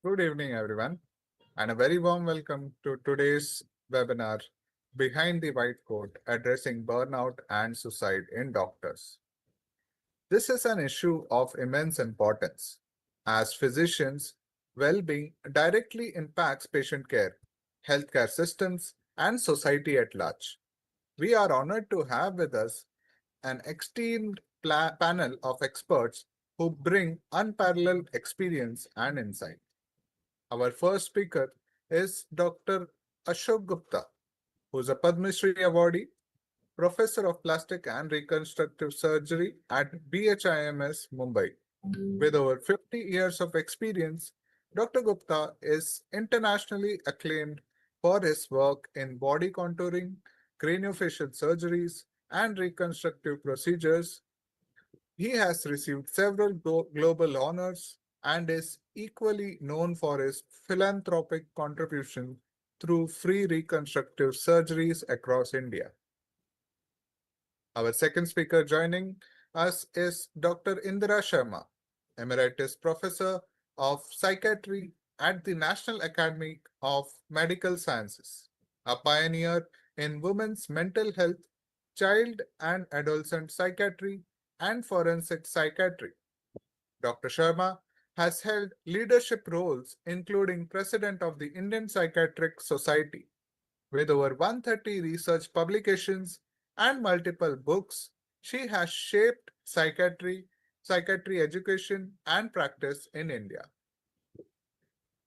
Good evening, everyone, and a very warm welcome to today's webinar Behind the White Coat Addressing Burnout and Suicide in Doctors. This is an issue of immense importance. As physicians, well being directly impacts patient care, healthcare systems, and society at large. We are honored to have with us an esteemed panel of experts who bring unparalleled experience and insight. Our first speaker is Dr. Ashok Gupta, who is a Padma Shri awardee, professor of plastic and reconstructive surgery at BHIMS, Mumbai. With over 50 years of experience, Dr. Gupta is internationally acclaimed for his work in body contouring, craniofacial surgeries, and reconstructive procedures. He has received several global honors and is equally known for his philanthropic contribution through free reconstructive surgeries across India. Our second speaker joining us is Dr. Indira Sharma, Emeritus Professor of Psychiatry at the National Academy of Medical Sciences, a pioneer in women's mental health, child and adolescent psychiatry, and forensic psychiatry. Dr. Sharma has held leadership roles, including President of the Indian Psychiatric Society. With over 130 research publications and multiple books, she has shaped psychiatry education, and practice in India.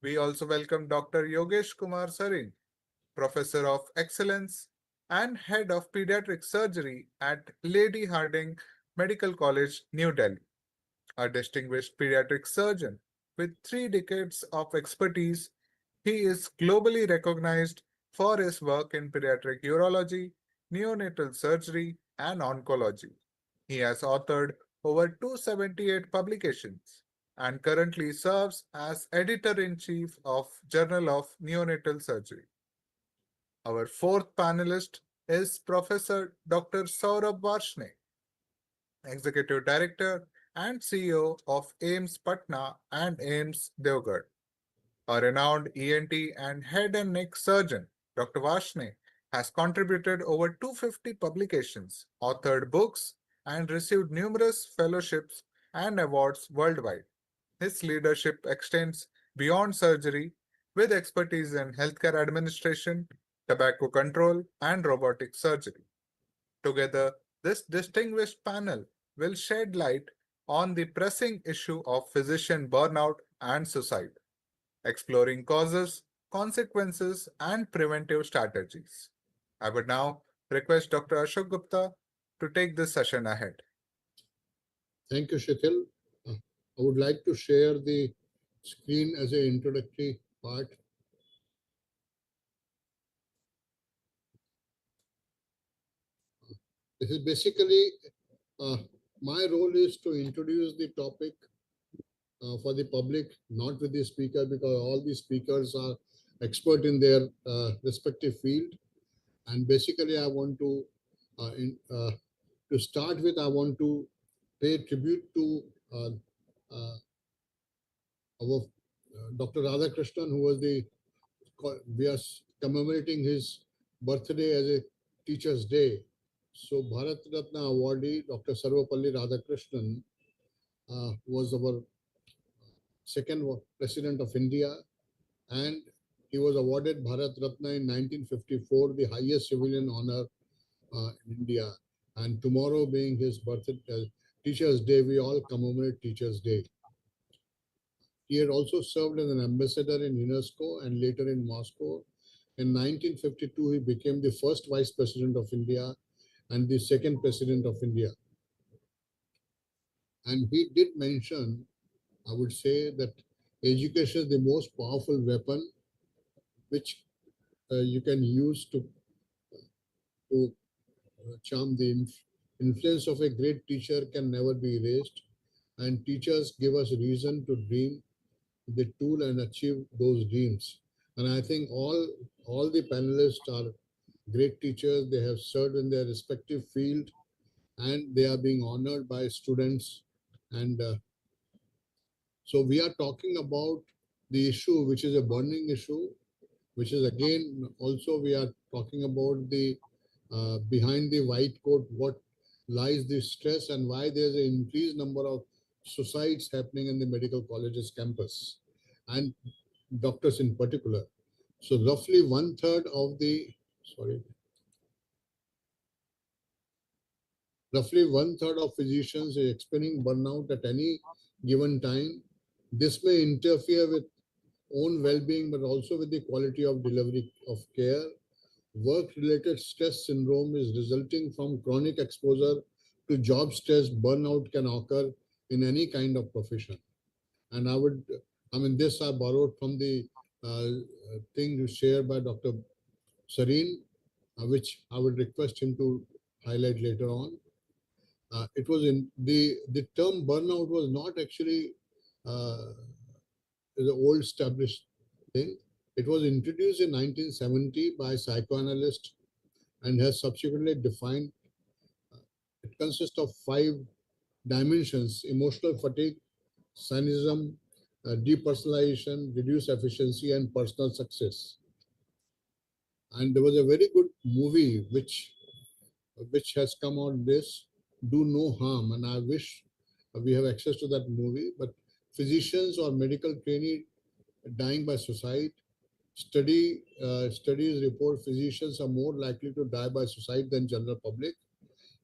We also welcome Dr. Yogesh Kumar Sarin, Professor of Excellence and Head of Pediatric Surgery at Lady Hardinge Medical College, New Delhi, a distinguished pediatric surgeon with 3 decades of expertise. He is globally recognized for his work in pediatric urology, neonatal surgery, and oncology. He has authored over 278 publications and currently serves as editor-in-chief of Journal of Neonatal Surgery. Our fourth panelist is Professor Dr. Saurabh Varshney, Executive Director and CEO of AIMS Patna and AIMS Devgarh. A renowned ENT and head and neck surgeon, Dr. Varshney has contributed over 250 publications, authored books, and received numerous fellowships and awards worldwide. His leadership extends beyond surgery with expertise in healthcare administration, tobacco control, and robotic surgery. Together, this distinguished panel will shed light on the pressing issue of physician burnout and suicide, exploring causes, consequences, and preventive strategies. I would now request Dr. Ashok Gupta to take this session ahead. Thank you, Shetil. I would like to share the screen as an introductory part. This is basically my role is to introduce the topic for the public, not with the speaker, because all the speakers are expert in their respective field. And basically, I want to start with, I want to pay tribute to uh, our Dr. Radhakrishnan, who was we are commemorating his birthday as a Teacher's Day. So Bharat Ratna awardee Dr. Sarvapalli Radhakrishnan was our second president of India, and he was awarded Bharat Ratna in 1954, the highest civilian honor in India. And tomorrow being his birthday, Teacher's Day, we all commemorate Teacher's Day. He had also served as an ambassador in UNESCO and later in Moscow. In 1952, he became the first Vice President of India and the second President of India. And he did mention, I would say, that education is the most powerful weapon which you can use to charm. The influence of a great teacher can never be erased, and teachers give us reason to dream the tool and achieve those dreams. And I think all the panelists are great teachers. They have served in their respective field, and they are being honored by students. And so we are talking about the issue, which is a burning issue, which is again also we are talking about the behind the white coat, what lies the stress and why there's an increased number of suicides happening in the medical colleges campus and doctors in particular. So roughly one third of the sorry, roughly one third of physicians is experiencing burnout at any given time. This may interfere with own well-being, but also with the quality of delivery of care. Work-related stress syndrome is resulting from chronic exposure to job stress. Burnout can occur in any kind of profession. And I mean, this I borrowed from the thing shared by Dr. Sareen, which I would request him to highlight later on. It was in the term burnout was not actually uh, the old established thing. It was introduced in 1970 by a psychoanalyst and has subsequently defined. It consists of five dimensions: emotional fatigue, cynicism, depersonalization, reduced efficiency, and personal success. And there was a very good movie which has come out this Do No Harm, and I wish we have access to that movie. But physicians or medical trainee dying by suicide. Studies report physicians are more likely to die by suicide than general public.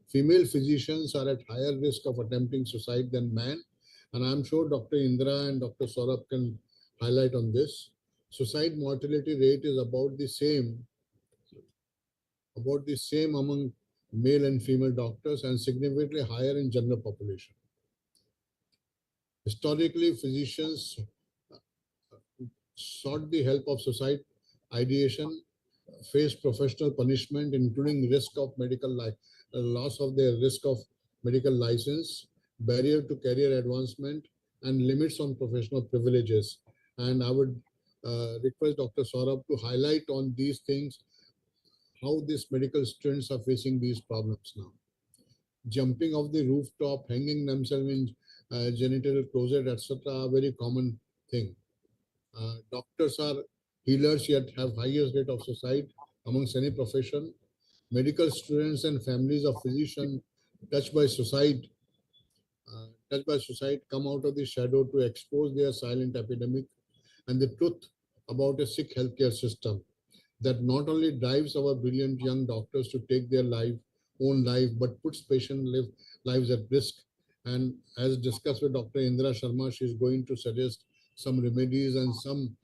Female physicians are at higher risk of attempting suicide than men, and I'm sure Dr. Indra and Dr. Saurabh can highlight on this. Suicide mortality rate is about the same among male and female doctors and significantly higher in general population. Historically, physicians sought the help of suicide ideation, face professional punishment, including risk of loss of their risk of medical license, barrier to career advancement, and limits on professional privileges. And I would request Dr. Saurabh to highlight on these things, how these medical students are facing these problems now. Jumping off the rooftop, hanging themselves in genital closet, etc., a very common thing. Doctors are healers yet have highest rate of suicide amongst any profession. Medical students and families of physicians touched by suicide, come out of the shadow to expose their silent epidemic and the truth about a sick healthcare system that not only drives our brilliant young doctors to take their own life, but puts lives at risk. And as discussed with Dr. Indra Sharma, she is going to suggest some remedies and some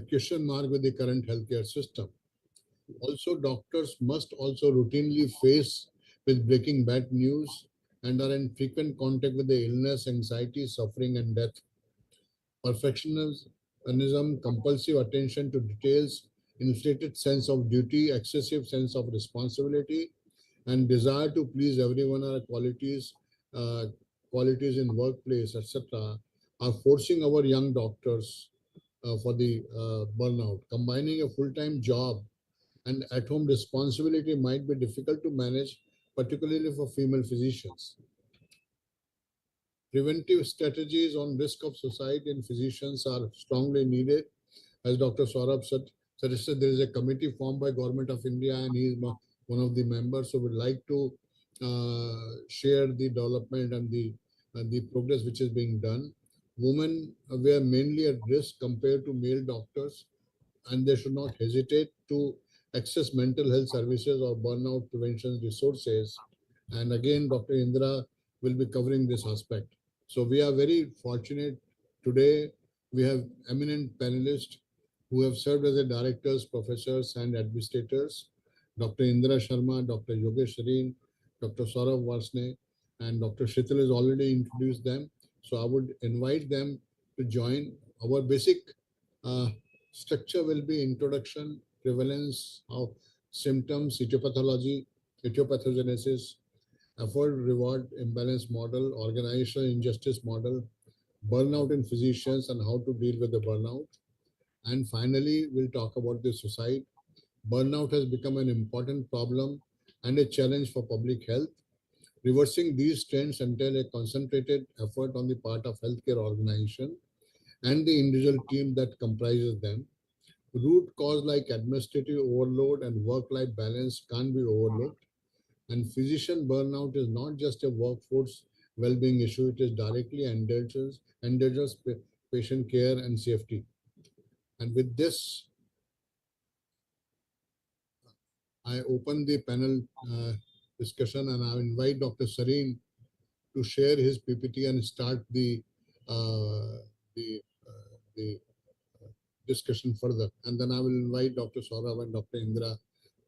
question mark with the current healthcare system. Also, doctors must also routinely face with breaking bad news and are in frequent contact with the illness, anxiety, suffering, and death. Perfectionism, compulsive attention to details, inflated sense of duty, excessive sense of responsibility, and desire to please everyone are uh, qualities in workplace, etc., are forcing our young doctors for the burnout. Combining a full-time job and at-home responsibility might be difficult to manage, particularly for female physicians. Preventive strategies on risk of suicide in physicians are strongly needed. As Dr. Saurabh suggested, there is a committee formed by Government of India, and he is one of the members. So we'd like to share the development and the progress which is being done. Women were mainly at risk compared to male doctors, and they should not hesitate to access mental health services or burnout prevention resources. And again, Dr. Indra will be covering this aspect. So we are very fortunate today. We have eminent panelists who have served as the directors, professors, and administrators. Dr. Indra Sharma, Dr. Yogesh Sareen, Dr. Saurav Varsne, and Dr. Shital has already introduced them. So I would invite them to join. Our basic uh, structure will be introduction, prevalence of symptoms, etiopathogenesis, effort reward imbalance model, organizational injustice model, burnout in physicians and how to deal with the burnout. And finally, we'll talk about the suicide. Burnout has become an important problem and a challenge for public health. Reversing these trends entail a concentrated effort on the part of healthcare organization, and the individual team that comprises them. Root cause like administrative overload and work-life balance can't be overlooked. And physician burnout is not just a workforce well-being issue; it is directly endangers patient care and safety. And with this, I open the panel discussion, and I invite Dr. Sareen to share his PPT and start the the discussion further. And then I will invite Dr. Saurabh and Dr. Indra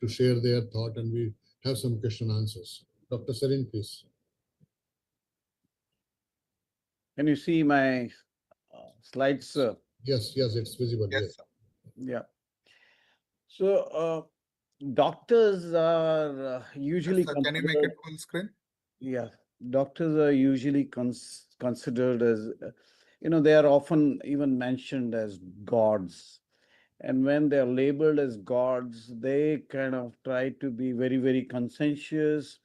to share their thought, and we have some question answers. Dr. Sareen, please. Can you see my slides, sir? Yes, yes, it's visible. Yes, Yes. sir. Yeah. So, doctors are Yes, usually sir. Can you make it considered, full screen? yeah, doctors are usually considered as, they are often even mentioned as gods. And when they're labeled as gods, they kind of try to be very, very conscientious,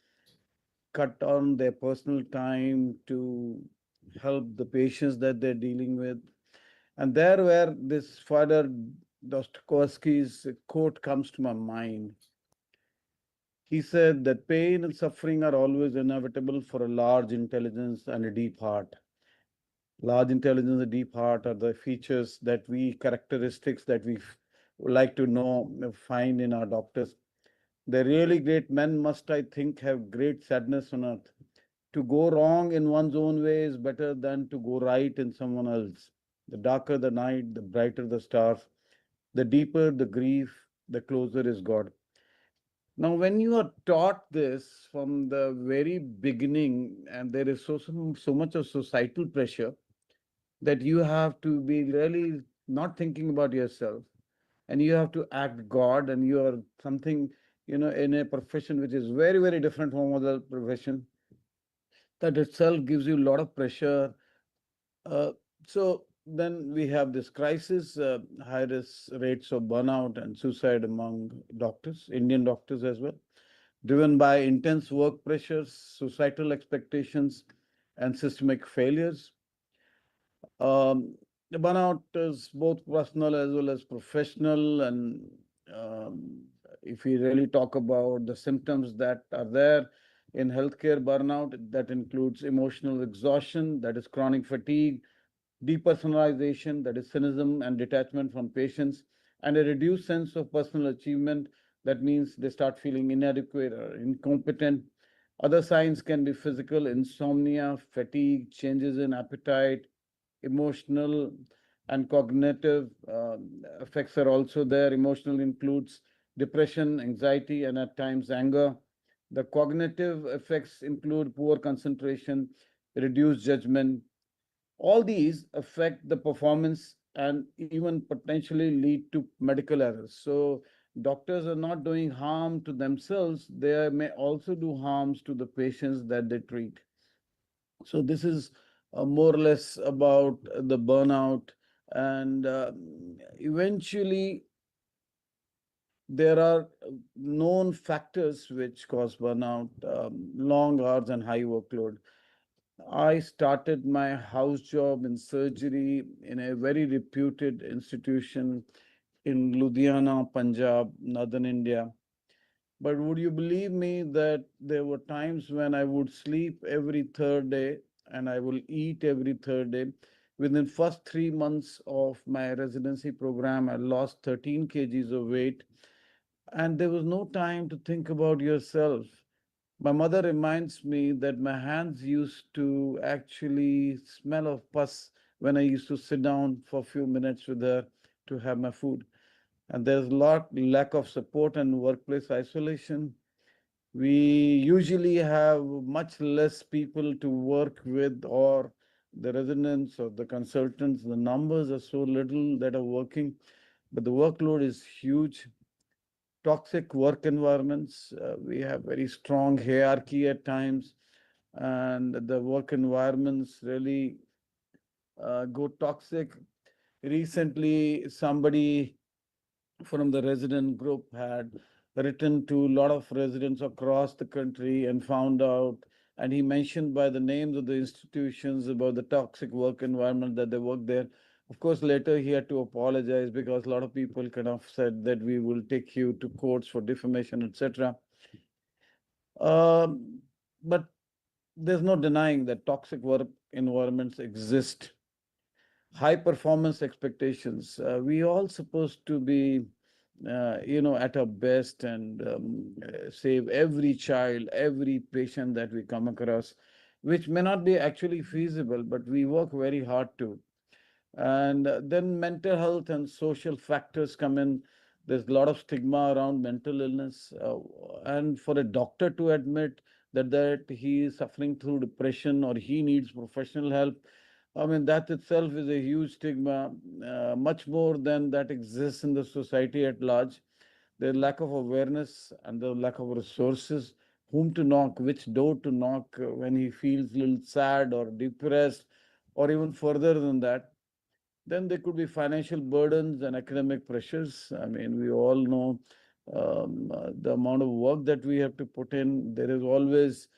cut on their personal time to help the patients that they're dealing with. And there where this Father Dostoevsky's quote comes to my mind. He said that pain and suffering are always inevitable for a large intelligence and a deep heart. Large intelligence and deep heart are the features that characteristics that we would like to know, find in our doctors. The really great men must, I think, have great sadness on earth. To go wrong in one's own way is better than to go right in someone else. The darker the night, the brighter the stars. The deeper the grief, the closer is God. Now, when you are taught this from the very beginning, and there is so much of societal pressure that you have to be really not thinking about yourself, and you have to act God, and you are something, in a profession which is very, very different from other profession, that itself gives you a lot of pressure. Uh, so then we have this crisis, high risk rates of burnout and suicide among doctors, Indian doctors as well, driven by intense work pressures, societal expectations, and systemic failures. Um, the burnout is both personal as well as professional. And um, if we really talk about the symptoms that are there in healthcare burnout, that includes emotional exhaustion, that is chronic fatigue, depersonalization, that is cynicism and detachment from patients, and a reduced sense of personal achievement. That means they start feeling inadequate or incompetent. Other signs can be physical insomnia, fatigue, changes in appetite, emotional and cognitive effects are also there. Emotional includes depression, anxiety, and at times anger. The cognitive effects include poor concentration, reduced judgment. All these affect the performance and even potentially lead to medical errors. So, doctors are not doing harm to themselves, they may also do harms to the patients that they treat. So, this is more or less about the burnout. And eventually, there are known factors which cause burnout, long hours and high workload. I started my house job in surgery in a very reputed institution in Ludhiana, Punjab, northern India. But would you believe me that there were times when I would sleep every third day and I will eat every third day? Within first 3 months of my residency program, I lost 13 kgs of weight, and there was no time to think about yourself. My mother reminds me that my hands used to actually smell of pus when I used to sit down for a few minutes with her to have my food. And there's a lot lack of support and workplace isolation. We usually have much less people to work with, or the residents or the consultants. The numbers are so little that are working, but the workload is huge. Toxic work environments. We have very strong hierarchy at times, and the work environments really go toxic. Recently, somebody from the resident group had written to a lot of residents across the country and found out, and he mentioned by the names of the institutions about the toxic work environment that they work there. Of course, later he had to apologize because a lot of people kind of said that we will take you to courts for defamation, etc. Um, but there's no denying that toxic work environments exist. High performance expectations. We all supposed to be, at our best and save every child, every patient that we come across, which may not be actually feasible, but we work very hard to. And then mental health and social factors come in. There's a lot of stigma around mental illness. And for a doctor to admit that he is suffering through depression or he needs professional help, I mean, that itself is a huge stigma, much more than that exists in the society at large. The lack of awareness and the lack of resources, whom to knock, which door to knock when he feels a little sad or depressed, or even further than that. Then there could be financial burdens and academic pressures. I mean, we all know the amount of work that we have to put in. There is always,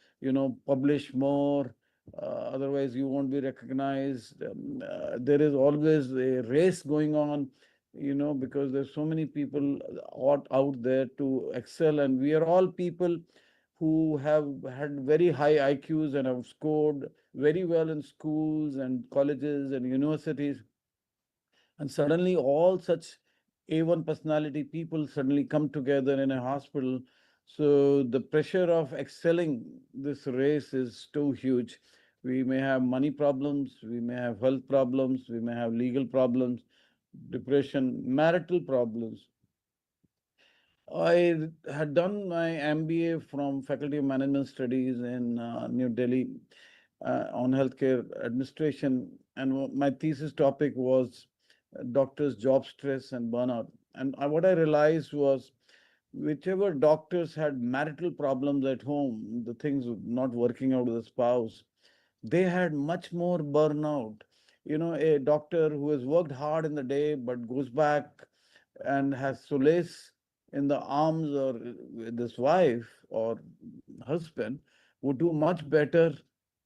publish more, otherwise you won't be recognized. There is always a race going on, because there's so many people out there to excel, and we are all people who have had very high IQs and have scored very well in schools and colleges and universities, and suddenly all such A1 personality people suddenly come together in a hospital. So the pressure of excelling this race is too huge. We may have money problems, we may have health problems, we may have legal problems, depression, marital problems. I had done my MBA from Faculty of Management Studies in New Delhi on healthcare administration, and my thesis topic was doctors' job stress and burnout. And what I realized was, whichever doctors had marital problems at home, the things not working out with the spouse, they had much more burnout. A doctor who has worked hard in the day but goes back and has solace in the arms or with his wife or husband would do much better.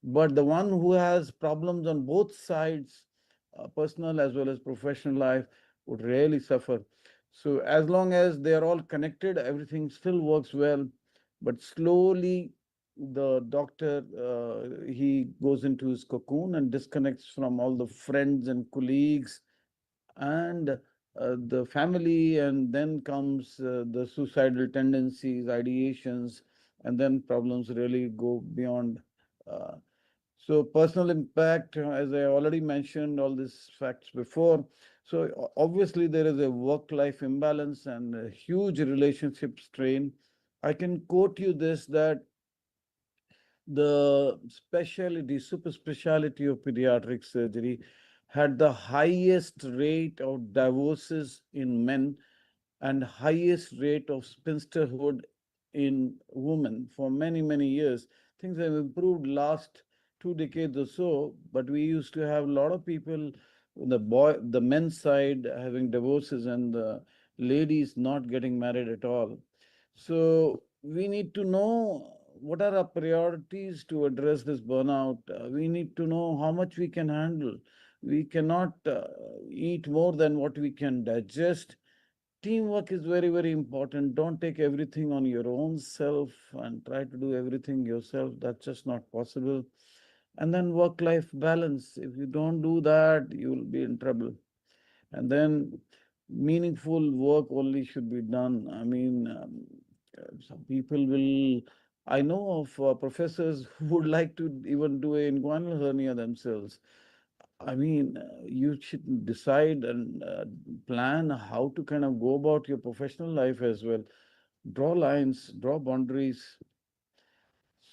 But the one who has problems on both sides, personal as well as professional life, would really suffer. So, as long as they are all connected, everything still works well. But slowly, the doctor he goes into his cocoon and disconnects from all the friends and colleagues and the family, and then comes the suicidal tendencies, ideations, and then problems really go beyond. Uh, so personal impact, as I already mentioned all these facts before. So obviously there is a work-life imbalance and a huge relationship strain. I can quote you this, that the specialty, super specialty of pediatric surgery had the highest rate of divorces in men and highest rate of spinsterhood in women for many, many years. Things have improved last 2 decades or so, but we used to have a lot of people, the men's side having divorces and the ladies not getting married at all. So we need to know what are our priorities to address this burnout. We need to know how much we can handle. We cannot eat more than what we can digest. Teamwork is very, very important. Don't take everything on your own self and try to do everything yourself. That's just not possible. And then work life balance. If you don't do that, you will be in trouble. And then meaningful work only should be done. I mean, some people will. I know of professors who would like to even do a inguinal hernia themselves. I mean, you should decide and plan how to kind of go about your professional life as well. Draw lines, draw boundaries.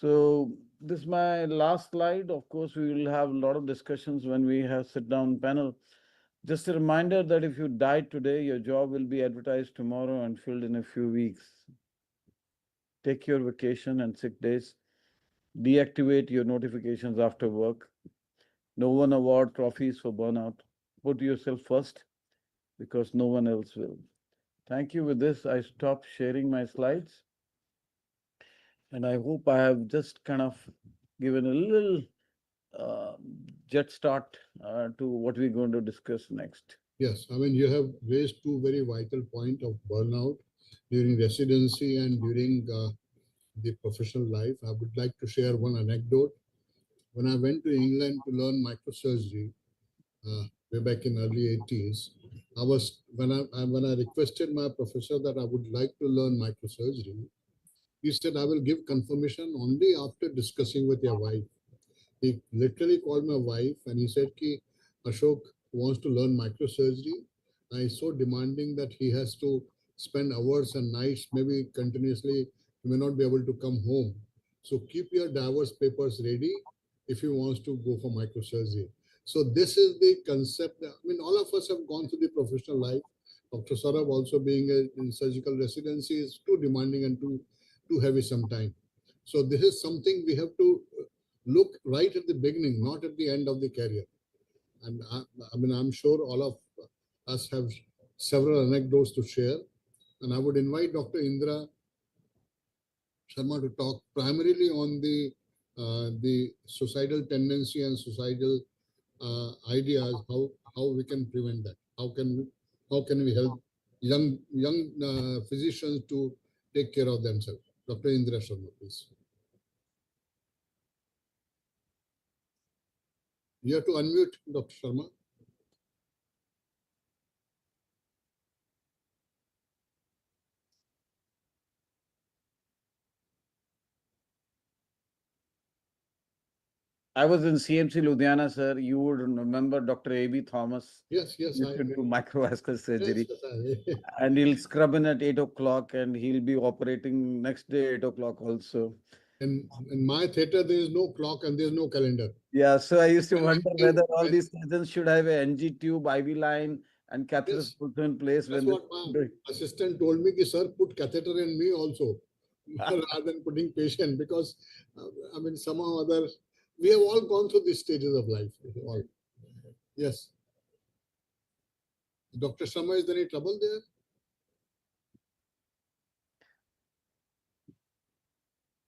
So this is my last slide. Of course, we will have a lot of discussions when we have sit-down panel. Just a reminder that if you die today, your job will be advertised tomorrow and filled in a few weeks. Take your vacation and sick days. Deactivate your notifications after work. No one award trophies for burnout. Put yourself first because no one else will. Thank you. With this, I stop sharing my slides, and I hope I have just kind of given a little uh, jet start to what we're going to discuss next. Yes, I mean, you have raised two very vital points of burnout during residency and during the professional life. I would like to share one anecdote. When I went to England to learn microsurgery, way back in early 80s, I was when I requested my professor that I would like to learn microsurgery, he said, I will give confirmation only after discussing with your wife. He literally called my wife and he said, Ki Ashok wants to learn microsurgery. And he's so demanding that he has to spend hours and nights, maybe continuously, he may not be able to come home. So keep your divorce papers ready if he wants to go for microsurgery. So this is the concept. I mean, all of us have gone through the professional life. Dr. Saurabh also being in surgical residency is too demanding and too heavy sometimes. So this is something we have to look right at the beginning, not at the end of the career. And I mean, I'm sure all of us have several anecdotes to share. And I would invite Dr. Indra Sharma to talk primarily on the suicidal tendency and suicidal ideas, how we can prevent that. How can we help young physicians to take care of themselves? Dr. Indra Sharma, please. You have to unmute, Dr. Sharma. I was in CMC Ludhiana, sir. You would remember Dr. A.B. Thomas Yes, yes, used to do microvascular yes, surgery. yes, And he'll scrub in at 8 o'clock and he'll be operating next day 8 o'clock also. in my theater, there is no clock and there is no calendar. Yeah, so I used to When I wonder came, whether all these surgeons should have a NG tube, IV line, and catheters yes, put in place that's when they what my do assistant told me, ki, sir, put catheter in me also, rather than putting patient, because I mean, somehow or other, we have all gone through these stages of life. All. Yes. Dr. Sharma, is there any trouble there?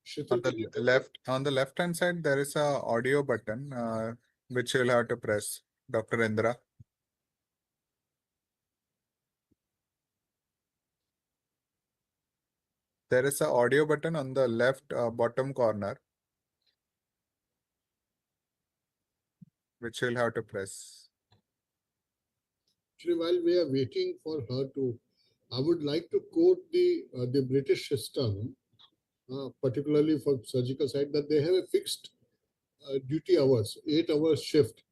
Shital, can you tell me? On the left hand side, there is a audio button which you'll have to press, Dr. Indra. There is a audio button on the left bottom corner, which you'll have to press. Actually, while we are waiting for her to, I would like to quote the British system, particularly for surgical side, that they have a fixed duty hours, 8 hours shift,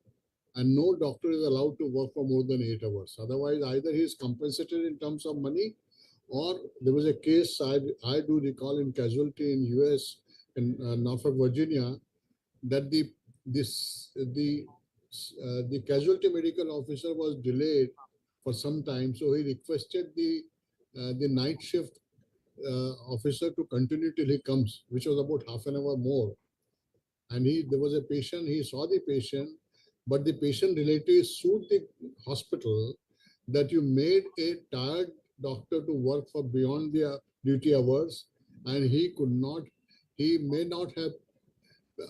and no doctor is allowed to work for more than 8 hours. Otherwise, either he is compensated in terms of money, or there was a case I do recall in casualty in US in Norfolk, Virginia, that the casualty medical officer was delayed for some time, so he requested the night shift officer to continue till he comes, which was about half an hour more. And there was a patient, he saw the patient, but the patient relatives sued the hospital that you made a tired doctor to work for beyond their duty hours, and he may not have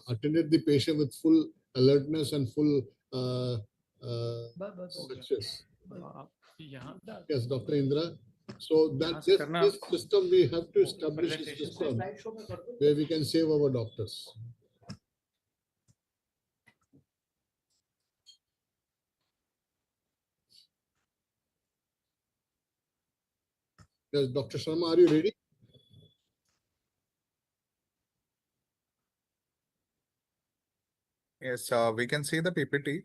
attended the patient with full alertness and full success. Yes, Dr. Indra. So that this system, we have to establish a system where we can save our doctors. Yes, Dr. Sharma, are you ready? Yes, we can see the PPT.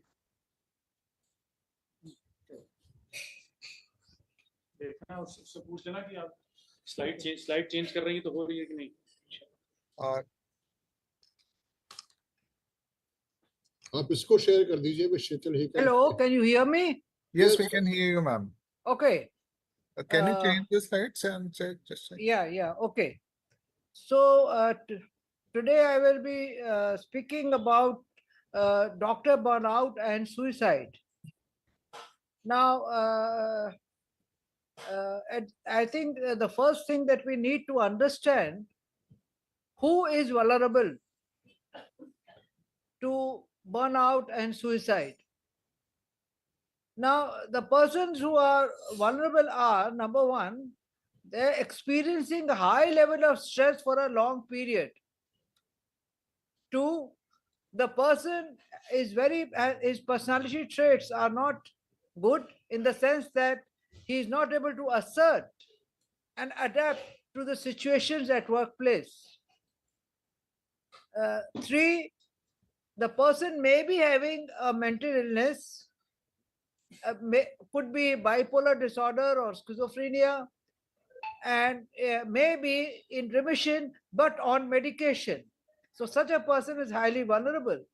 देखना उससे पूछ लेना कि आप slide change कर रही है तो हो रही है कि नहीं आप इसको शेयर कर दीजिए with Sheetal. Hello, can you hear me? Yes, Yes, we can hear you, ma'am. Okay. Can you change the slides and check? Just check. Yeah, okay. So today I will be speaking about Dr. Burnout and suicide. Now, I think the first thing that we need to understand, who is vulnerable to burnout, and suicide. Now, the persons who are vulnerable are number one, they're experiencing a high level of stress for a long period. Two, the person is his personality traits are not good in the sense that he is not able to assert and adapt to the situations at workplace. Three, the person may be having a mental illness, could be bipolar disorder or schizophrenia, and may be in remission but on medication. So, such a person is highly vulnerable.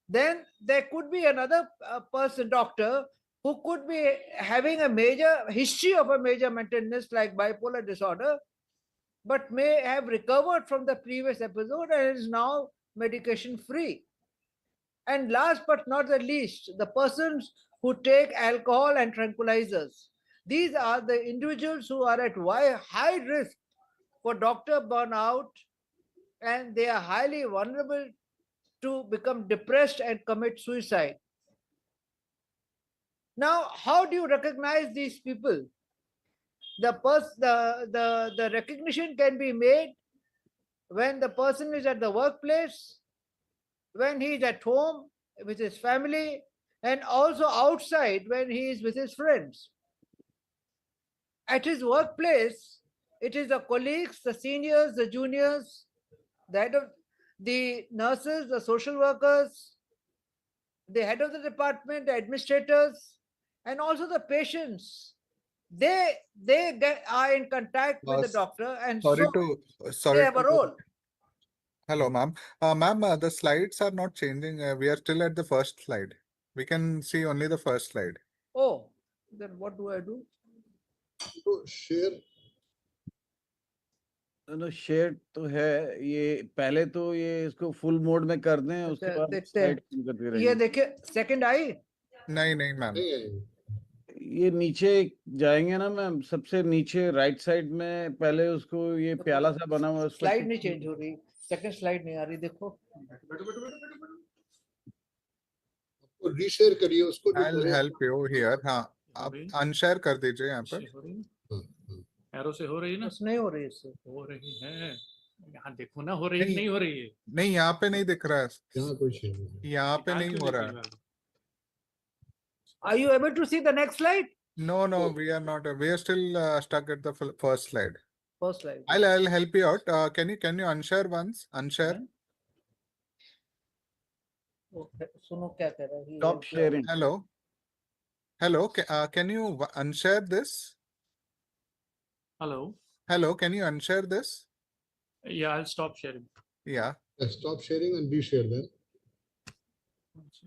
Then there could be another person, doctor, who could be having a major history of a major mental illness like bipolar disorder, but may have recovered from the previous episode and is now medication free. And last but not the least, the persons who take alcohol and tranquilizers. These are the individuals who are at high risk for doctor burnout, and they are highly vulnerable to become depressed and commit suicide. Now, how do you recognize these people? The recognition can be made when the person is at the workplace, when he is at home with his family, and also outside when he is with his friends. At his workplace, it is the colleagues, the seniors, the juniors, the head of the nurses, the social workers, the head of the department, the administrators, and also the patients. Are in contact with the doctor, and Sorry so to they sorry have a to role. hello, ma'am. Ma'am, the slides are not changing. We are still at the first slide. We can see only the first slide. Oh, then what do I do? So share. Share तो है ये, पहले तो ये इसको full mode में कर दें, उसके बाद देखते हैं। स्लाइड करते ये रहेंगे। देखिए, सेकंड आई। नहीं नहीं मैम, नहीं आएगी। ये नीचे जाएंगे ना मैम, सबसे नीचे राइट साइड में पहले उसको ये प्याला सा बना हुआ है, उस पर स्लाइड नहीं चेंज हो रही, सेकंड स्लाइड नहीं आ रही, देखो। आपको रीशेयर करिए उसको जो I'll बड़े- help you here. हाँ, आप अनशेयर कर दीजिए यहाँ पर। हो रही है? हाँ, हाँ। एरो से हो रही है ना? बस नहीं हो रही इससे। हो रही है। यहाँ देखो ना, हो रही है कि नहीं। नहीं हो रही है? नहीं, यहाँ पे नहीं दिख रहा है। यहाँ कोई शेयर नहीं। यहाँ पे निकाल नहीं क्यों हो नहीं रहा है। फिलहाल? Are you able to see the next slide? No, no, we are not. We are still stuck at the first slide. First slide. I'll help you out. Can you unshare once? Unshare. सुनो क्या कह रहा है। Stop sharing. Hello. Hello. Can you unshare this? Hello. Hello. Can you unshare this? Yeah, I'll stop sharing. Yeah. Stop sharing and reshare them.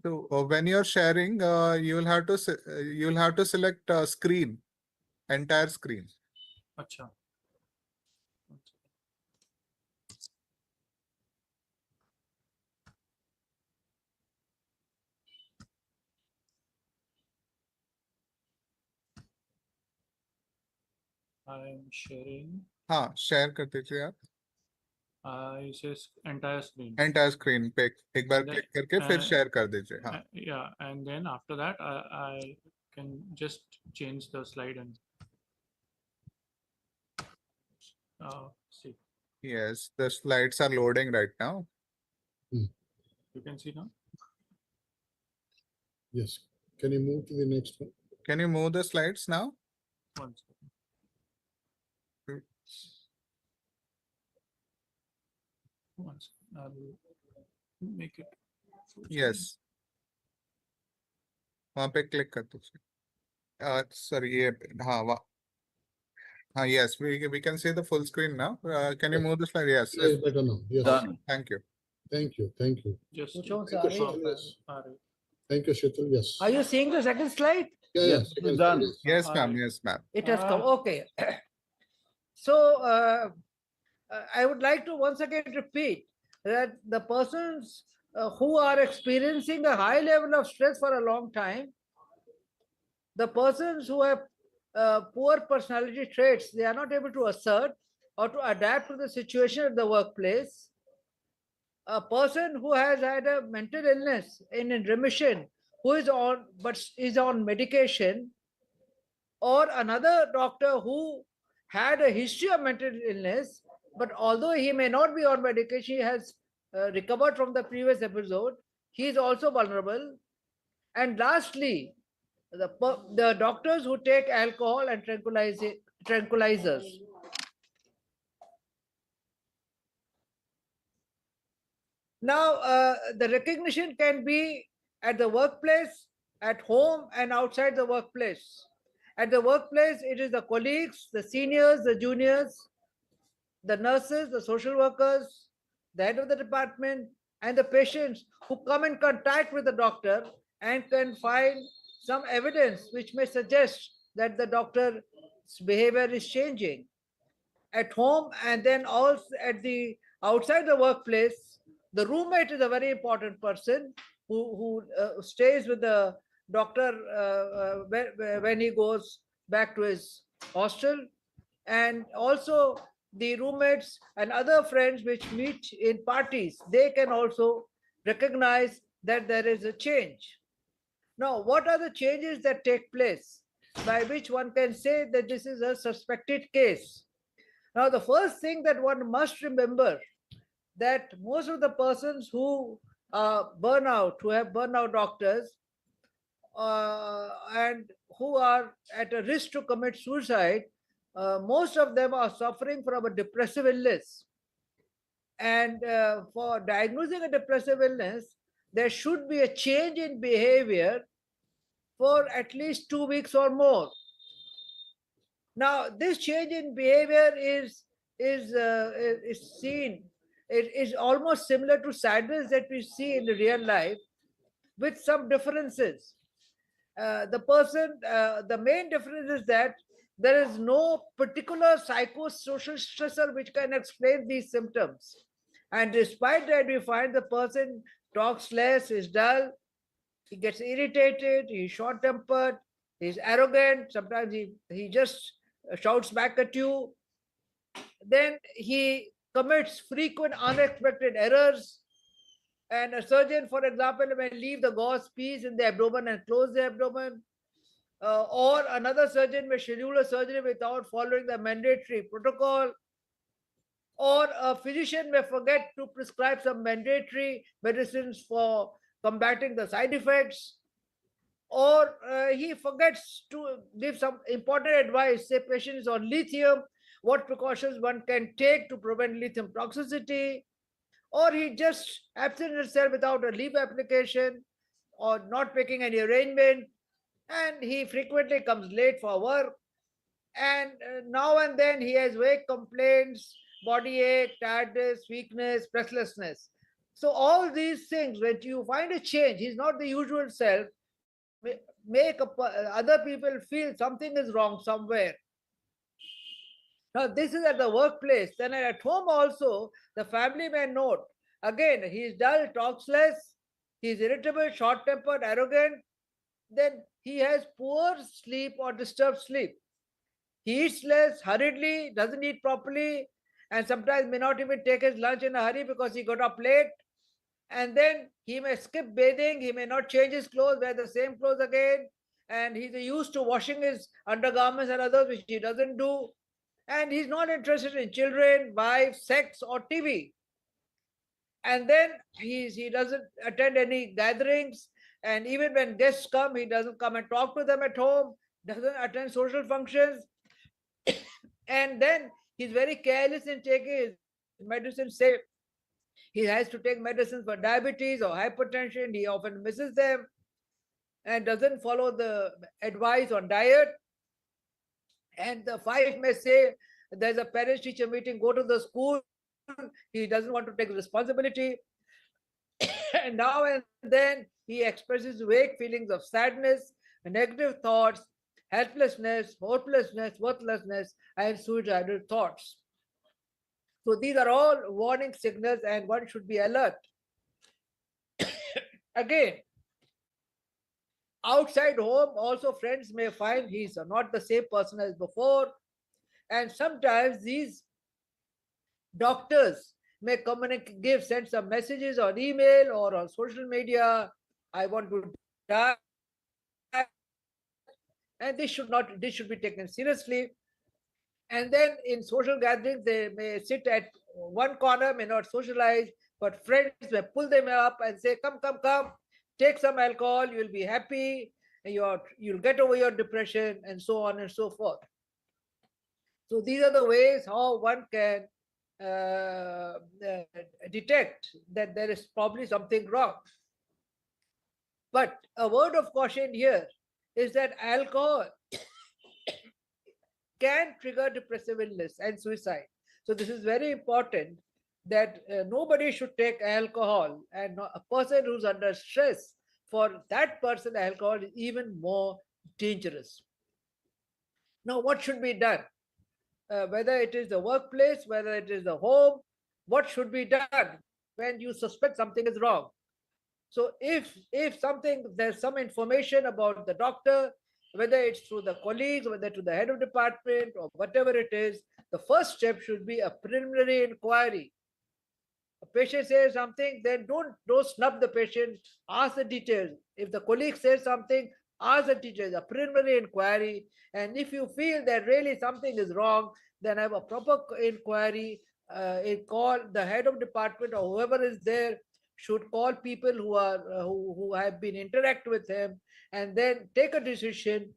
So when you're sharing, you'll have to select screen, entire screen. अच्छा. I'm sharing. हाँ, share कर दीजिए आप। इसे entire screen. Entire screen पे एक बार And then, click करके फिर share कर दीजिए। हाँ। Yeah, and then after that, I can just change the slide and see. Yes, the slides are loading right now. You can see now. Yes. Can you move to the next one? Can you move the slides now? One second. One second. I'll make it. full screen. Yes. वहाँ पे click कर दीजिए। Sorry, ये हाँ yes, we can see the full screen now. Can you move the slide? Yes. It's better now. Yes. Done. Thank you. Thank you. Thank you. Just कुछ और से आ Thank रही you, है? Sheetal. Yes. आ रही. Thank you, Sheetal. Yes. Are you seeing the second slide? Yeah, Yes, yeah. it's second done. slide, yes. Yes, ma'am. Yes, ma'am. It has come. Okay. So I would like to once again repeat that the persons who are experiencing a high level of stress for a long time, the persons who have poor personality traits, they are not able to assert or to adapt to the situation at the workplace. a person who has had a mental illness in remission, who is on but is on medication, or another doctor who had a history of mental illness, but although he may not be on medication, he has recovered from the previous episode, he is also vulnerable. And lastly, the doctors who take alcohol and tranquilizers. Now, the recognition can be at the workplace, at home, and outside the workplace. At the workplace, it is the colleagues, the seniors, the juniors, the nurses, the social workers, the head of the department, and the patients who come in contact with the doctor and can find some evidence which may suggest that the doctor's behavior is changing. At home and then also at the outside the workplace, the roommate is a very important person who stays with the doctor when he goes back to his hostel, and also the roommates and other friends which meet in parties, they can also recognize that there is a change. Now, what are the changes that take place by which one can say that this is a suspected case? Now, the first thing that one must remember, that most of the persons who who have burnout doctors, and who are at a risk to commit suicide, most of them are suffering from a depressive illness. And for diagnosing a depressive illness, there should be a change in behavior for at least 2 weeks or more. Now, this change in behavior is seen. It is almost similar to sadness that we see in the real life, with some differences. The main difference is that there is no particular psychosocial stressor which can explain these symptoms. And despite that, we find the person talks less, is dull, he gets irritated, he's short tempered, he's arrogant, sometimes he just shouts back at you. Then he commits frequent unexpected errors. And a surgeon, for example, may leave the gauze piece in the abdomen and close the abdomen. Or another surgeon may schedule a surgery without following the mandatory protocol. Or a physician may forget to prescribe some mandatory medicines for combating the side effects. Or he forgets to give some important advice, say patient is on lithium, what precautions one can take to prevent lithium toxicity. Or he just absents himself without a leave application or not making any arrangement, and he frequently comes late for work. And now and then he has vague complaints, body ache, tiredness, weakness, restlessness. So all these things, when you find a change, he's not the usual self, make other people feel something is wrong somewhere. Now, this is at the workplace. Then at home also, the family may note. Again, he is dull, talks less, he is irritable, short tempered, arrogant. Then he has poor sleep or disturbed sleep. He eats less, hurriedly, doesn't eat properly, and sometimes may not even take his lunch in a hurry because he got up late. And then he may skip bathing, he may not change his clothes, wear the same clothes again. And he's used to washing his undergarments and others, which he doesn't do. And he's not interested in children, wife, sex, or TV. And then he doesn't attend any gatherings. And even when guests come, he doesn't come and talk to them at home, doesn't attend social functions. And then he's very careless in taking his medicine. Say he has to take medicines for diabetes or hypertension, he often misses them and doesn't follow the advice on diet. And the wife may say, there's a parents teacher meeting, go to the school. He doesn't want to take responsibility. And now and then he expresses vague feelings of sadness, negative thoughts, helplessness, hopelessness, worthlessness, and suicidal thoughts. So these are all warning signals, and one should be alert. Again, outside home, also friends may find he's not the same person as before. And sometimes these doctors may communicate, send some messages on email or on social media. I want to die, and this should not. This should be taken seriously. And then in social gatherings, they may sit at one corner, may not socialize, but friends may pull them up and say, "Come, come, come, take some alcohol. You'll be happy. And you'll get over your depression," and so on and so forth. So these are the ways how one can detect that there is probably something wrong. But a word of caution here is that alcohol can trigger depressive illness and suicide. So this is very important that nobody should take alcohol, and a person who's under stress, for that person alcohol is even more dangerous. Now, what should be done? Whether it is the workplace, whether it is the home, what should be done when you suspect something is wrong? So if something, there's some information about the doctor, whether it's through the colleagues, whether to the head of department or whatever it is, the first step should be a preliminary inquiry. A patient says something, then don't snub the patient, ask the details. If the colleague says something, ask the details, a preliminary inquiry. And if you feel that really something is wrong, then have a proper inquiry. Call the head of department or whoever is there, should call people who are who have been interact with him, and then take a decision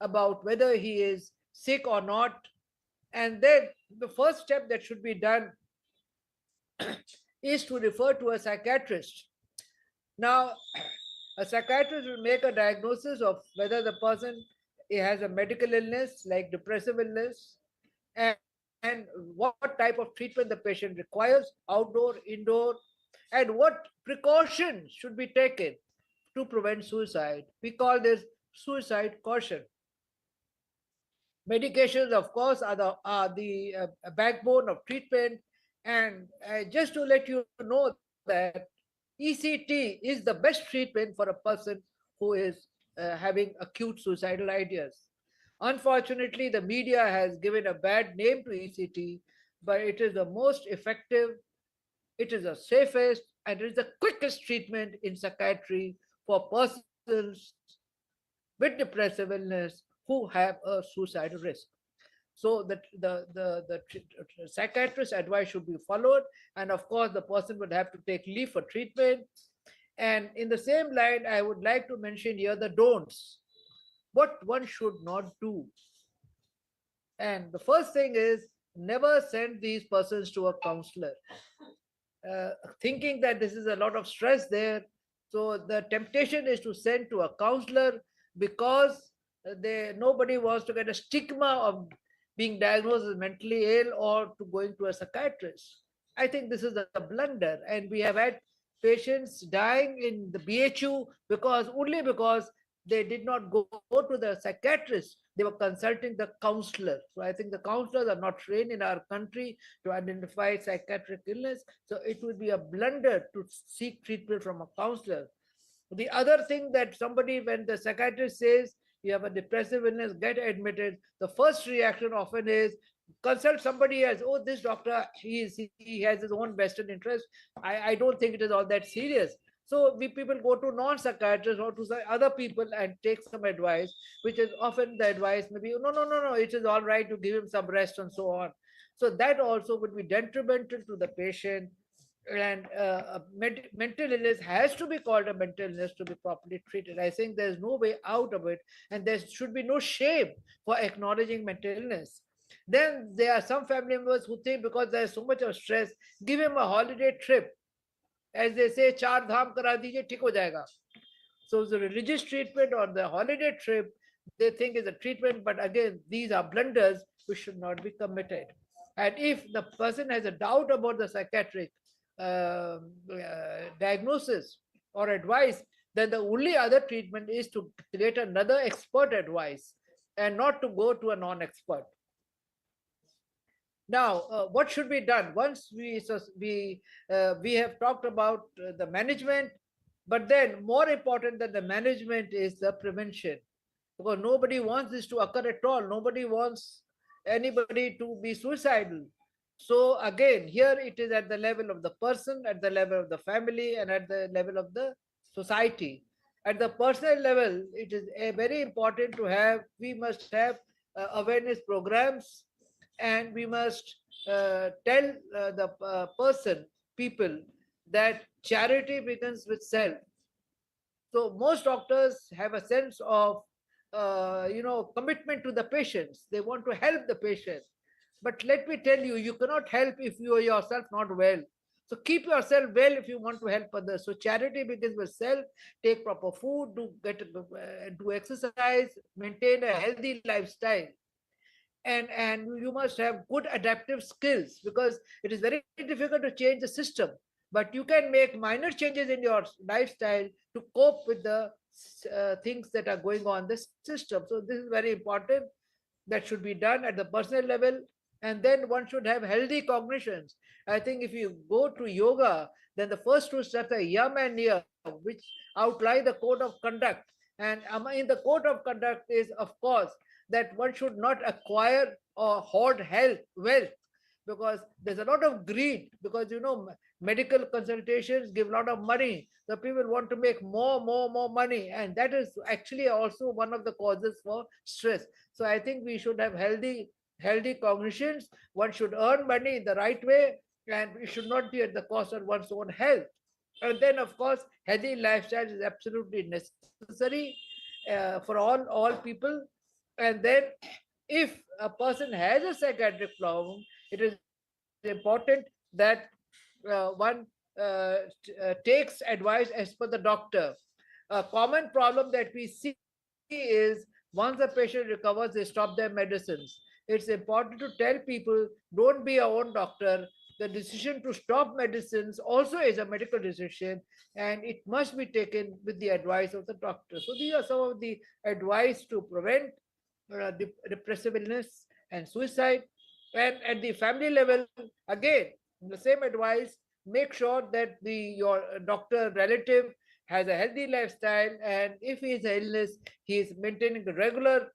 about whether he is sick or not. And then the first step that should be done is to refer to a psychiatrist. Now, a psychiatrist will make a diagnosis of whether the person has a medical illness like depressive illness, and what type of treatment the patient requires, outdoor, indoor, and what precautions should be taken to prevent suicide. We call this suicide caution. Medications, of course, are the backbone of treatment. And just to let you know that ECT is the best treatment for a person who is having acute suicidal ideas. Unfortunately, the media has given a bad name to ECT, but it is the most effective, it is the safest, and it is the quickest treatment in psychiatry for persons with depressive illness who have a suicidal risk. So the psychiatrist's advice should be followed, and of course the person would have to take leave for treatment. And in the same line, I would like to mention here the don'ts, what one should not do. And the first thing is, never send these persons to a counselor, thinking that this is a lot of stress there. So the temptation is to send to a counselor, because nobody wants to get a stigma of being diagnosed as mentally ill or to going to a psychiatrist. I think this is a blunder, and we have had patients dying in the BHU only because they did not go to the psychiatrist. They were consulting the counselor. So I think the counselors are not trained in our country to identify psychiatric illness. So it would be a blunder to seek treatment from a counselor. The other thing that somebody, when the psychiatrist says you have a depressive illness, get admitted, the first reaction often is consult somebody else. Oh, this doctor, he has his own vested interest. I don't think it is all that serious. So we people go to non-psychiatrists or to other people and take some advice, which is often the advice maybe, no, it is all right to give him some rest and so on. So that also would be detrimental to the patient. And mental illness has to be called a mental illness to be properly treated. I think there's no way out of it, and there should be no shame for acknowledging mental illness. Then there are some family members who think because there's so much of stress, give him a holiday trip. As they say, char dham kara dijiye, thik ho jayega. So the religious treatment or the holiday trip, they think is a treatment, but again, these are blunders which should not be committed. And if the person has a doubt about the psychiatric diagnosis or advice, then the only other treatment is to get another expert advice and not to go to a non-expert. Now, what should be done once we have talked about the management, but then more important than the management is the prevention, because nobody wants this to occur at all. Nobody wants anybody to be suicidal. So again, here it is at the level of the person, at the level of the family, and at the level of the society. At the personal level, it is very important to have, we must have awareness programs, and we must tell the person, people, that charity begins with self. So most doctors have a sense of, commitment to the patients. They want to help the patient. But let me tell you, you cannot help if you are yourself not well. So keep yourself well if you want to help others. So charity begins with self. Take proper food, do exercise, maintain a healthy lifestyle, and you must have good adaptive skills, because it is very difficult to change the system, but you can make minor changes in your lifestyle to cope with the things that are going on in the system. So this is very important, that should be done at the personal level. And then one should have healthy cognitions. I think if you go to yoga, then the first two steps are yam and niyam, which outline the code of conduct. And in the code of conduct is, of course, that one should not acquire or hoard health wealth, because there's a lot of greed, because medical consultations give a lot of money. The people want to make more money, and that is actually also one of the causes for stress. So I think we should have healthy cognitions. One should earn money in the right way, and it should not be at the cost of one's own health. And then, of course, healthy lifestyle is absolutely necessary for all people. And then, if a person has a psychiatric problem, it is important that one takes advice as per the doctor. A common problem that we see is, once the patient recovers, they stop their medicines. It's important to tell people, don't be your own doctor. The decision to stop medicines also is a medical decision, and it must be taken with the advice of the doctor. So these are some of the advice to prevent depressive illness and suicide. And at the family level, again, the same advice: make sure that your doctor relative has a healthy lifestyle, and if he is illness, he is maintaining a regular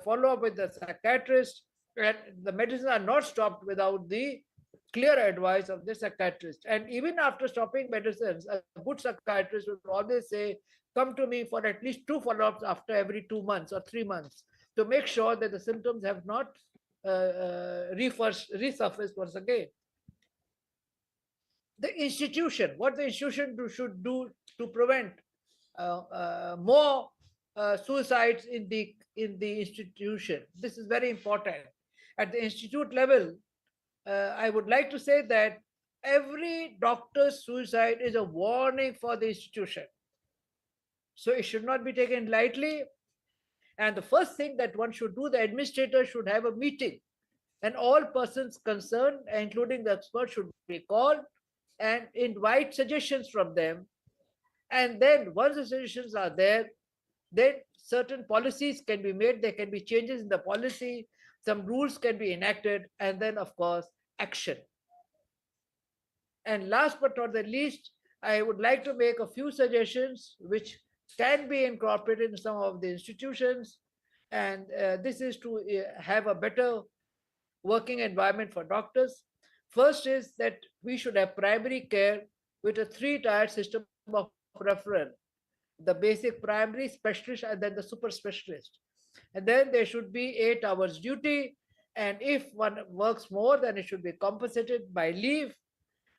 follow-up with the psychiatrist, and the medicines are not stopped without the clear advice of the psychiatrist. And even after stopping medicines, a good psychiatrist will always say, come to me for at least 2 follow-ups after every 2 months or 3 months, to make sure that the symptoms have not resurfaced once again. The institution, what the institution should do to prevent more suicides in the institution. This is very important. At the institute level, I would like to say that every doctor's suicide is a warning for the institution. So it should not be taken lightly. And the first thing that one should do, the administrator should have a meeting, and all persons concerned, including the experts, should be called and invite suggestions from them. And then, once the suggestions are there, then certain policies can be made. There can be changes in the policy, some rules can be enacted, and then, of course, action. And last but not the least, I would like to make a few suggestions which can be incorporated in some of the institutions. And this is to have a better working environment for doctors. First is that we should have primary care with a three-tiered system of referral: the basic, primary, specialist, and then the super specialist. And then there should be 8 hours duty. And if one works more, then it should be compensated by leave.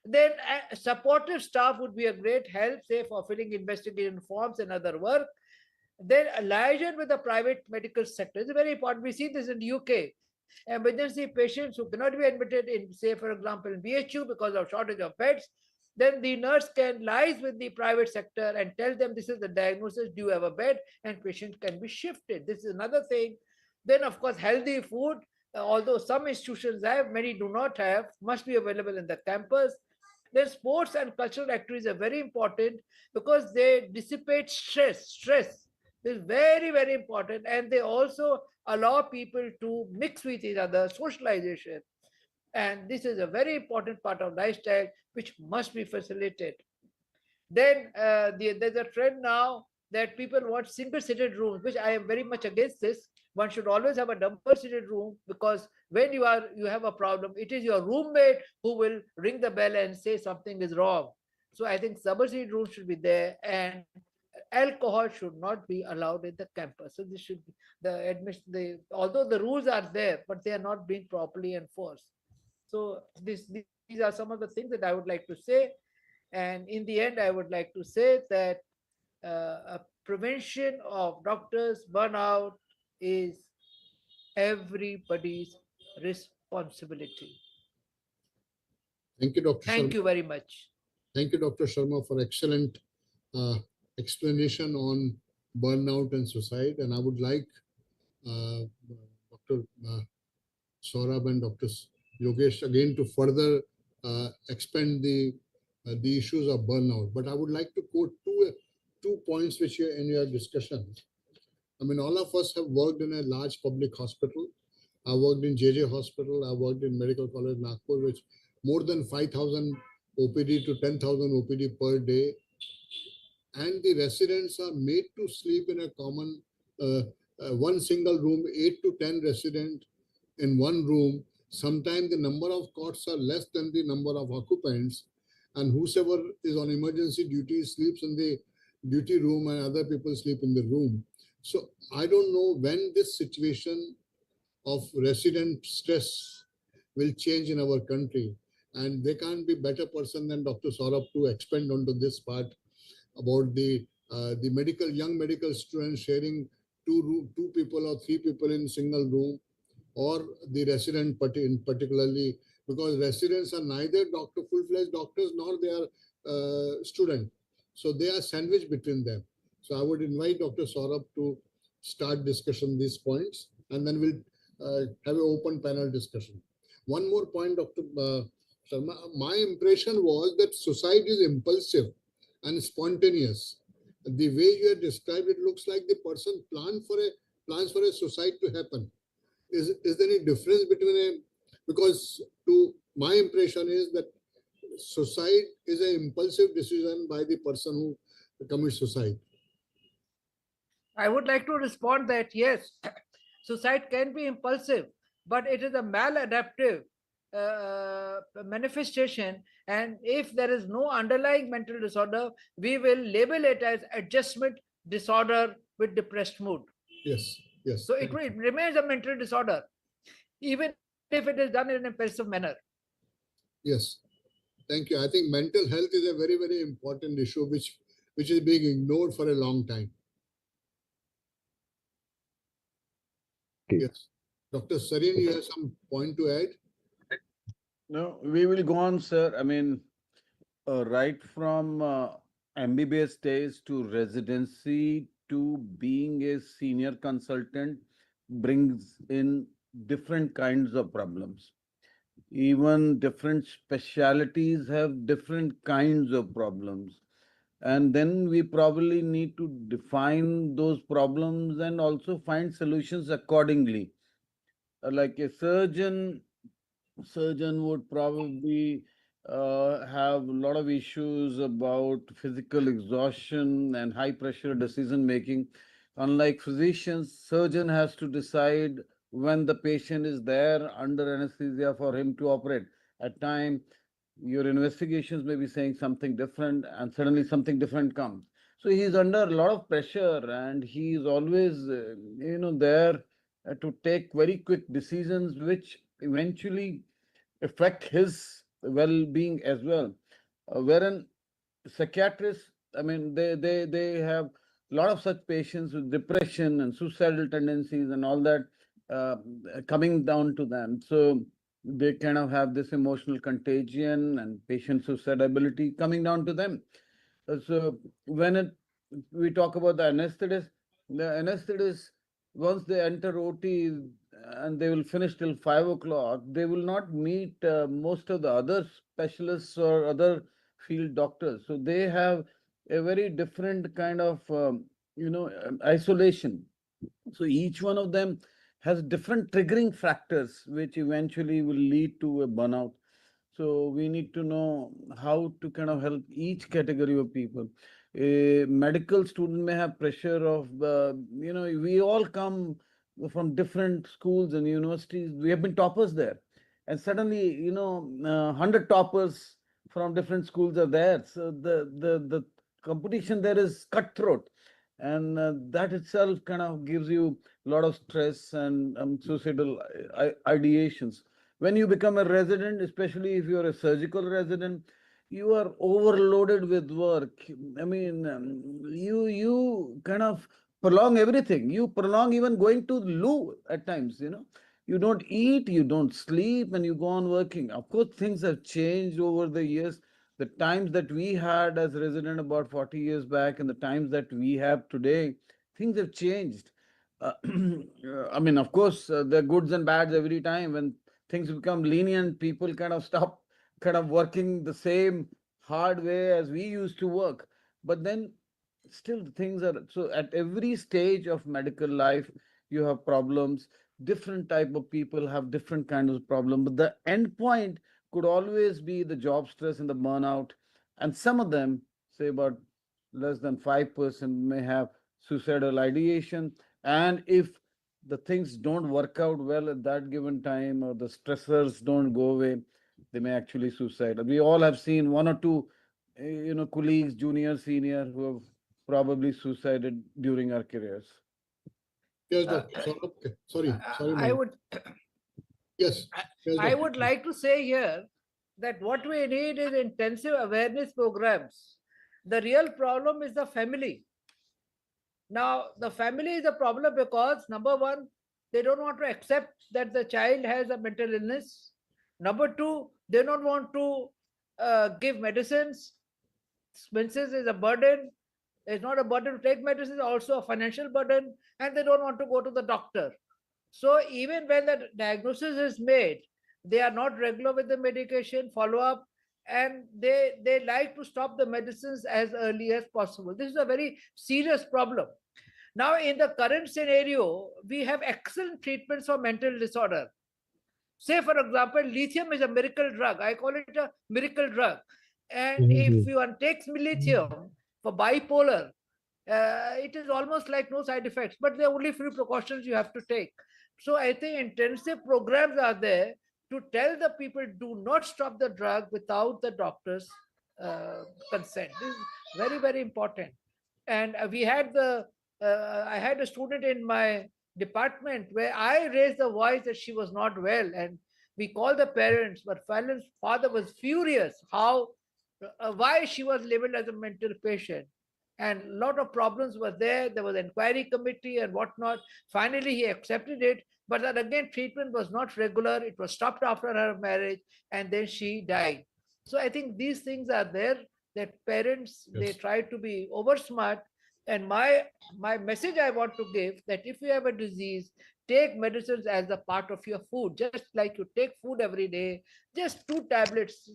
Then supportive staff would be a great help, say for filling investigation forms and other work. Then liaison with the private medical sector is very important. We see this in the UK. Emergency patients who cannot be admitted in, say, for example, in BHU because of shortage of beds, then the nurse can liaise with the private sector and tell them, this is the diagnosis, do you have a bed? And patient can be shifted. This is another thing. Then, of course, healthy food, although some institutions have, many do not have, must be available in the campus. Then sports and cultural activities are very important, because they dissipate stress. Stress is very important, and they also allow people to mix with each other, socialization. And this is a very important part of lifestyle which must be facilitated. Then there's a trend now that people want single seated rooms, which I am very much against this. one should always have a double seated room, because when you have a problem, it is your roommate who will ring the bell and say something is wrong. So I think double seated room should be there, and alcohol should not be allowed in the campus. So this should be the admission. Although the rules are there, but they are not being properly enforced. So these are some of the things that I would like to say. And in the end, I would like to say that a prevention of doctors burnout is everybody's responsibility. Thank you, Dr. Thank Sharma. you very much. Thank you, Dr. Sharma, for excellent uh, explanation on burnout and suicide. And I would like Dr. Saurabh and Dr. Yogesh again to further expand the issues of burnout. But I would like to quote two points which are in your discussion. I mean, all of us have worked in a large public hospital. I worked in JJ Hospital. I worked in Medical College Nagpur, which more than 5,000 OPD to 10,000 OPD per day. And the residents are made to sleep in a common, one single room, 8 to 10 residents in one room. Sometimes the number of cots are less than the number of occupants, and whosoever is on emergency duty sleeps in the duty room and other people sleep in the room. So I don't know when this situation of resident stress will change in our country. And they can't be better person than Dr. Saurabh to expand onto this part about the young medical students sharing two people or three people in single room, or the resident particularly, because residents are neither full-fledged doctors nor they are student. So they are sandwiched between them. So I would invite Dr. Saurabh to start discussion these points, and then we'll have an open panel discussion. One more point, Dr. Sharma, my impression was that suicide is impulsive and spontaneous. The way you have described it looks like the person plans for a suicide to happen. Is there any difference between a, because to my impression is that suicide is an impulsive decision by the person who commits suicide. I would like to respond that yes, suicide can be impulsive, but it is a maladaptive manifestation. And if there is no underlying mental disorder, we will label it as adjustment disorder with depressed mood. Yes, yes. So it remains a mental disorder, even if it is done in an impulsive manner. Yes, thank you. I think mental health is a very, very important issue which is being ignored for a long time. Yes. Dr. Sarin, you have some point to add? No, we will go on, sir. I mean, right from MBBS days to residency to being a senior consultant brings in different kinds of problems. Even different specialities have different kinds of problems. And then we probably need to define those problems and also find solutions accordingly. Like a surgeon would probably have a lot of issues about physical exhaustion and high pressure decision making. Unlike physicians, surgeon has to decide when the patient is there under anesthesia for him to operate. At time, your investigations may be saying something different, and suddenly something different comes. So he's under a lot of pressure, and he is always, there to take very quick decisions, which eventually affect his well-being as well. Wherein psychiatrists, I mean, they have a lot of such patients with depression and suicidal tendencies and all that uh, coming down to them. So they kind of have this emotional contagion and patient suicidability coming down to them. So when we talk about the anesthetist, once they enter OT and they will finish till 5 o'clock, they will not meet most of the other specialists or other field doctors. So they have a very different kind of, isolation. So each one of them has different triggering factors, which eventually will lead to a burnout. So we need to know how to kind of help each category of people. A medical student may have pressure of, we all come from different schools and universities. We have been toppers there. And suddenly, 100 toppers from different schools are there. So the competition there is cutthroat. And that itself kind of gives you a lot of stress and suicidal ideations. When you become a resident, especially if you're a surgical resident, you are overloaded with work. I mean, you kind of prolong everything. You prolong even going to loo at times, You don't eat, you don't sleep, and you go on working. Of course, things have changed over the years. The times that we had as resident about 40 years back and the times that we have today, things have changed. I mean, of course, there are goods and bads every time. When things become lenient, people kind of stop kind of working the same hard way as we used to work. But then still things are so at every stage of medical life you have problems. Different type of people have different kinds of problem, but the end point could always be the job stress and the burnout. And some of them, say about less than 5%, may have suicidal ideation. And if the things don't work out well at that given time or the stressors don't go away, they may actually suicide. We all have seen one or two colleagues, junior, senior, who have probably suicided during our careers. Yes, Uh, Dr. Saurabh. Okay. Sorry, I man. would Yes, yes, I Dr. would like to say here that what we need is intensive awareness programs. The real problem is the family. Now, the family is a problem because number one, they don't want to accept that the child has a mental illness. Number two, they don't want to give medicines. Expenses is a burden. It's not a burden to take medicines, also a financial burden, and they don't want to go to the doctor. So even when the diagnosis is made, they are not regular with the medication follow up, and they like to stop the medicines as early as possible. This is a very serious problem. Now, in the current scenario, we have excellent treatments for mental disorder. Say, for example, lithium is a miracle drug. I call it a miracle drug. And if Mhm. you take lithium for bipolar, it is almost like no side effects, but there are only few precautions you have to take. So I think intensive programs are there to tell the people do not stop the drug without the doctor's uh, consent. This is very, very important. And I had a student in my department where I raised the voice that she was not well, and we called the parents, but Fallon's father was furious how why she was labeled as a mental patient. And a lot of problems were there. There was an inquiry committee and whatnot. Finally, he accepted it, but then again, treatment was not regular. It was stopped after her marriage, and then she died. So I think these things are there that parents they Yes. try to be over smart. And my message I want to give that if you have a disease, take medicines as a part of your food, just like you take food every day. Just two tablets,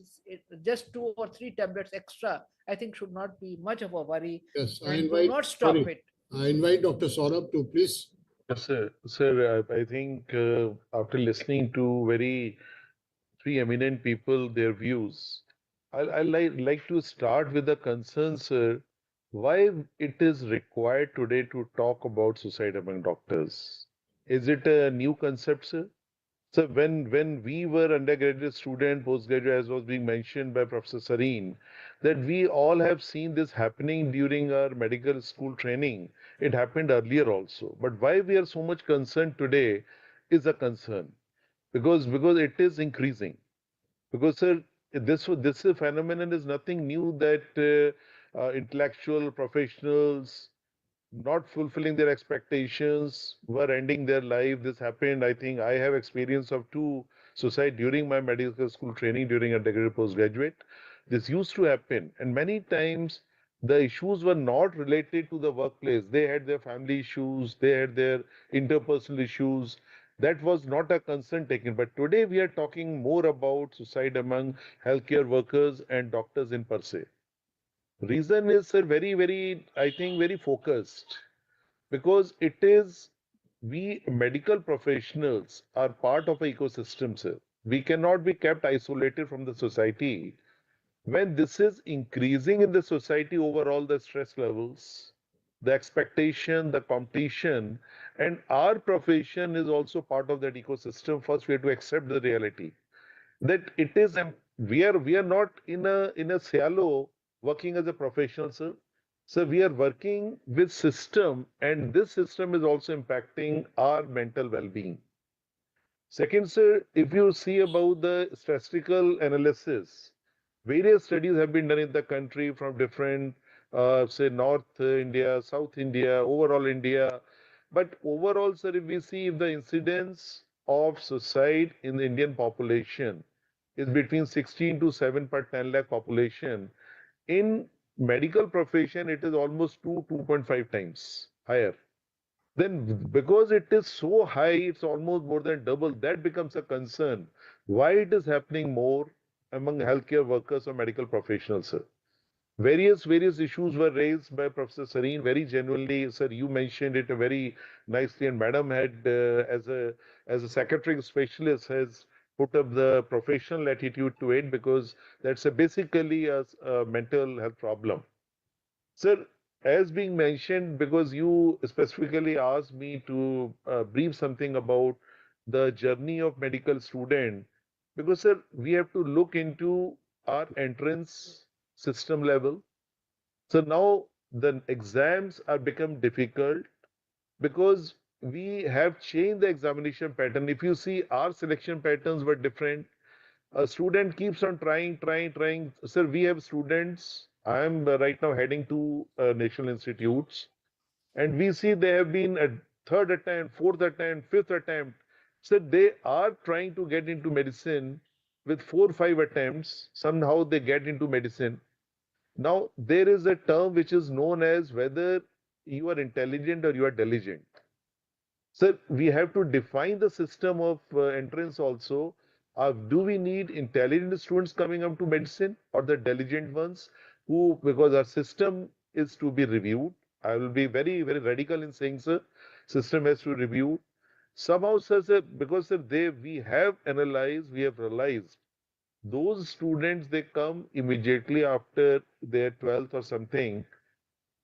just two or three tablets extra, I think should not be much of a worry. Yes. And do not stop it. I invite Dr. Saurabh to please. Yes, sir. Sir, I think after listening to very three eminent people, their views, I like to start with the concern, sir, why it is required today to talk about suicide among doctors. Is it a new concept, sir? So when we were undergraduate student, postgraduate, as was being mentioned by Professor Sareen, that we all have seen this happening during our medical school training. It happened earlier also. But why we are so much concerned today is a concern because it is increasing. Because sir, this phenomenon is nothing new that intellectual professionals not fulfilling their expectations, were ending their life. This happened. I think I have experience of two suicide during my medical school training during undergraduate postgraduate. This used to happen, and many times the issues were not related to the workplace. They had their family issues, they had their interpersonal issues. That was not a concern taken. But today we are talking more about suicide among healthcare workers and doctors in per se. Reason is, sir, very, I think, very focused because it is we medical professionals are part of an ecosystem, sir. We cannot be kept isolated from the society. When this is increasing in the society overall, the stress levels, the expectation, the competition, and our profession is also part of that ecosystem. First, we have to accept the reality that it is we are not in a silo working as a professional, sir. So we are working with system, and this system is also impacting our mental well-being. Second, sir, if you see about the statistical analysis, various studies have been done in the country from different, say, North India, South India, overall India. But overall, sir, if we see if the incidence of suicide in the Indian population is between 16 to 7 per 10 lakh population, in medical profession, it is almost 2.5 times higher. Then because it is so high, it's almost more than double. That becomes a concern. Why it is happening more among healthcare workers or medical professionals, sir? Various issues were raised by Professor Sareen very genuinely. Sir, you mentioned it very nicely, and Madam had, as a secretary specialist, has put up the professional attitude to it because that's basically a mental health problem. Sir, as being mentioned, because you specifically asked me to brief something about the journey of medical student, because sir, we have to look into our entrance system level. So now the exams are become difficult because we have changed the examination pattern. If you see, our selection patterns were different. A student keeps on trying. Sir, we have students. I am right now heading to national institutes, and we see they have been at third attempt, fourth attempt, fifth attempt. So they are trying to get into medicine with 4, 5 attempts. Somehow they get into medicine. Now there is a term which is known as whether you are intelligent or you are diligent. Sir, we have to define the system of entrance also. Do we need intelligent students coming up to medicine or the diligent ones who, because our system is to be reviewed. I will be very radical in saying, sir, system has to review. Somehow, sir, because sir, we have analyzed, we have realized those students, they come immediately after their 12th or something.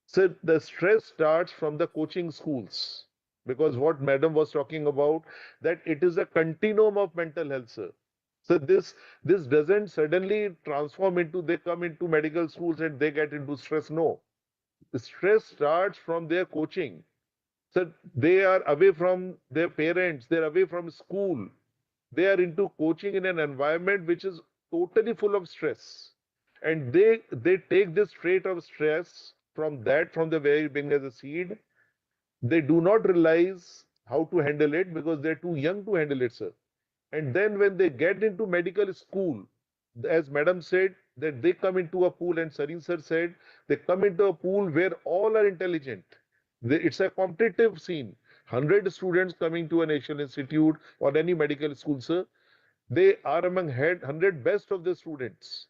So the stress starts from the coaching schools because what madam was talking about, that it is a continuum of mental health, sir. So this doesn't suddenly transform into they come into medical schools and they get into stress. No, the stress starts from their coaching. So they are away from their parents, they're away from school, they are into coaching in an environment which is totally full of stress, and they take this trait of stress from the very beginning as a seed. They do not realize how to handle it because they're too young to handle it, sir. And then when they get into medical school, as madam said, that they come into a pool, and Sareen sir said, they come into a pool where all are intelligent. It's a competitive scene. 100 students coming to a national institute or any medical school, sir. They are among 100 best of the students.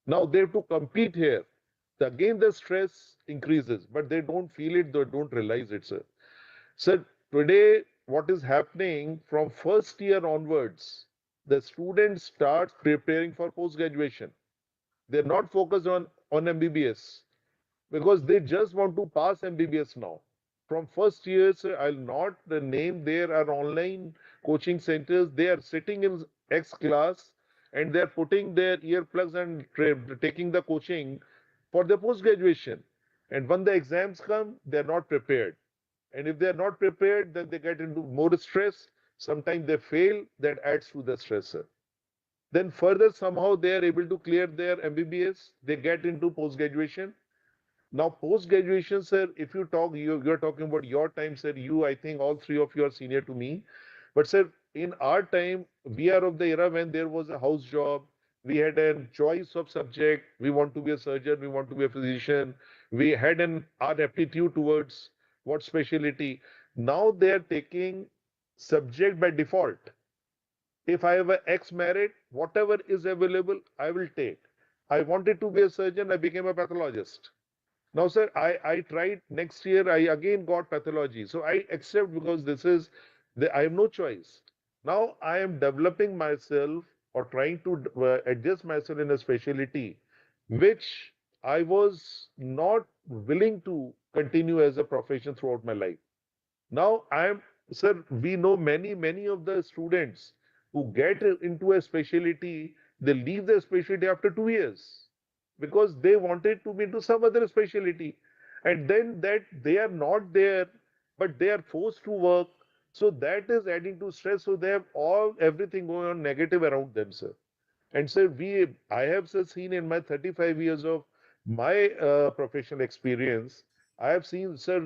Now they have to compete here. Again, the stress increases, but they don't feel it, they don't realize it, sir. So today, what is happening from first year onwards, the students start preparing for post graduation. They're not focused on MBBS because they just want to pass MBBS now. From first years, I'll not name, there are online coaching centers. They are sitting in X class and they're putting their earplugs and taking the coaching for the post graduation. And when the exams come, they're not prepared. And if they're not prepared, then they get into more stress. Sometimes they fail, that adds to the stressor. Then further, somehow they are able to clear their MBBS, they get into post graduation. Now, post graduation, sir, if you talk, you're talking about your time, sir. I think all three of you are senior to me. But, sir, in our time, we are of the era when there was a house job. We had a choice of subject. We want to be a surgeon. We want to be a physician. We had our aptitude towards what specialty. Now they are taking subject by default. If I have an ex merit, whatever is available, I will take. I wanted to be a surgeon. I became a pathologist. Now, sir, I tried next year, I again got pathology. So I accept because I have no choice. Now I am developing myself or trying to adjust myself in a specialty, which I was not willing to continue as a profession throughout my life. Now I am, sir, we know many of the students who get into a specialty, they leave their specialty after 2 years because they wanted to be into some other specialty. And then that they are not there, but they are forced to work. So that is adding to stress. So they have all everything going on negative around them, sir. And sir, I have sir, seen in my 35 years of my professional experience, I have seen, sir,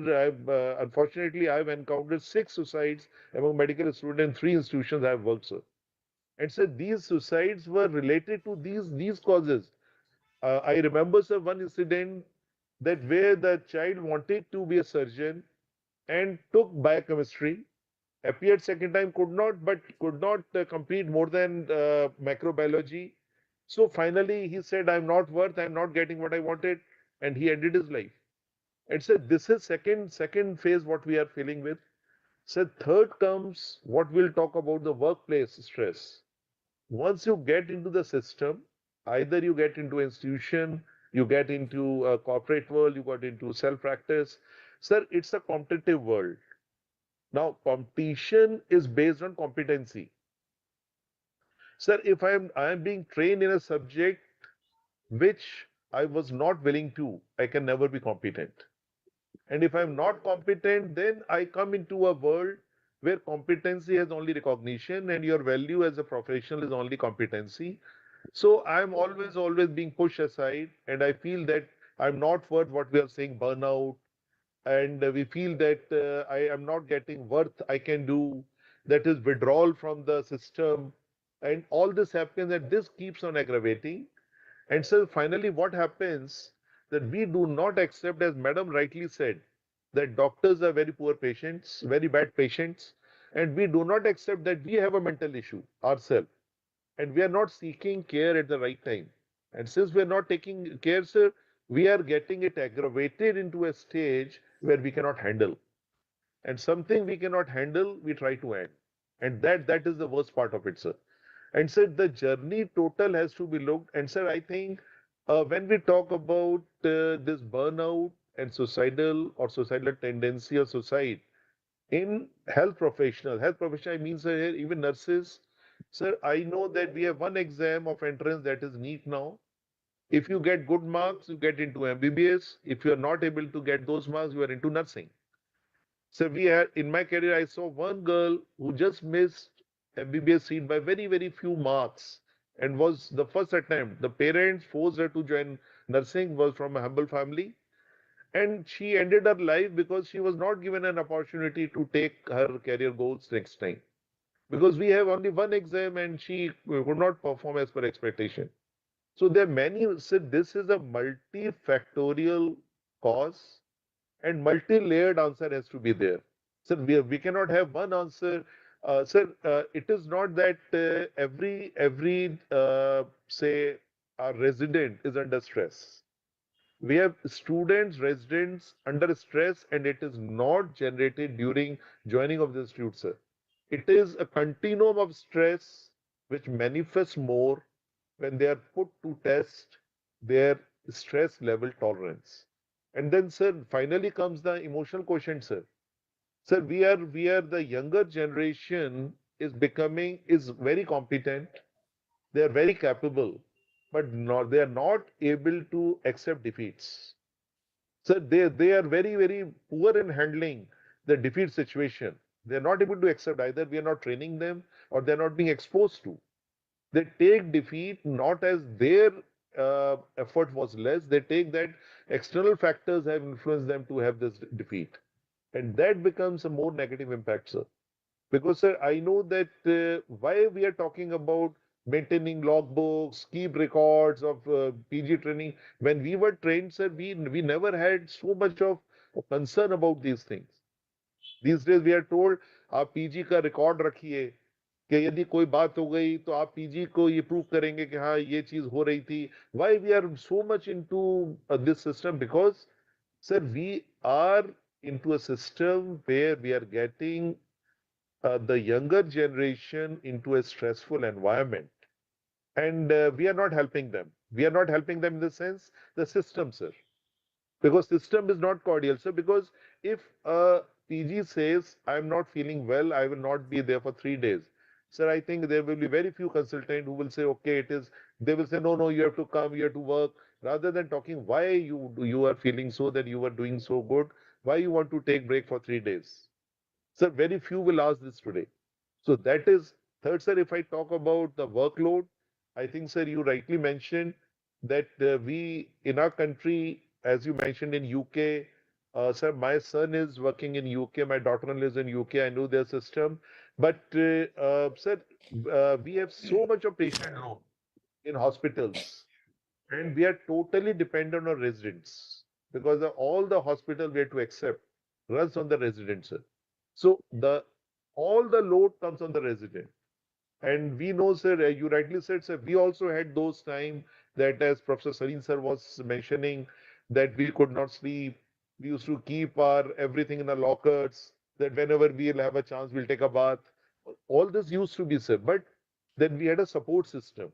unfortunately, I've encountered 6 suicides among medical students in 3 institutions I've worked, sir. And sir, these suicides were related to these causes. I remember, sir, one incident that where the child wanted to be a surgeon and took biochemistry, appeared second time, could not complete more than macrobiology. So finally he said, I'm not getting what I wanted, and he ended his life. And said this is second phase what we are feeling with. Said third comes what we'll talk about, the workplace stress. Once you get into the system, either you get into institution, you get into a corporate world, you got into self practice. Sir, it's a competitive world. Now, competition is based on competency. Sir, if I am being trained in a subject which I was not willing to, I can never be competent. And if I'm not competent, then I come into a world where competency has only recognition and your value as a professional is only competency. So I'm always being pushed aside, and I feel that I'm not worth what we are saying burnout, and we feel that I am not getting worth I can do, that is withdrawal from the system, and all this happens, and this keeps on aggravating. And so finally, what happens that we do not accept, as Madam rightly said, that doctors are very poor patients, very bad patients, and we do not accept that we have a mental issue ourselves, and we are not seeking care at the right time. And since we are not taking care, sir, we are getting it aggravated into a stage where we cannot handle. And something we cannot handle, we try to end. And that is the worst part of it, sir. And sir, the journey total has to be looked. And sir, I think when we talk about this burnout and suicidal tendency or suicide in health professional, I mean, sir, here, even nurses, sir, I know that we have one exam of entrance, that is NEET now. If you get good marks, you get into MBBS. If you are not able to get those marks, you are into nursing. So we had in my career, I saw one girl who just missed MBBS seat by very few marks, and was the first attempt. The parents forced her to join nursing, was from a humble family, and she ended her life because she was not given an opportunity to take her career goals next time. Because we have only one exam and she could not perform as per expectation. So there are many, so this is a multifactorial cause, and multi-layered answer has to be there. So we cannot have one answer. Sir, it is not that every say a resident is under stress. We have students, residents under stress, and it is not generated during joining of the institute, sir. It is a continuum of stress which manifests more when they are put to test their stress level tolerance. And then, sir, finally comes the emotional quotient, sir. Sir, we are the younger generation is very competent, they are very capable, but not they are not able to accept defeats. So they are very poor in handling the defeat situation. They are not able to accept, either we are not training them or they are not being exposed to. They take defeat not as their effort was less. They take that external factors have influenced them to have this defeat, and that becomes a more negative impact, sir. Because, sir, I know that why we are talking about maintaining logbooks, keep records of PG training. When we were trained, sir, we never had so much of concern about these things. These days we are told आप PG का record रखिए कि यदि कोई बात हो गई तो आप पीजी को ये प्रूव करेंगे कि हाँ ये चीज हो रही थी. Why we are so much into this system? Because, sir, we are into a system where we are getting the younger generation into a stressful environment, and we are not helping them. We are not helping them in the sense the system, sir. because system is not cordial. So because if a PG says I'm not feeling well, I will not be there for 3 days. Sir, I think there will be very few consultants who will say, okay, it is. They will say, no, no, you have to come, you have to work, rather than talking why you are feeling so that you are doing so good, why you want to take break for 3 days. Sir, very few will ask this today. So that is third, sir. If I talk about the workload, I think, sir, you rightly mentioned that we in our country, as you mentioned in UK, sir, my son is working in UK, my daughter-in-law is in UK. I know their system, but sir, we have so much of patient load in hospitals, and we are totally dependent on residents because all the hospital we have to accept runs on the residents, sir. So the all the load comes on the resident. And we know, sir, you rightly said, sir, we also had those time that, as Professor Sareen sir was mentioning, that we could not sleep. We used to keep our everything in the lockers, that whenever we'll have a chance, we'll take a bath. All this used to be, sir. But then we had a support system.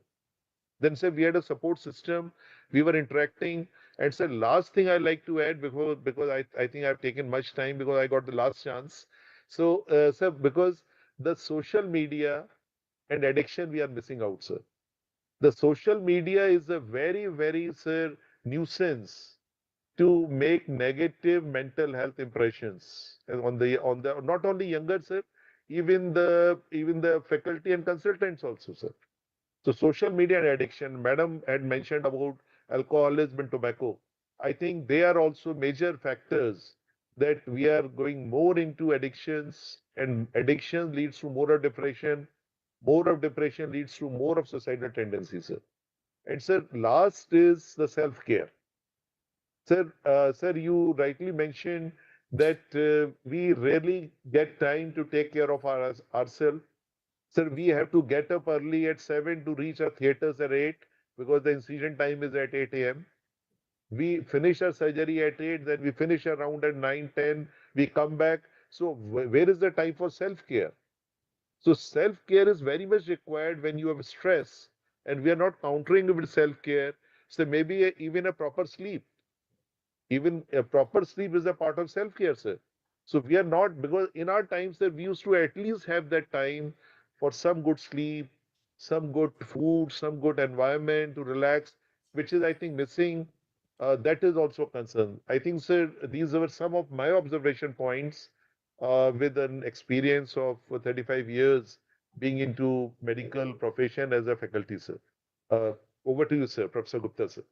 Then, sir, we had a support system. We were interacting. And, sir, last thing I like to add, because I think I've taken much time because I got the last chance. So, sir, because the social media and addiction we are missing out, sir. The social media is a very, very, sir, nuisance to make negative mental health impressions on the not only younger, sir, even the faculty and consultants also, sir. So social media and addiction, madam had mentioned about alcoholism and tobacco. I think they are also major factors that we are going more into addictions, and addiction leads to more of depression. More of depression leads to more of suicidal tendencies, sir. And sir, last is the self-care. Sir, you rightly mentioned that we rarely get time to take care of ourselves. Sir, we have to get up early at 7 to reach our theaters at 8 because the incision time is at 8 a.m. We finish our surgery at 8, then we finish around at 9, 10. We come back. So where is the time for self-care? So self-care is very much required when you have stress, and we are not countering with self-care. So maybe even a proper sleep. Even a proper sleep is a part of self-care, sir. So we are not, because in our times, sir, we used to at least have that time for some good sleep, some good food, some good environment to relax, which is, I think, missing. That is also a concern. I think, sir, these were some of my observation points with an experience of 35 years being into medical profession as a faculty, sir. Uh, Over to you, sir, Professor Gupta, sir.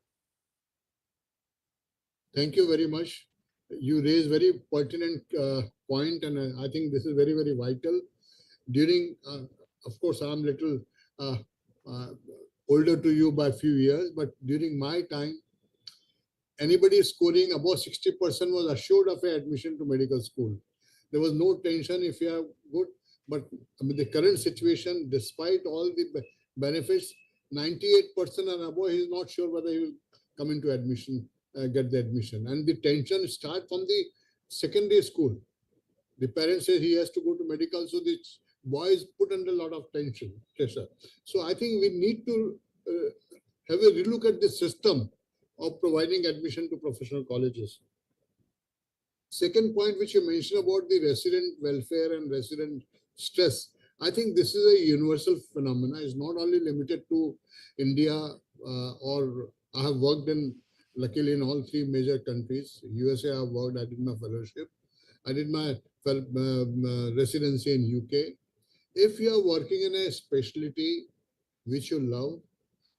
Thank you very much. You raise very pertinent point, and I think this is very, very vital. During, of course, I'm little uh, uh, older to you by a few years, but during my time, anybody scoring above 60% was assured of an admission to medical school. There was no tension if you are good. But I mean, the current situation, despite all the benefits, 98% and above, he is not sure whether he will come into admission, get the admission. And the tension starts from the secondary school. The parents say he has to go to medical, so the boy is put under a lot of tension, pressure. So I think we need to have a relook at the system of providing admission to professional colleges. Second point, which you mentioned about the resident welfare and resident stress, I think this is a universal phenomenon. It's not only limited to India, or I have worked in, luckily, in all three major countries. USA, I have worked, I did my fellowship. I did my residency in UK. If you are working in a specialty which you love,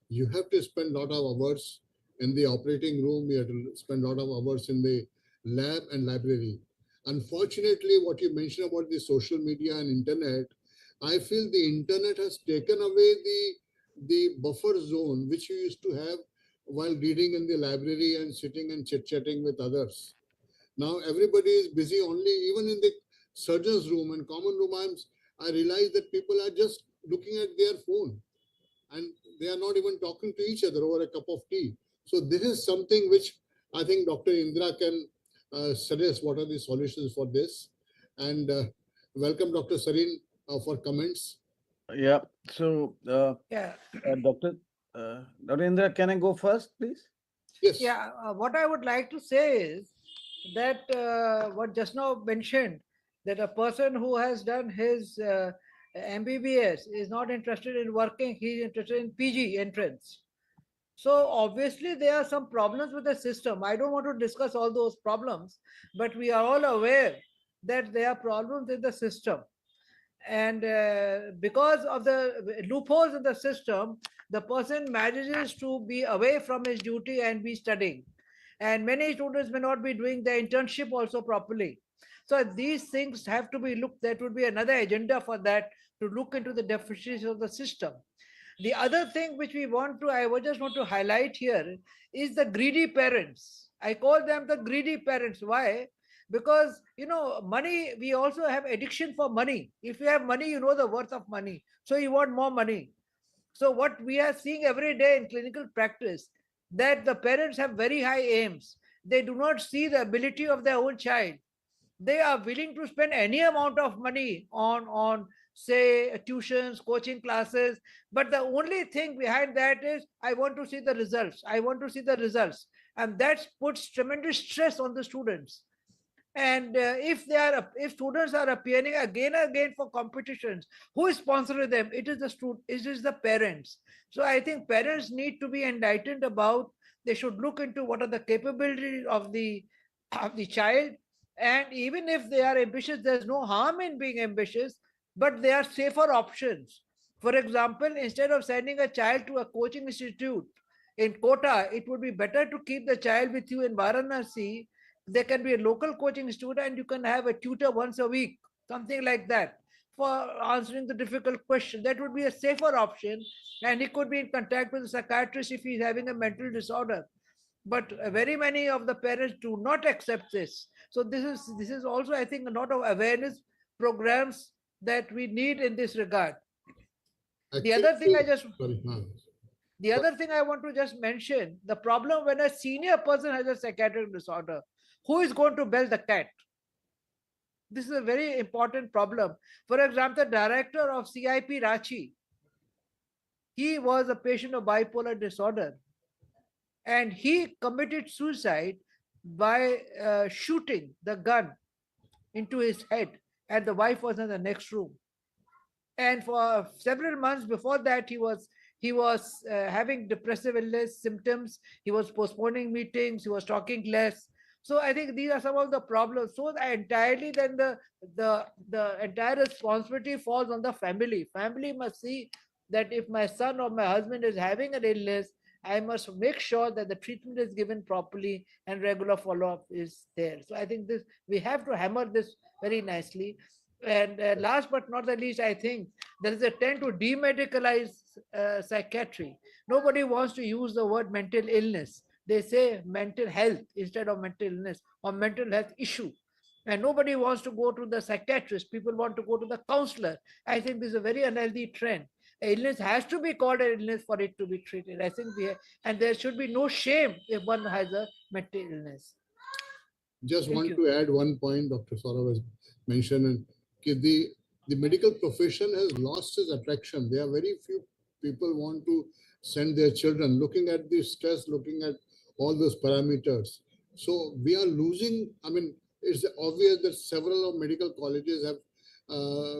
you have to spend a lot of hours in the operating room, you have to spend a lot of hours in the lab and library. Unfortunately, what you mentioned about the social media and internet, I feel the internet has taken away the buffer zone which you used to have while reading in the library and sitting and chit-chatting with others. Now everybody is busy only, even in the surgeon's room and common room. I realize that people are just looking at their phone and they are not even talking to each other over a cup of tea. So this is something which I think Dr. Indra can suggest what are the solutions for this. And welcome Dr. Sareen for comments. Yeah. So, Yeah. Dr. Indra, can I go first, please? Yes. Yeah, what I would like to say is that what just now mentioned, that a person who has done his MBBS is not interested in working, he is interested in PG entrance. So obviously there are some problems with the system. I don't want to discuss all those problems, but we are all aware that there are problems in the system. And because of the loopholes in the system, the person manages to be away from his duty and be studying. And many students may not be doing their internship also properly. So these things have to be looked. That would be another agenda for that, to look into the deficiencies of the system. The other thing which I would just want to highlight here is the greedy parents. I call them the greedy parents. Why? Because money, we also have addiction for money. If you have money, you know the worth of money, so you want more money. So what we are seeing every day in clinical practice, that the parents have very high aims. They do not see the ability of their own child. They are willing to spend any amount of money on say tuitions, coaching classes, but the only thing behind that is, I want to see the results, I want to see the results. And that puts tremendous stress on the students. And if students are appearing again and again for competitions, who is sponsoring them? It is the student, it is the parents. So I think parents need to be enlightened about, they should look into what are the capabilities of the child. And even if they are ambitious, there's no harm in being ambitious, but there are safer options. For example, instead of sending a child to a coaching institute in Kota, it would be better to keep the child with you in Varanasi. There can be a local coaching student and you can have a tutor once a week, something like that, for answering the difficult question. That would be a safer option. And he could be in contact with a psychiatrist if he's having a mental disorder. But very many of the parents do not accept this. So this is also, I think, a lot of awareness programs that we need in this regard. the Actually, other thing i just sorry. the other thing I want to just mention, the problem when a senior person has a psychiatric disorder, who is going to bell the cat? This is a very important problem. For example, the director of CIP Rachi, he was a patient of bipolar disorder, and he committed suicide by shooting the gun into his head, and the wife was in the next room. And for several months before that, he was having depressive illness symptoms. He was postponing meetings, he was talking less. So I think these are some of the problems. So entirely then the entire responsibility falls on the family must see that if my son or my husband is having an illness, I must make sure that the treatment is given properly and regular follow-up is there. So I think this, we have to hammer this very nicely. And last but not the least, I think there is a trend to demedicalize psychiatry. Nobody wants to use the word mental illness. They say mental health instead of mental illness, or mental health issue. And nobody wants to go to the psychiatrist. People want to go to the counselor. I think this is a very unhealthy trend. Illness has to be called an illness for it to be treated. I think and there should be no shame if one has a mental illness. Just Thank want you. to add one point Dr. Saurav has mentioned, and the medical profession has lost its attraction. There are very few people want to send their children, looking at the stress, looking at all those parameters. So we are losing. I mean, it's obvious that several of medical colleges have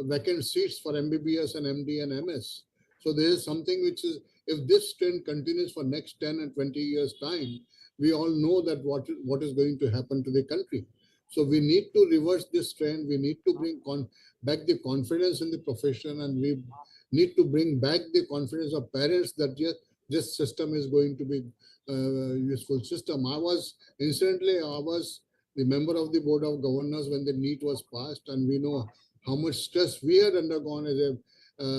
vacant seats for MBBS and MD and MS. So there is something which is, if this trend continues for next 10 and 20 years time, we all know that what is going to happen to the country. So we need to reverse this trend. We need to bring back the confidence in the profession, and we need to bring back the confidence of parents that yes, this system is going to be useful system. I was the member of the board of governors when the NEET was passed, and we know how much stress we had undergone as a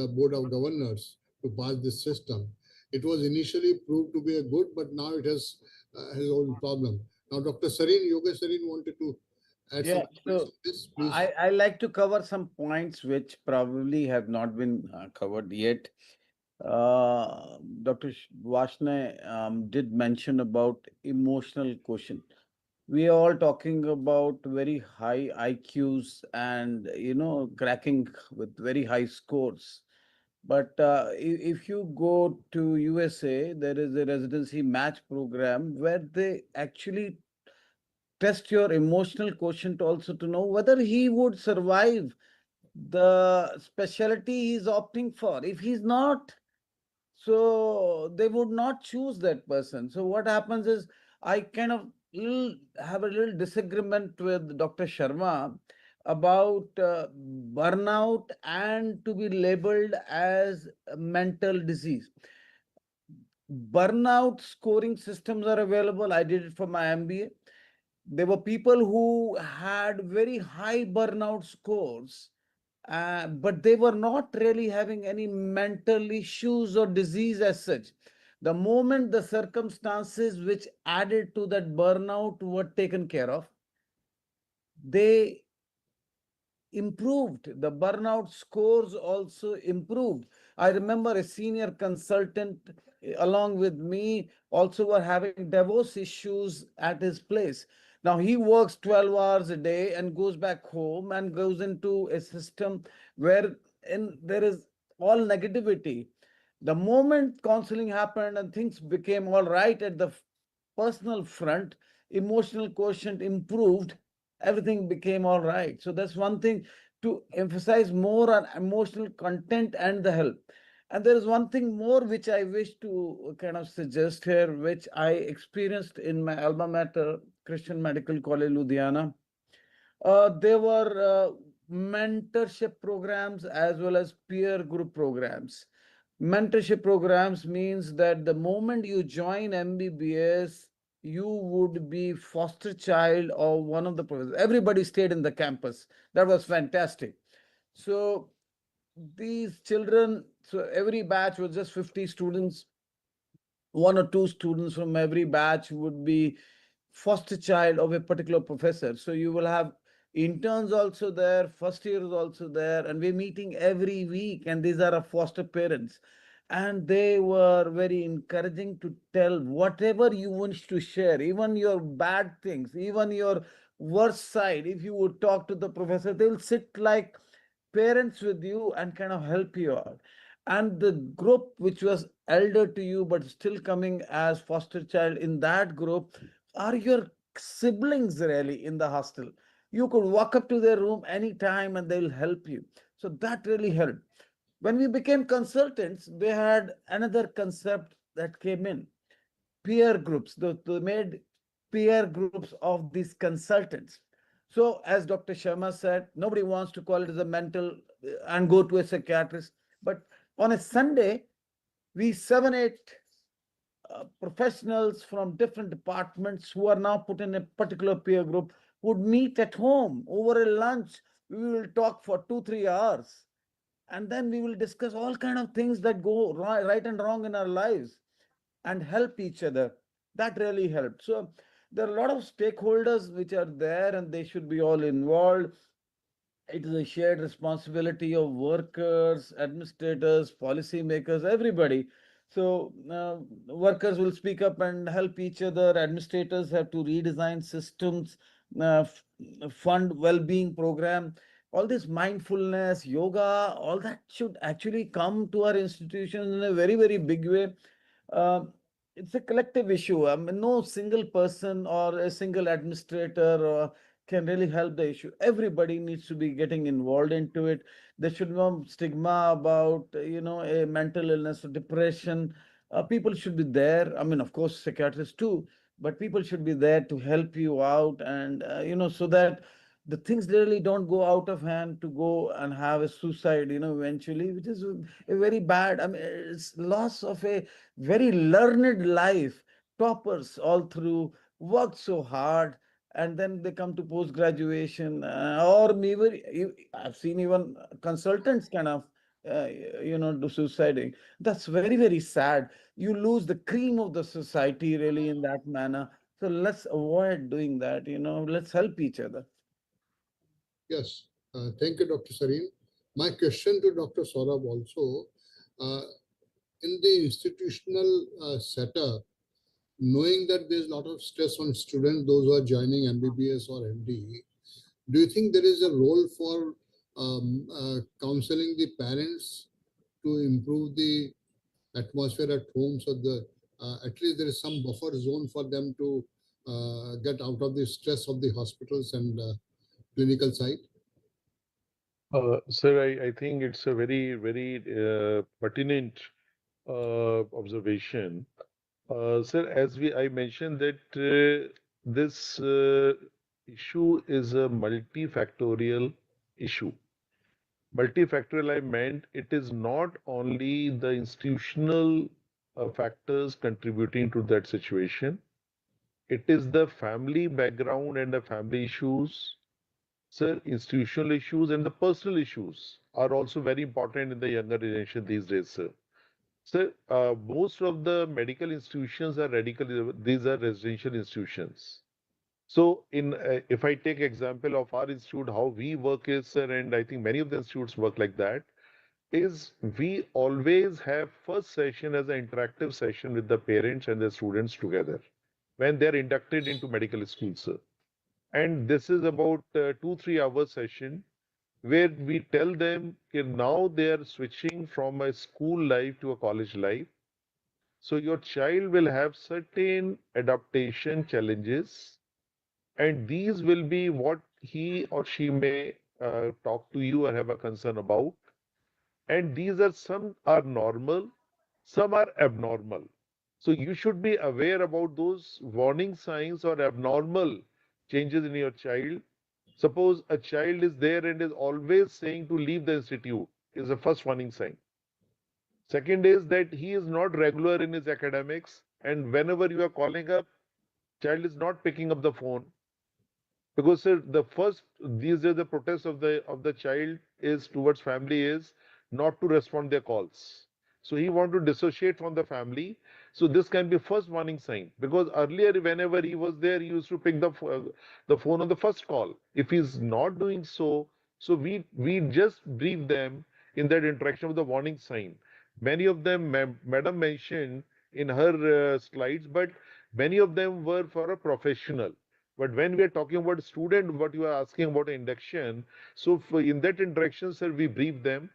board of governors to pass this system. It was initially proved to be a good, but now it has his own problem. Now, Dr. Sareen, Yoga Sareen wanted to add some Yeah, comments so on this, please. I like to cover some points which probably have not been covered yet. Dr. Vashne did mention about emotional quotient. We are all talking about very high IQs and, cracking with very high scores. But if you go to USA, there is a residency match program where they actually test your emotional quotient also to know whether he would survive the specialty he's opting for. If he's not, so they would not choose that person. So what happens is I kind of have a little disagreement with Dr. Sharma about burnout and to be labeled as a mental disease. Burnout scoring systems are available. I did it for my MBA. There were people who had very high burnout scores, but they were not really having any mental issues or disease as such. The moment the circumstances which added to that burnout were taken care of, they improved. The burnout scores also improved. I remember a senior consultant along with me also were having divorce issues at his place. Now he works 12 hours a day and goes back home and goes into a system where there is all negativity. The moment counseling happened and things became all right at the personal front, emotional quotient improved, everything became all right. So that's one thing, to emphasize more on emotional content and the help. And there is one thing more which I wish to kind of suggest here, which I experienced in my alma mater, Christian Medical College, Ludhiana. There were mentorship programs as well as peer group programs. Mentorship programs means that the moment you join MBBS, you would be foster child of one of the professors. Everybody stayed in the campus. That was fantastic. So these children, so every batch was just 50 students. One or two students from every batch would be foster child of a particular professor. So you will have interns also there, first years also there, and we're meeting every week. And these are our foster parents. And they were very encouraging to tell whatever you want to share, even your bad things, even your worst side. If you would talk to the professor, they will sit like parents with you and kind of help you out. And the group which was elder to you but still coming as foster child, in that group are your siblings really in the hostel. You could walk up to their room anytime and they'll help you. So that really helped. When we became consultants, they had another concept that came in, peer groups. They made peer groups of these consultants. So, as Dr. Sharma said, nobody wants to call it as a mental and go to a psychiatrist. But on a Sunday, we 7, 8 professionals from different departments who are now put in a particular peer group would meet at home over a lunch. We will talk for 2, 3 hours, and then we will discuss all kind of things that go right and wrong in our lives and help each other. That really helped. So there are a lot of stakeholders which are there and they should be all involved. It is a shared responsibility of workers, administrators, policymakers, everybody. So workers will speak up and help each other. Administrators have to redesign systems, fund well-being program. All this mindfulness, yoga, all that should actually come to our institutions in a very, very big way. Uh, it's a collective issue. I mean, no single person or a single administrator can really help the issue. Everybody needs to be getting involved into it. There should be no stigma about, a mental illness or depression. People should be there. I mean, of course, psychiatrists too, but people should be there to help you out, and so that the things really don't go out of hand to go and have a suicide, eventually, which is a very bad. I mean, it's loss of a very learned life. Toppers all through, worked so hard, and then they come to post graduation, or maybe I've seen even consultants kind of do suiciding. That's very, very sad. You lose the cream of the society really in that manner. So let's avoid doing that. Let's help each other. Yes, thank you, Dr. Sareen. My question to Dr. Saurabh also, uh, in the institutional setup, knowing that there's a lot of stress on students, those who are joining MBBS or MD, do you think there is a role for counseling the parents to improve the atmosphere at home, so at least there is some buffer zone for them to get out of the stress of the hospitals and clinical side? Sir, I think it's a very pertinent observation. Sir, as I mentioned that this issue is a multifactorial issue. Multifactorial, I meant it is not only the institutional factors contributing to that situation, it is the family background and the family issues. Sir, institutional issues and the personal issues are also very important in the younger generation these days, sir. Sir, most of the medical institutions are these are residential institutions. So, if I take example of our institute, how we work is, sir, and I think many of the institutes work like that, is we always have first session as an interactive session with the parents and the students together when they're inducted into medical school, sir. And this is about 2 3 hour session where we tell them that now they are switching from a school life to a college life. So your child will have certain adaptation challenges, and these will be what he or she may talk to you or have a concern about. And these are some are normal, some are abnormal. So you should be aware about those warning signs or abnormal changes in your child. Suppose a child is there and is always saying to leave the institute, is the first warning sign. Second is that he is not regular in his academics, and whenever you are calling up, child is not picking up the phone. Because sir, the first these days the protest of the child is towards family is not to respond their calls. So he want to dissociate from the family. So this can be first warning sign, because earlier whenever he was there, he used to pick the phone on the first call. If he's not doing so, so we just brief them in that interaction of the warning sign. Many of them, madam mentioned in her slides, but many of them were for a professional. But when we are talking about student, what you are asking about induction, so in that interaction, sir, we brief them,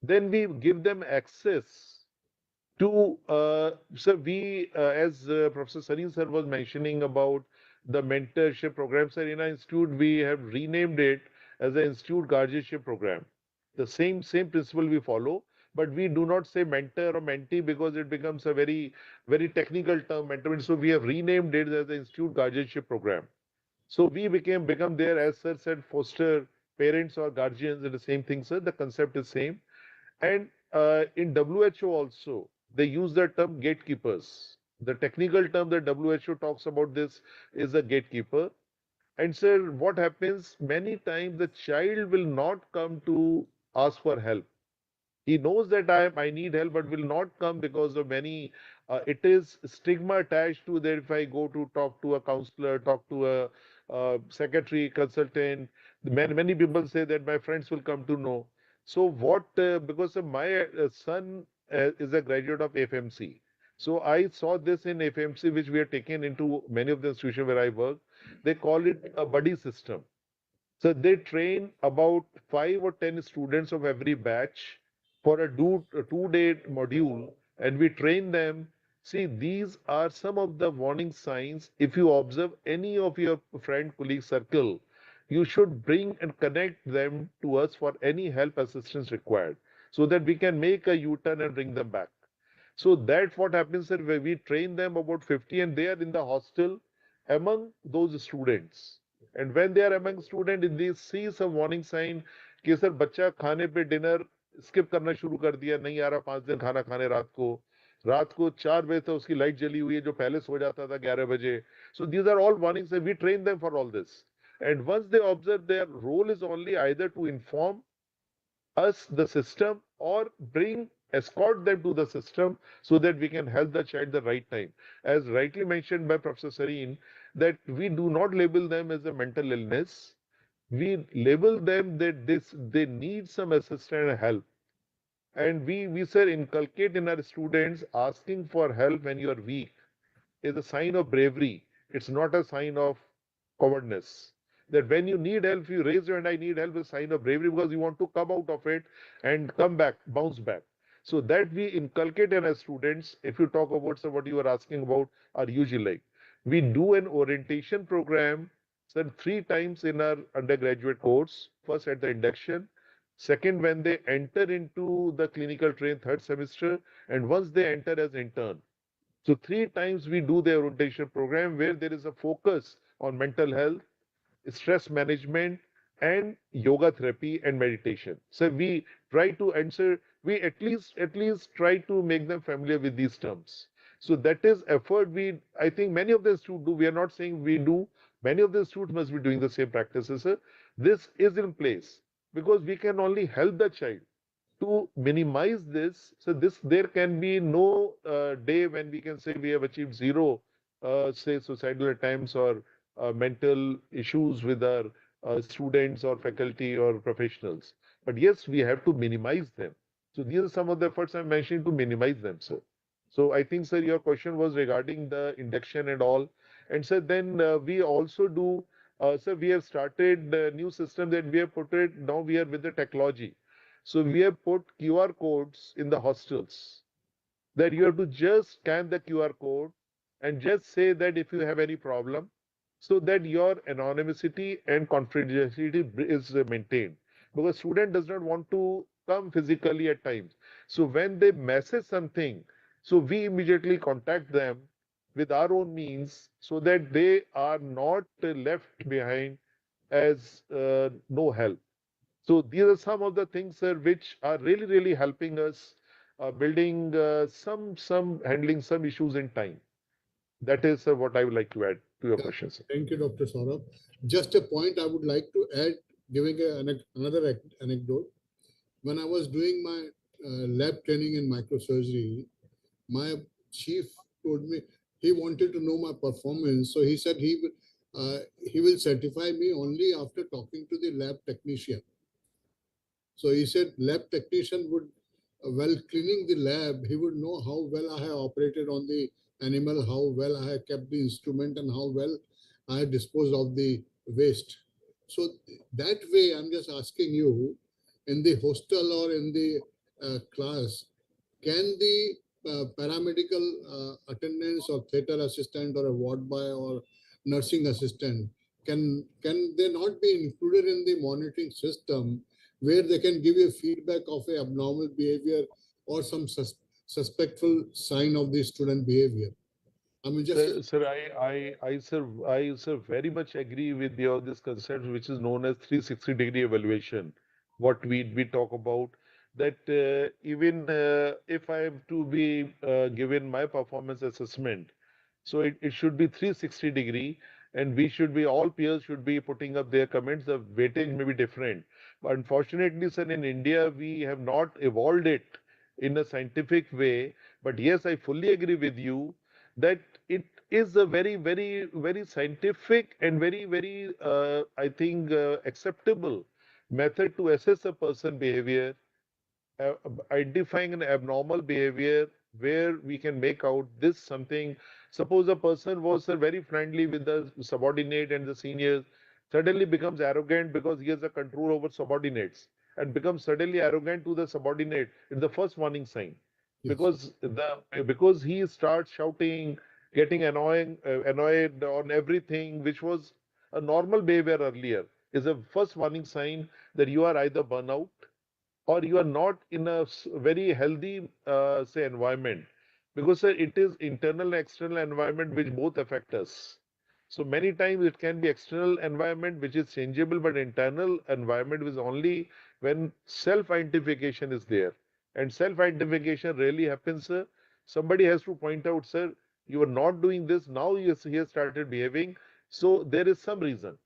then we give them access to, sir, as Professor Sarin sir was mentioning about the mentorship program, sir, in our institute, we have renamed it as the Institute Guardianship Program. The same principle we follow, but we do not say mentor or mentee because it becomes a very technical term, mentor. So we have renamed it as the Institute Guardianship Program. So we become there, as sir said, foster parents or guardians, and the same thing, sir. The concept is same. And in WHO also, they use the term gatekeepers. The technical term that WHO talks about this is a gatekeeper. And sir, what happens many times the child will not come to ask for help. He knows that I need help, but will not come because of many. It is stigma attached to that. If I go to talk to a counselor, talk to a secretary, consultant, many people say that my friends will come to know. So what? Because of my son is a graduate of FMC. So I saw this in FMC, which we are taken into many of the institutions where I work. They call it a buddy system. So they train about 5 or 10 students of every batch for a 2 day module, and we train them. See, these are some of the warning signs. If you observe any of your friend, colleague circle, you should bring and connect them to us for any help assistance required, so that we can make a U-turn and bring them back. So that's what happens, sir, where we train them about 50, and they are in the hostel among those students. And when they are among students, they see some warning sign कि sir बच्चा खाने पे dinner skip करना शुरू कर दिया, नहीं आ रहा 5 दिन खाना खाने रात को 4 बजे तक उसकी लाइट जली हुई है जो पहले सो जाता था 11 बजे. So these are all warnings, and we train them for all this. And once they observe, their role is only either to inform us, the system, or bring escort them to the system so that we can help the child the right time. As rightly mentioned by Professor Sareen, that we do not label them as a mental illness. We label them that they need some assistance and help. And we sir inculcate in our students asking for help when you are weak is a sign of bravery. It's not a sign of cowardness. That when you need help, you raise your hand, I need help, is a sign of bravery because you want to come out of it and come back, bounce back. So that we inculcate in our students. If you talk about, so what you were asking about our UG life, we do an orientation program, sir, 3 times in our undergraduate course. First at the induction, second when they enter into the clinical train third semester, and once they enter as intern. So 3 times we do the orientation program where there is a focus on mental health, stress management, and yoga therapy and meditation. So we try to answer, we at least try to make them familiar with these terms. So that is effort we, I think many of the students do. We are not saying we do. Many of the students must be doing the same practices, sir. This is in place because we can only help the child to minimize this. So this, there can be no day when we can say we have achieved zero, say suicidal attempts or mental issues with our students or faculty or professionals. But yes, we have to minimize them. So these are some of the efforts I'm mentioning to minimize them, sir. So I think, sir, your question was regarding the induction and all. And sir, then we also do, sir, we have started a new system that we have put it, now we are with the technology. So we have put QR codes in the hostels that you have to just scan the QR code and just say that if you have any problem, so that your anonymity and confidentiality is maintained. Because student does not want to come physically at times. So when they message something, so we immediately contact them with our own means so that they are not left behind as no help. So these are some of the things, sir, which are really, really helping us building some handling some issues in time. That is what I would like to add to your Yeah. question, sir. Thank you, Dr. Saurabh. Just a point I would like to add, giving another anecdote. When I was doing my lab training in microsurgery, my chief told me he wanted to know my performance. So he said he will certify me only after talking to the lab technician. So he said lab technician would, while cleaning the lab, he would know how well I have operated on the animal, how well I have kept the instrument, and how well I have disposed of the waste. So that way, I'm just asking you, in the hostel or in the class, can the paramedical attendants or theater assistant or a ward boy or nursing assistant, can they not be included in the monitoring system where they can give you feedback of a abnormal behavior or some suspectful sign of the student behavior? I mean, just Sir, I very much agree with your this concept, which is known as 360-degree evaluation. What we talk about that even if I am to be given my performance assessment, so it should be 360-degree, and we should be all peers should be putting up their comments. The weightage may be different, but unfortunately, sir, in India we have not evolved it in a scientific way. But yes, I fully agree with you that it is a very, very, very scientific and very, very, I think, acceptable method to assess a person behavior, uh, identifying an abnormal behavior where we can make out this something. Suppose a person was very friendly with the subordinate and the seniors, suddenly becomes arrogant because he has a control over subordinates and becomes suddenly arrogant to the subordinate. It's the first warning sign yes, because he starts shouting, getting annoyed on everything, which was a normal behavior earlier, is a first warning sign that you are either burnout or you are not in a very healthy say environment, because sir, it is internal and external environment which both affect us. So many times it can be external environment which is changeable, but internal environment is only when self identification is there, and self identification rarely happens, sir. Somebody has to point out, sir, you are not doing this now, he has started behaving, so there is some reason,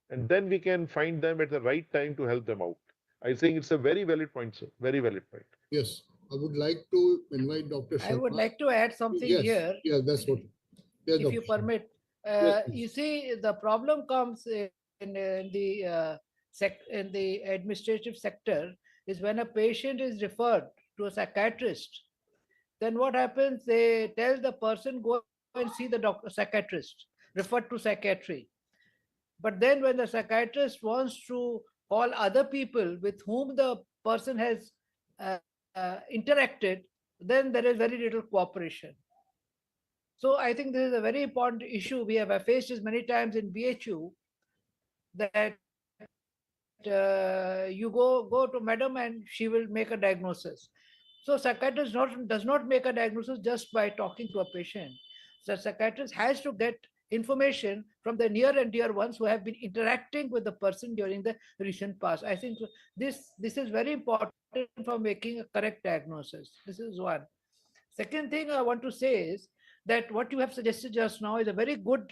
and then we can find them at the right time to help them out. I think it's a very valid point, sir. Very valid point. yes. I would like to invite Dr. I would Sharma. like to add something Yes, here, yes, that's what. Yes, if you Dr. Sharma. permit. Yes, You please. see, the problem comes in the administrative sector is when a patient is referred to a psychiatrist. Then what happens? They tell the person go and see the doctor, psychiatrist, referred to psychiatry. But then when the psychiatrist wants to call other people with whom the person has interacted, then there is very little cooperation. So I think this is a very important issue. We have faced this many times in BHU, that you go to madam and she will make a diagnosis. So psychiatrist does not make a diagnosis just by talking to a patient. The psychiatrist has to get information from the near and dear ones who have been interacting with the person during the recent past. I think this is very important for making a correct diagnosis. This is one. Second thing I want to say is that what you have suggested just now is a very good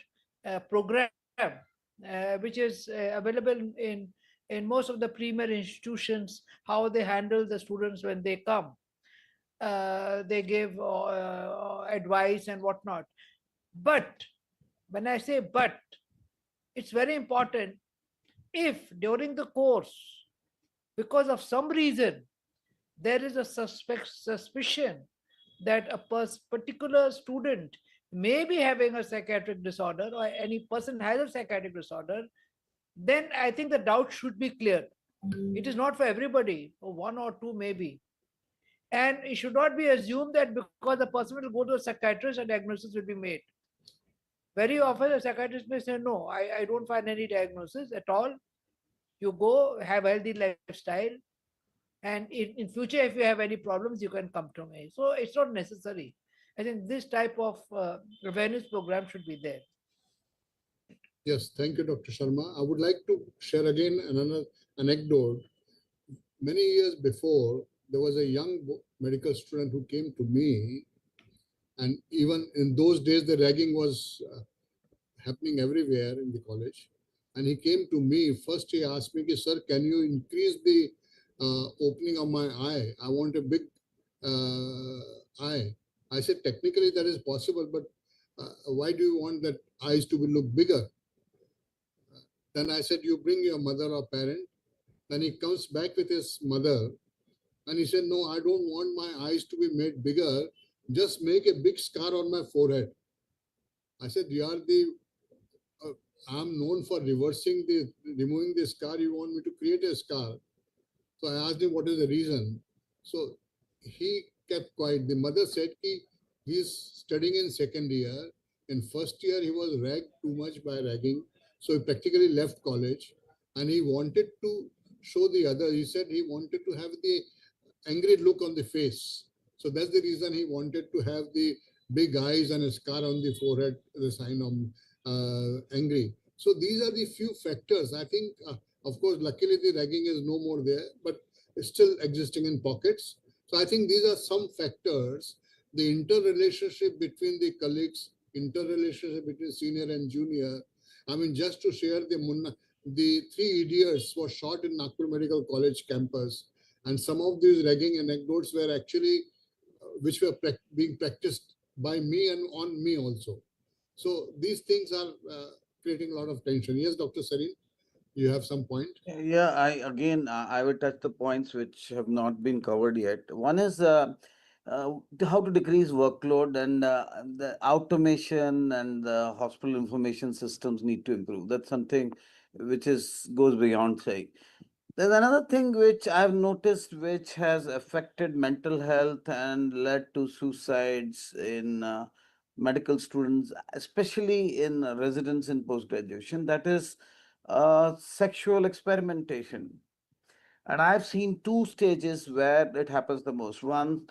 program, which is available in most of the premier institutions, how they handle the students when they come. They give advice and whatnot. But when I say but, it's very important if during the course, because of some reason, there is a suspicion that a particular student may be having a psychiatric disorder, or any person has a psychiatric disorder, then I think the doubt should be clear. It is not for everybody, or one or two maybe. And it should not be assumed that because the person will go to a psychiatrist, a diagnosis will be made. Very often, a psychiatrist may say, no, I don't find any diagnosis at all. You go, have a healthy lifestyle, and in future, if you have any problems, you can come to me. So it's not necessary. I think this type of awareness program should be there. Yes, thank you, Dr. Sharma. I would like to share again another anecdote. Many years before, there was a young medical student who came to me, and even in those days, the ragging was happening everywhere in the college. And he came to me. First, he asked me, sir, can you increase the opening of my eye? I want a big eye. I said, technically, that is possible, but why do you want that eyes to look bigger? Then I said, you bring your mother or parent. Then he comes back with his mother and he said, no, I don't want my eyes to be made bigger. Just make a big scar on my forehead. I said, you are the, I'm known for removing the scar. You want me to create a scar? So I asked him, what is the reason? So he kept quiet. The mother said, he's studying in second year. In first year, he was ragged too much by ragging. So he practically left college and he wanted to show the others. He said he wanted to have the angry look on the face. So that's the reason he wanted to have the big eyes and a scar on the forehead, the sign of angry. So these are the few factors. I think, of course, luckily the ragging is no more there, but it's still existing in pockets. So I think these are some factors. The interrelationship between the colleagues, interrelationship between senior and junior. I mean, just to share the Three Idiots was shot in Nagpur Medical College campus. And some of these ragging anecdotes were actually, which were being practiced by me and on me also. So these things are creating a lot of tension. Yes, Dr. Sarin, you have some point? Yeah, I will touch the points which have not been covered yet. One is how to decrease workload, and the automation and the hospital information systems need to improve. That's something which is goes beyond saying. There's another thing which I've noticed which has affected mental health and led to suicides in medical students, especially in residents in post graduation. That is sexual experimentation. And I've seen two stages where it happens the most. One,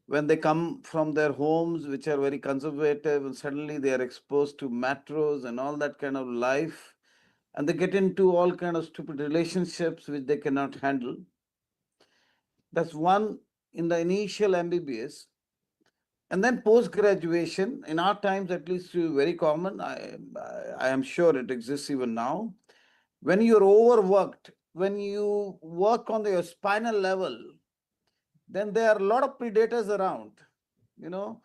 when they come from their homes, which are very conservative, and suddenly they are exposed to metros and all that kind of life, and they get into all kind of stupid relationships which they cannot handle. That's one in the initial MBBS. And then post graduation, in our times at least, very common. I am sure it exists even now. When you're overworked, when you work on your spinal level, then there are a lot of predators around, you know,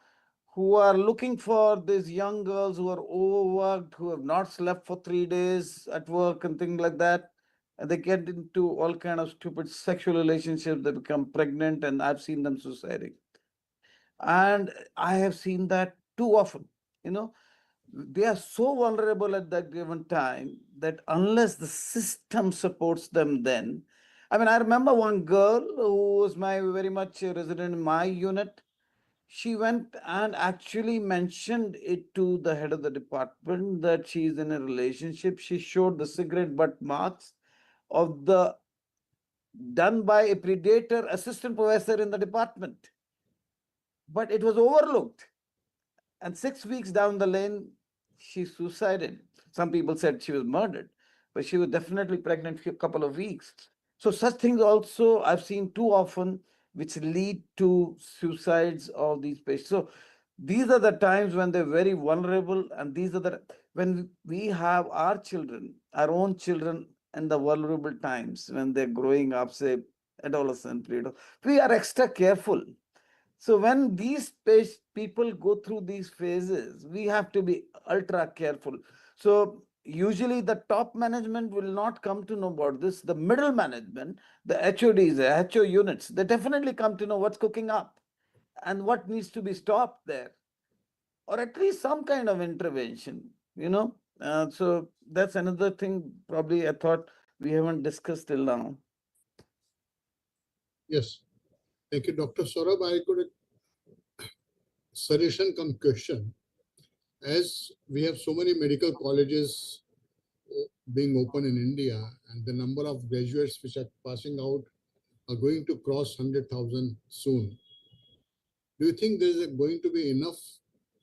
who are looking for these young girls who are overworked, who have not slept for 3 days at work and things like that. And they get into all kind of stupid sexual relationships. They become pregnant, and I've seen them suiciding. And I have seen that too often. You know, they are so vulnerable at that given time that unless the system supports them, then I mean, I remember one girl who was my very much a resident in my unit. She went and actually mentioned it to the head of the department that she is in a relationship. She showed the cigarette butt marks of the done by a predator assistant professor in the department. But it was overlooked. And 6 weeks down the lane, she suicided. Some people said she was murdered, but she was definitely pregnant for a couple of weeks. So such things also I've seen too often, which lead to suicides of these patients. So these are the times when they're very vulnerable, and these are the when we have our children, our own children, in the vulnerable times when they're growing up, say adolescent period, we are extra careful. So when these people go through these phases, we have to be ultra careful. So usually the top management will not come to know about this. The middle management, the HODs, the HO units, they definitely come to know what's cooking up and what needs to be stopped there, or at least some kind of intervention. So that's another thing probably I thought we haven't discussed till now. Yes. Thank you, Dr. Saurabh. I could suggestion come question. As we have so many medical colleges being open in India, and the number of graduates which are passing out are going to cross 100,000 soon. Do you think there is going to be enough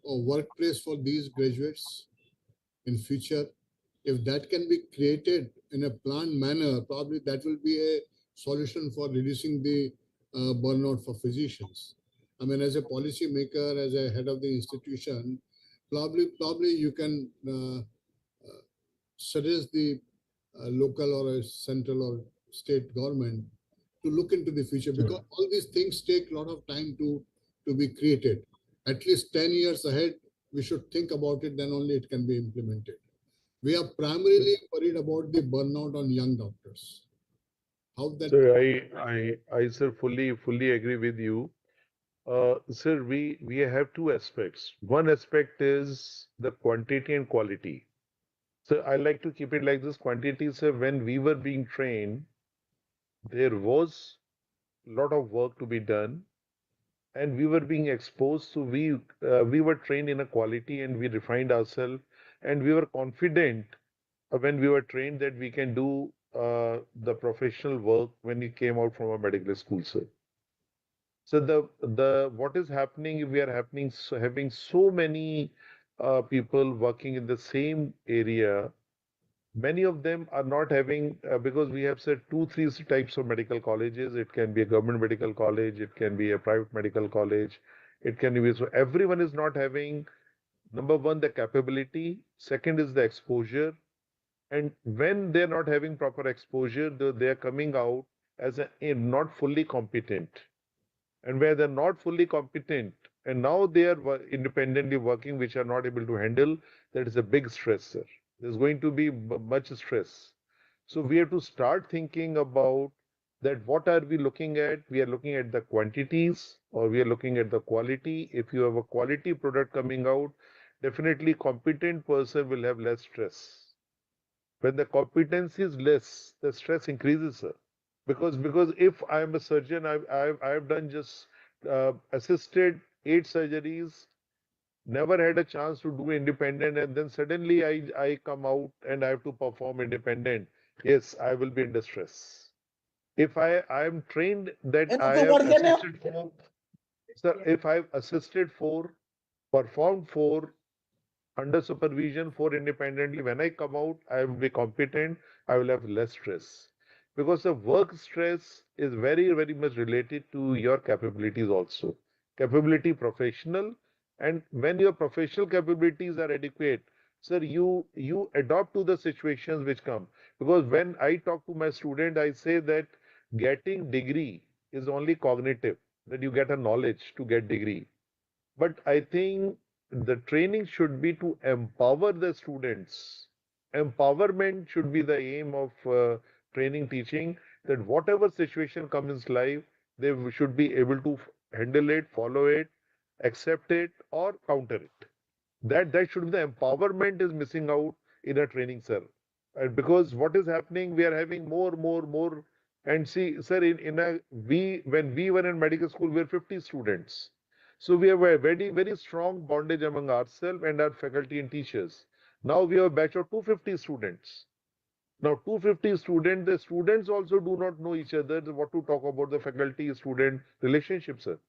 workplace for these graduates in future? If that can be created in a planned manner, probably that will be a solution for reducing the burnout for physicians. I mean, as a policy maker, as a head of the institution, probably you can suggest the local or a central or state government to look into the future, because all these things take a lot of time to be created. At least 10 years ahead, we should think about it, then only it can be implemented. We are primarily worried about the burnout on young doctors. How that Sir, I sir fully agree with you. Sir, we have two aspects. One aspect is the quantity and quality. So I like to keep it like this. Quantity, sir, when we were being trained, there was a lot of work to be done, and we were being exposed. So we were trained in a quality, and we refined ourselves, and we were confident when we were trained that we can do the professional work when we came out from a medical school, sir. So the what is happening? We are having so many people working in the same area. Many of them are not having because we have said two, three types of medical colleges. It can be a government medical college, it can be a private medical college, it can be so everyone is not having number one the capability. Second is the exposure, and when they're not having proper exposure, they're coming out as a not fully competent, and where they're not fully competent and now they are independently working which are not able to handle, that is a big stress, sir. There's going to be much stress. So we have to start thinking about that. What are we looking at? We are looking at the quantities or we are looking at the quality. If you have a quality product coming out, definitely competent person will have less stress. When the competence is less, the stress increases, sir. Because if I am a surgeon, I've done just assisted 8 surgeries, never had a chance to do independent, and then suddenly I come out and I have to perform independent. Yes, I will be in distress. If I am trained that I have assisted for, sir, if I've assisted for, performed for, under supervision for independently, when I come out, I will be competent, I will have less stress. Because the work stress is very much related to your capabilities also. Capability professional, and when your professional capabilities are adequate, sir, you adopt to the situations which come. Because when I talk to my student, I say that getting degree is only cognitive, that you get a knowledge to get degree. But I think the training should be to empower the students. Empowerment should be the aim of training, teaching, that whatever situation comes in life, they should be able to handle it, follow it, accept it, or counter it. That should be the empowerment is missing out in a training, sir. And because what is happening, we are having more And see, sir, in a we when we were in medical school, we were 50 students. So we have a very, very strong bondage among ourselves and our faculty and teachers. Now we have a batch of 250 students. Now 250 students, the students also do not know each other. What to talk about the faculty-student relationships, sir.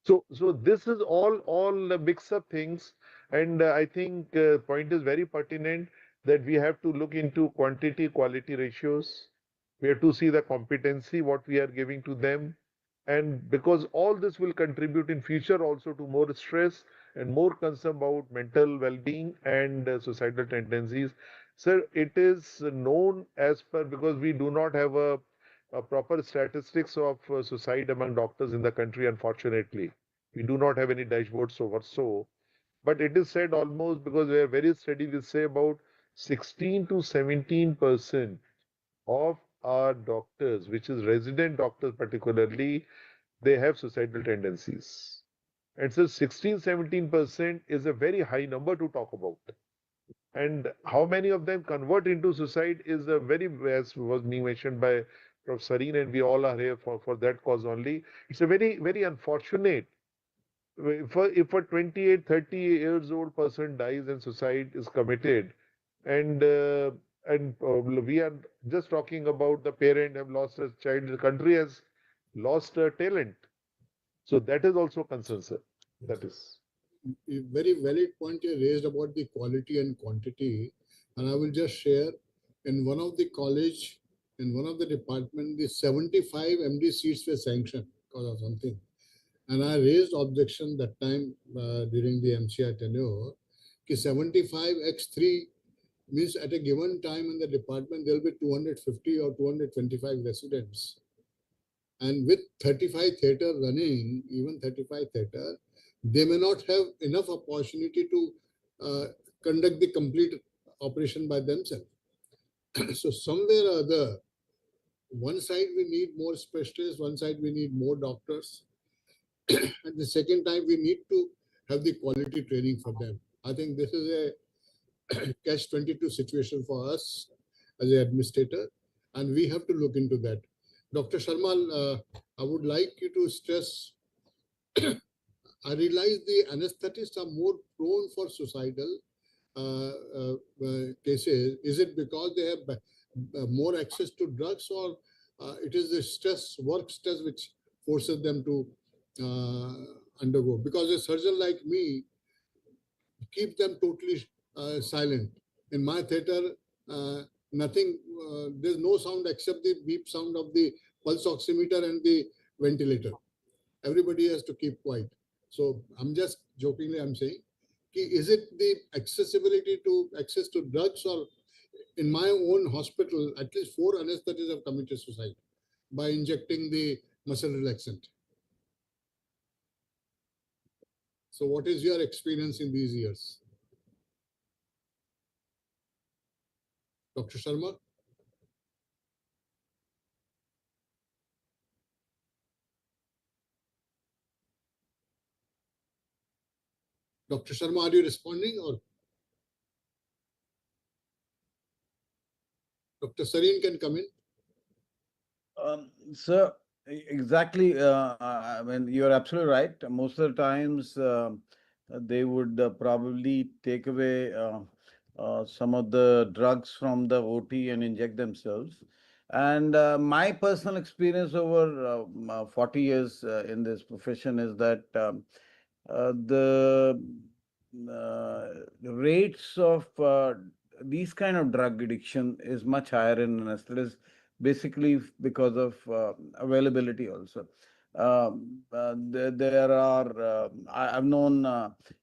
So this is all the mix-up things, and I think point is very pertinent that we have to look into quantity quality ratios. We have to see the competency what we are giving to them, and because all this will contribute in future also to more stress and more concern about mental well-being and suicidal tendencies. Sir, it is known as per because we do not have a proper statistics of suicide among doctors in the country, unfortunately. We do not have any dashboards over so, but it is said almost because we are very steady, we say about 16 to 17% of our doctors, which is resident doctors particularly, they have suicidal tendencies. And so 16-17% is a very high number to talk about. And how many of them convert into suicide is a very, as was being mentioned by Professor Sareen, and we all are here for that cause only. It's a very, very unfortunate. If a 28, 30 years old person dies and suicide is committed, and we are just talking about the parent have lost a child, the country has lost a talent. So that is also a concern, sir. That is. A very valid point you raised about the quality and quantity, and I will just share in one of the college, in one of the department, the 75 MD seats were sanctioned because of something, and I raised objection that time during the MCI tenure. Ki 75 x 3 means at a given time in the department there will be 250 or 225 residents, and with 35 theater running, even 35 theater, they may not have enough opportunity to uh, conduct the complete operation by themselves. So somewhere or other, one side we need more specialists, one side we need more doctors, and the second time we need to have the quality training for them. I think this is a catch 22 situation for us as an administrator, and we have to look into that. Dr. Sharma, I would like you to stress, I realize the anesthetists are more prone for suicidal cases. Is it because they have more access to drugs, or it is the stress, work stress, which forces them to uh, undergo? Because a surgeon like me keep them totally silent. In my theater, nothing, there's no sound except the beep sound of the pulse oximeter and the ventilator. Everybody has to keep quiet. So I'm just jokingly, I'm saying, is it the accessibility to access to drugs, or in my own hospital, at least 4 anesthetists have committed suicide by injecting the muscle relaxant. So what is your experience in these years? Dr. Sharma? Dr. Sharma, are you responding, or Dr. Sareen can come in? So exactly, I mean, you're absolutely right. Most of the times, they would probably take away some of the drugs from the OT and inject themselves. And my personal experience over 40 years in this profession is that the rates of these kind of drug addiction is much higher in anesthetists, basically because of availability also. There are, I've known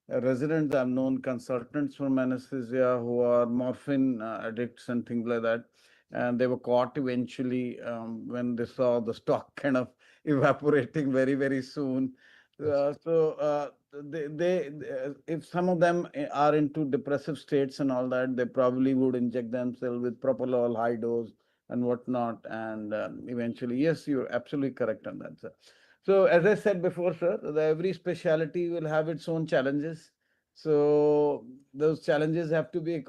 residents, I've known consultants from anesthesia who are morphine addicts and things like that. And they were caught eventually when they saw the stock kind of evaporating very, very soon. If some of them are into depressive states and all that, they probably would inject themselves with propofol high dose and whatnot. And eventually, yes, you're absolutely correct on that, sir. So, as I said before, sir, every specialty will have its own challenges. So, those challenges have to be,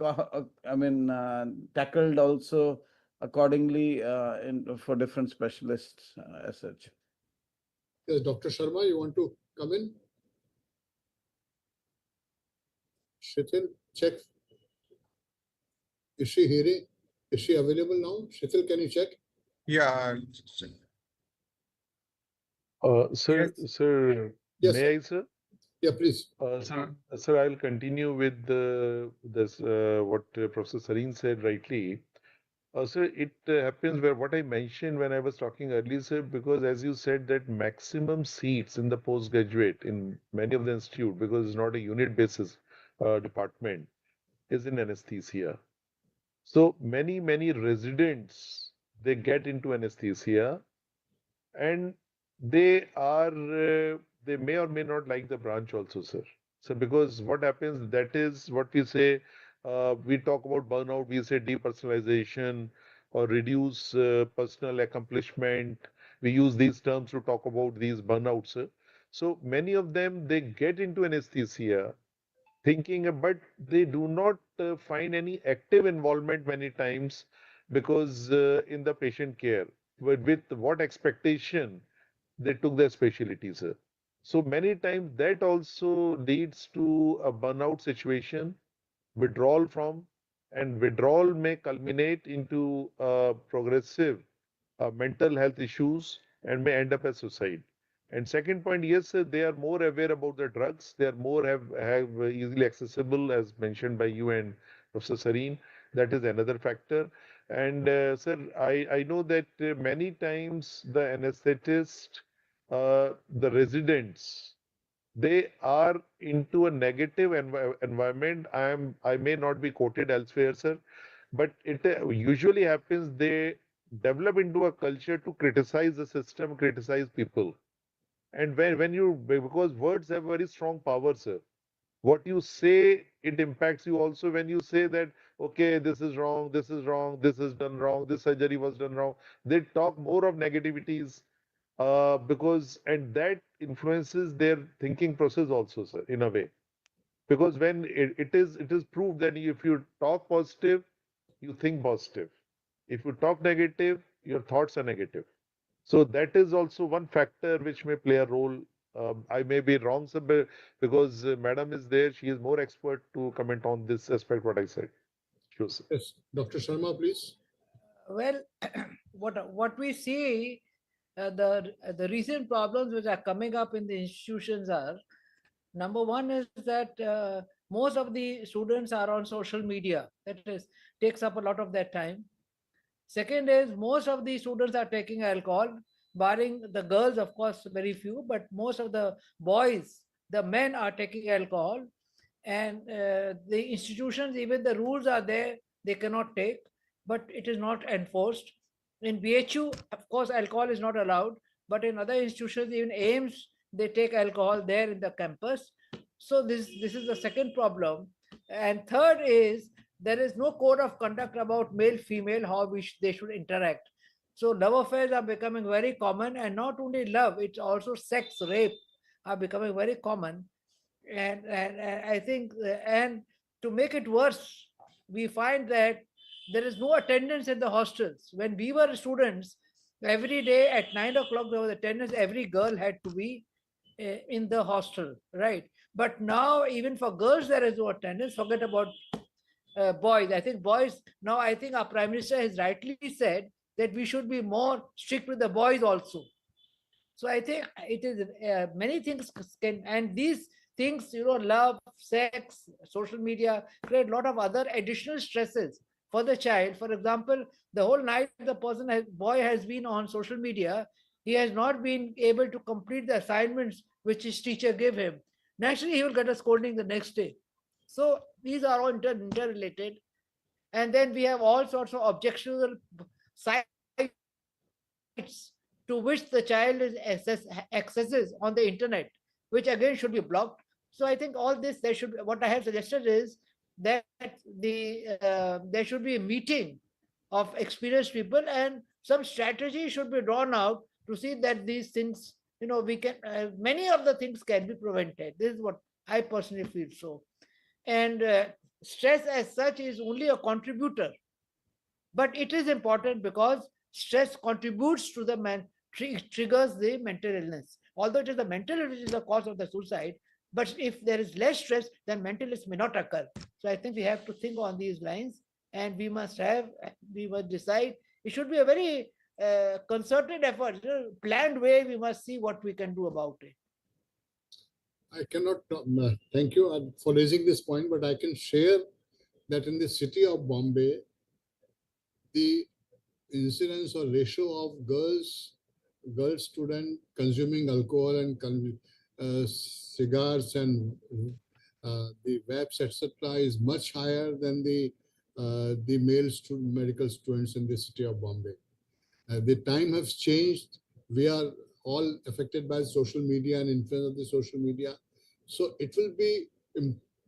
I mean, tackled also accordingly for different specialists as such. Yes, Dr. Sharma, you want to come in? Shithil, check. Is she hearing? Is she available now? Shithil, can you check? Yeah. Sir, Yes. sir, Yes, sir. may I, sir? Yeah, please. Sir, I'll continue with this what Professor Sareen said rightly. Sir, it happens where what I mentioned when I was talking earlier, sir, because as you said that maximum seats in the postgraduate in many of the institute, because it's not a unit basis department, is in anesthesia. So many residents they get into anesthesia and they are they may or may not like the branch also, sir. So because what happens, that is what we say, we talk about burnout, we say depersonalization or reduce personal accomplishment. We use these terms to talk about these burnouts, sir. So many of them they get into anesthesia thinking, but they do not find any active involvement many times because in the patient care, with what expectation they took their specialty, sir. So many times that also leads to a burnout situation, withdrawal from, and withdrawal may culminate into progressive mental health issues and may end up as suicide. And second point, yes, sir, they are more aware about the drugs. They are more have easily accessible, as mentioned by you and Professor Sareen. That is another factor. And sir, I know that many times the anesthetist, the residents, they are into a negative environment. I may not be quoted elsewhere, sir, but it usually happens they develop into a culture to criticize the system, criticize people. And when you, because words have very strong power, sir. What you say, it impacts you also when you say that, okay, this is wrong, this is wrong, this is done wrong, this surgery was done wrong. They talk more of negativities because, and that influences their thinking process also, sir, in a way. Because when it is proved that if you talk positive, you think positive. If you talk negative, your thoughts are negative. So that is also one factor which may play a role. I may be wrong, sir, because Madam is there. She is more expert to comment on this aspect, what I said. Sure, sir. Yes, Dr. Sharma, please. Well, what we see, the recent problems which are coming up in the institutions are, number one is that most of the students are on social media. That is takes up a lot of their time. Second is most of the students are taking alcohol, barring the girls, of course, very few, but most of the boys, the men are taking alcohol, and the institutions, even the rules are there, they cannot take, but it is not enforced. In BHU, of course, alcohol is not allowed, but in other institutions, even AIMS, they take alcohol there in the campus. So this is the second problem. And third is there is no code of conduct about male female how they should interact. So love affairs are becoming very common, and not only love, it's also sex rape are becoming very common. And I think and to make it worse, we find that there is no attendance in the hostels. When we were students, every day at 9 o'clock there was attendance. Every girl had to be in the hostel, right? But now even for girls there is no attendance. Forget about boys. I think boys now. I think our prime minister has rightly said that we should be more strict with the boys also. So I think it is many things can, and these things, love, sex, social media create a lot of other additional stresses for the child. For example, the whole night the boy has been on social media, he has not been able to complete the assignments which his teacher gave him. Naturally, he will get a scolding the next day. So these are all interrelated. And then we have all sorts of objectionable sites to which the child is accesses on the internet, which again should be blocked. So I think all this, there should, what I have suggested is that there should be a meeting of experienced people, and some strategy should be drawn out to see that these things, we can many of the things can be prevented. This is what I personally feel. So, and stress as such is only a contributor. But it is important because stress contributes to the triggers the mental illness. Although it is the mental illness which is the cause of the suicide, but if there is less stress, then mental illness may not occur. So I think we have to think on these lines, and we must decide. It should be a very concerted effort, planned way. We must see what we can do about it. I cannot thank you for raising this point, but I can share that in the city of Bombay, the incidence or ratio of girl student consuming alcohol and cigars and the vapes, etc., is much higher than the male medical students in the city of Bombay. The time has changed. We are all affected by social media and influence of the social media. So it will be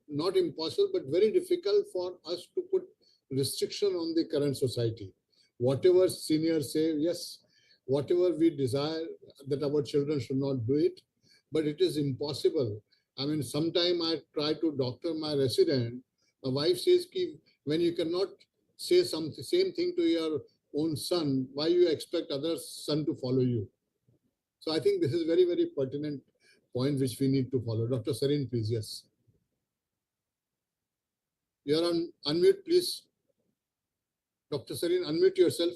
not impossible, but very difficult for us to put restriction on the current society. Whatever seniors say, yes, whatever we desire that our children should not do it, but it is impossible. I mean, sometime I try to doctor my resident. My wife says, Ki, when you cannot say something, same thing to your own son, why you expect other son to follow you? So I think this is very, very pertinent point which we need to follow. Dr. Sarin, please, yes. You're on unmute, please. Dr. Sarin, unmute yourself.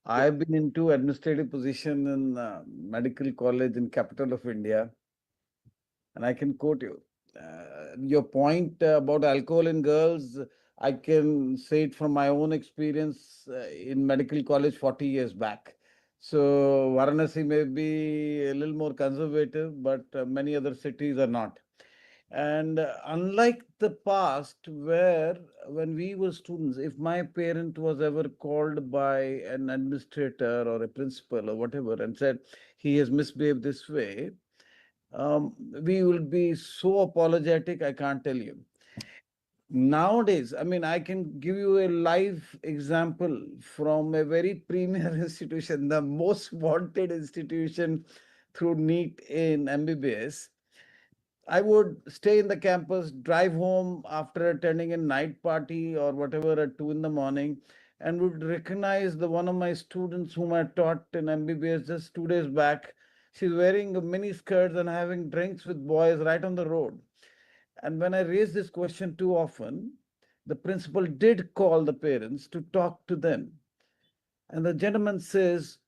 I've been into administrative position in medical college in capital of India, and I can quote you. Your point about alcohol in girls, I can say it from my own experience in medical college 40 years back. So Varanasi may be a little more conservative, but many other cities are not. And unlike the past, where when we were students, if my parent was ever called by an administrator or a principal or whatever and said he has misbehaved this way, we will be so apologetic, I can't tell you. Nowadays, I mean, I can give you a live example from a very premier institution, the most wanted institution through NEET in MBBS. I would stay in the campus, drive home after attending a night party or whatever at 2 in the morning, and would recognize the one of my students whom I taught in MBBS just 2 days back. She's wearing a mini skirts and having drinks with boys right on the road. And when I raised this question too often, the principal did call the parents to talk to them. And the gentleman says,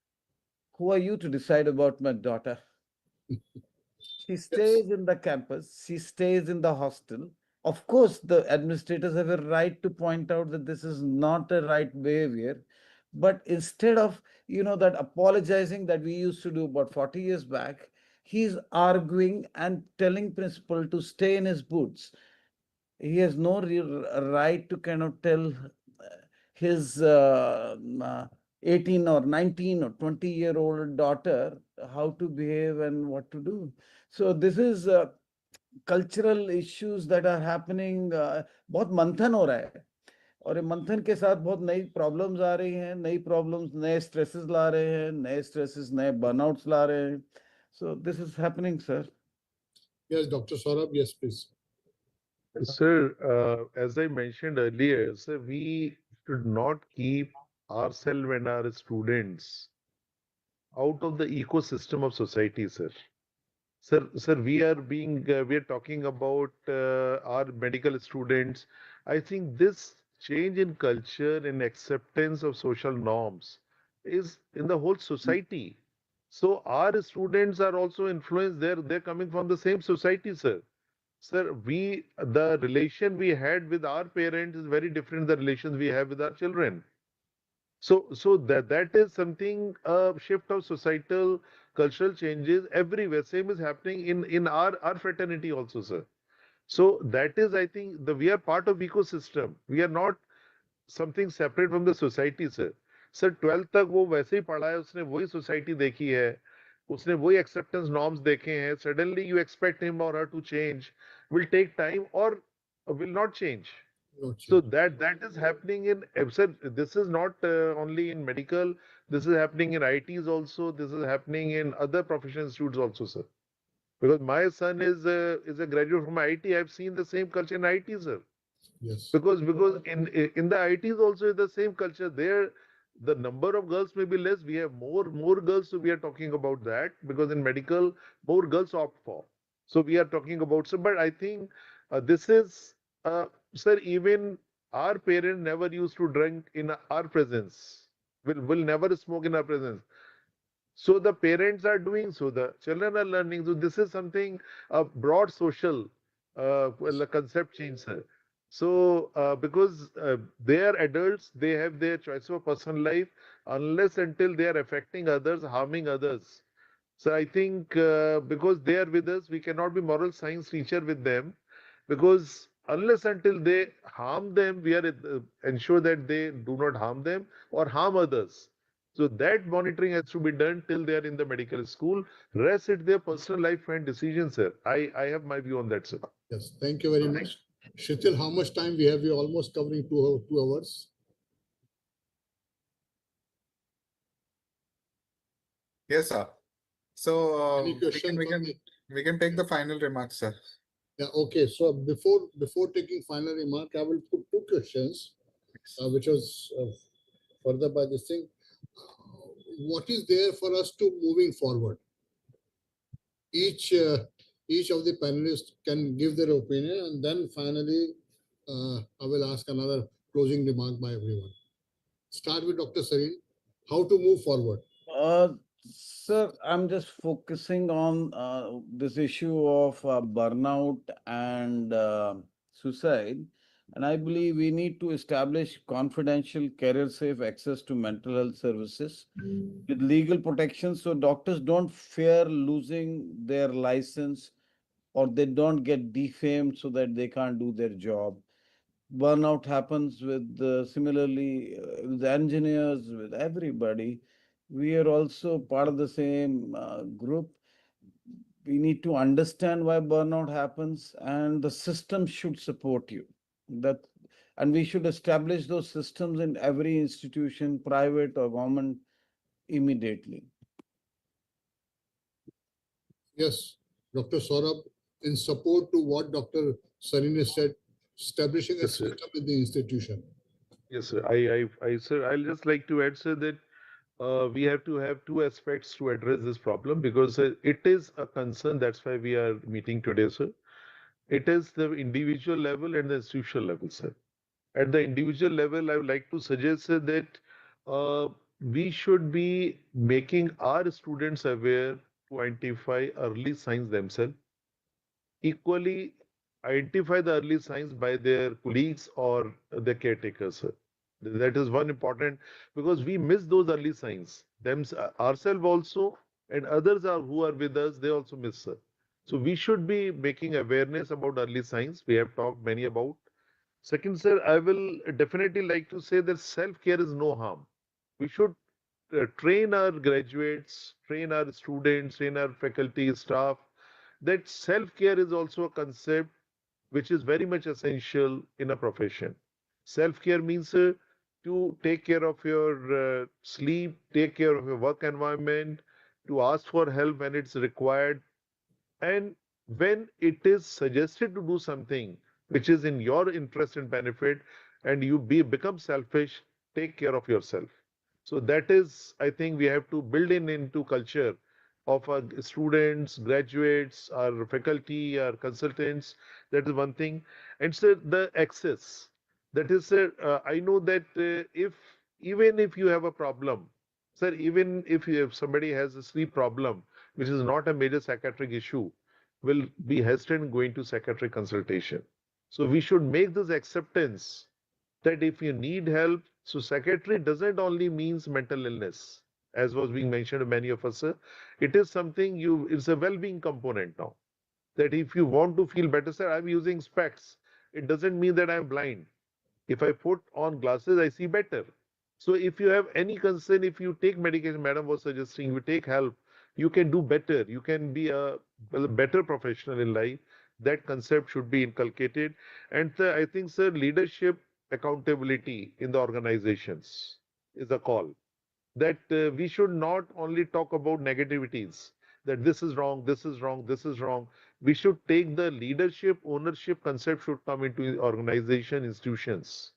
"Who are you to decide about my daughter?" She Yes. stays in the campus, she stays in the hostel. Of course, the administrators have a right to point out that this is not a right behavior. But instead of, that apologizing that we used to do about 40 years back, he's arguing and telling principal to stay in his boots. He has no real right to kind of tell his 18 or 19 or 20-year-old daughter how to behave and what to do. So this is cultural issues that are happening. बहुत मंथन हो रहा है और ये मंथन के साथ बहुत नई प्रॉब्लम्स आ रही हैं, नई प्रॉब्लम्स नए स्ट्रेसेस ला रहे हैं, नए स्ट्रेसेस नए बर्नआउट्स ला रहे हैं. So this is happening, sir. Yes, Dr. Saurabh, yes, please. Sir, as I mentioned earlier, sir, we should not keep ourselves and our students out of the ecosystem of society, sir. Sir, we are talking about our medical students. I think this change in culture and acceptance of social norms is in the whole society. So our students are also influenced. They're coming from the same society, sir. Sir, the relation we had with our parents is very different than the relations we have with our children. So that is something, a shift of societal cultural changes everywhere. Same is happening in our fraternity also, sir. So that is, I think, we are part of ecosystem. We are not something separate from the society, sir. Sir 12th तक वो वैसे ही पढ़ा है, उसने वही society देखी है, उसने वही एक्सेप्टेंस नॉर्म्स देखे हैं. Suddenly you expect him or her to change, will take time और will not change. Not So sure. that is happening in, sir, this is not only in medical, this is happening in ITs also, this is happening in other professional institutes also, sir. Because my son is a graduate from IT, I've seen the same culture in IT, sir. Yes. Because in the ITs also is the same culture. There, the number of girls may be less. We have more girls, so we are talking about that. Because in medical, more girls opt for. So we are talking about. So, but I think this is, sir. Even our parents never used to drink in our presence. Will never smoke in our presence. So the parents are doing so, the children are learning. So this is something a broad social well, a concept change, sir. So because they are adults, they have their choice of personal life unless until they are affecting others, harming others. So I think because they are with us, we cannot be moral science teacher with them because unless until they harm them, we are ensure that they do not harm them or harm others. So that monitoring has to be done till they are in the medical school. Rest it their personal life and decision, sir. I have my view on that, sir. Yes. Thank you very much. Shritil, how much time we have? We are almost covering 2 hours. Yes, sir. So Any we question from the? we can take the final remarks, sir. Yeah. Okay. So before taking final remark, I will put 2 questions, which was further by this thing. What is there for us to moving forward? Each each of the panelists can give their opinion, and then finally, I will ask another closing remark by everyone. Start with Dr. Sareen. How to move forward? Uh, Sir, I'm just focusing on this issue of burnout and suicide. And I believe we need to establish confidential, career safe access to mental health services with legal protection so doctors don't fear losing their license or they don't get defamed so that they can't do their job. Burnout happens with similarly with engineers, with everybody. We are also part of the same group. We need to understand why burnout happens, and the system should support you. That, and we should establish those systems in every institution, private or government, immediately. Yes, Dr. Saurabh, in support to what Dr. Sareen has said, establishing a Yes, sir. system in the institution. Yes, sir. Sir, I'll just like to add, sir, that we have to have two aspects to address this problem because it is a concern. That's why we are meeting today, sir. It is the individual level and the institutional level, sir. At the individual level, I would like to suggest, sir, that uh, we should be making our students aware to identify early signs themselves. Equally, identify the early signs by their colleagues or the caretakers, sir. That is one important because we miss those early signs. Them ourselves also and others are who are with us, they also miss, sir. So we should be making awareness about early signs. We have talked many about. Second, sir, I will definitely like to say that self-care is no harm. We should train our graduates, train our students, train our faculty, staff, that self-care is also a concept which is very much essential in a profession. Self-care means to take care of your sleep, take care of your work environment, to ask for help when it's required, and when it is suggested to do something which is in your interest and benefit, and you become selfish, take care of yourself. So that is, I think, we have to build in into culture of our students, graduates, our faculty, our consultants. That is one thing. And so the access. That is, I know that if even if you have a problem, sir, even if somebody has a sleep problem, which is not a major psychiatric issue, will be hesitant going to psychiatric consultation. So we should make this acceptance that if you need help, so psychiatry doesn't only means mental illness, as was being mentioned to many of us, sir. It is something it's a well-being component now. That if you want to feel better, sir, I'm using specs. It doesn't mean that I'm blind. If I put on glasses, I see better. So if you have any concern, if you take medication, madam was suggesting, you take help, you can do better. You can be a better professional in life. That concept should be inculcated. And I think, sir, leadership accountability in the organizations is a call that we should not only talk about negativities. that this is wrong, this is wrong, this is wrong. We should take the leadership, ownership concept should come into organization, institutions.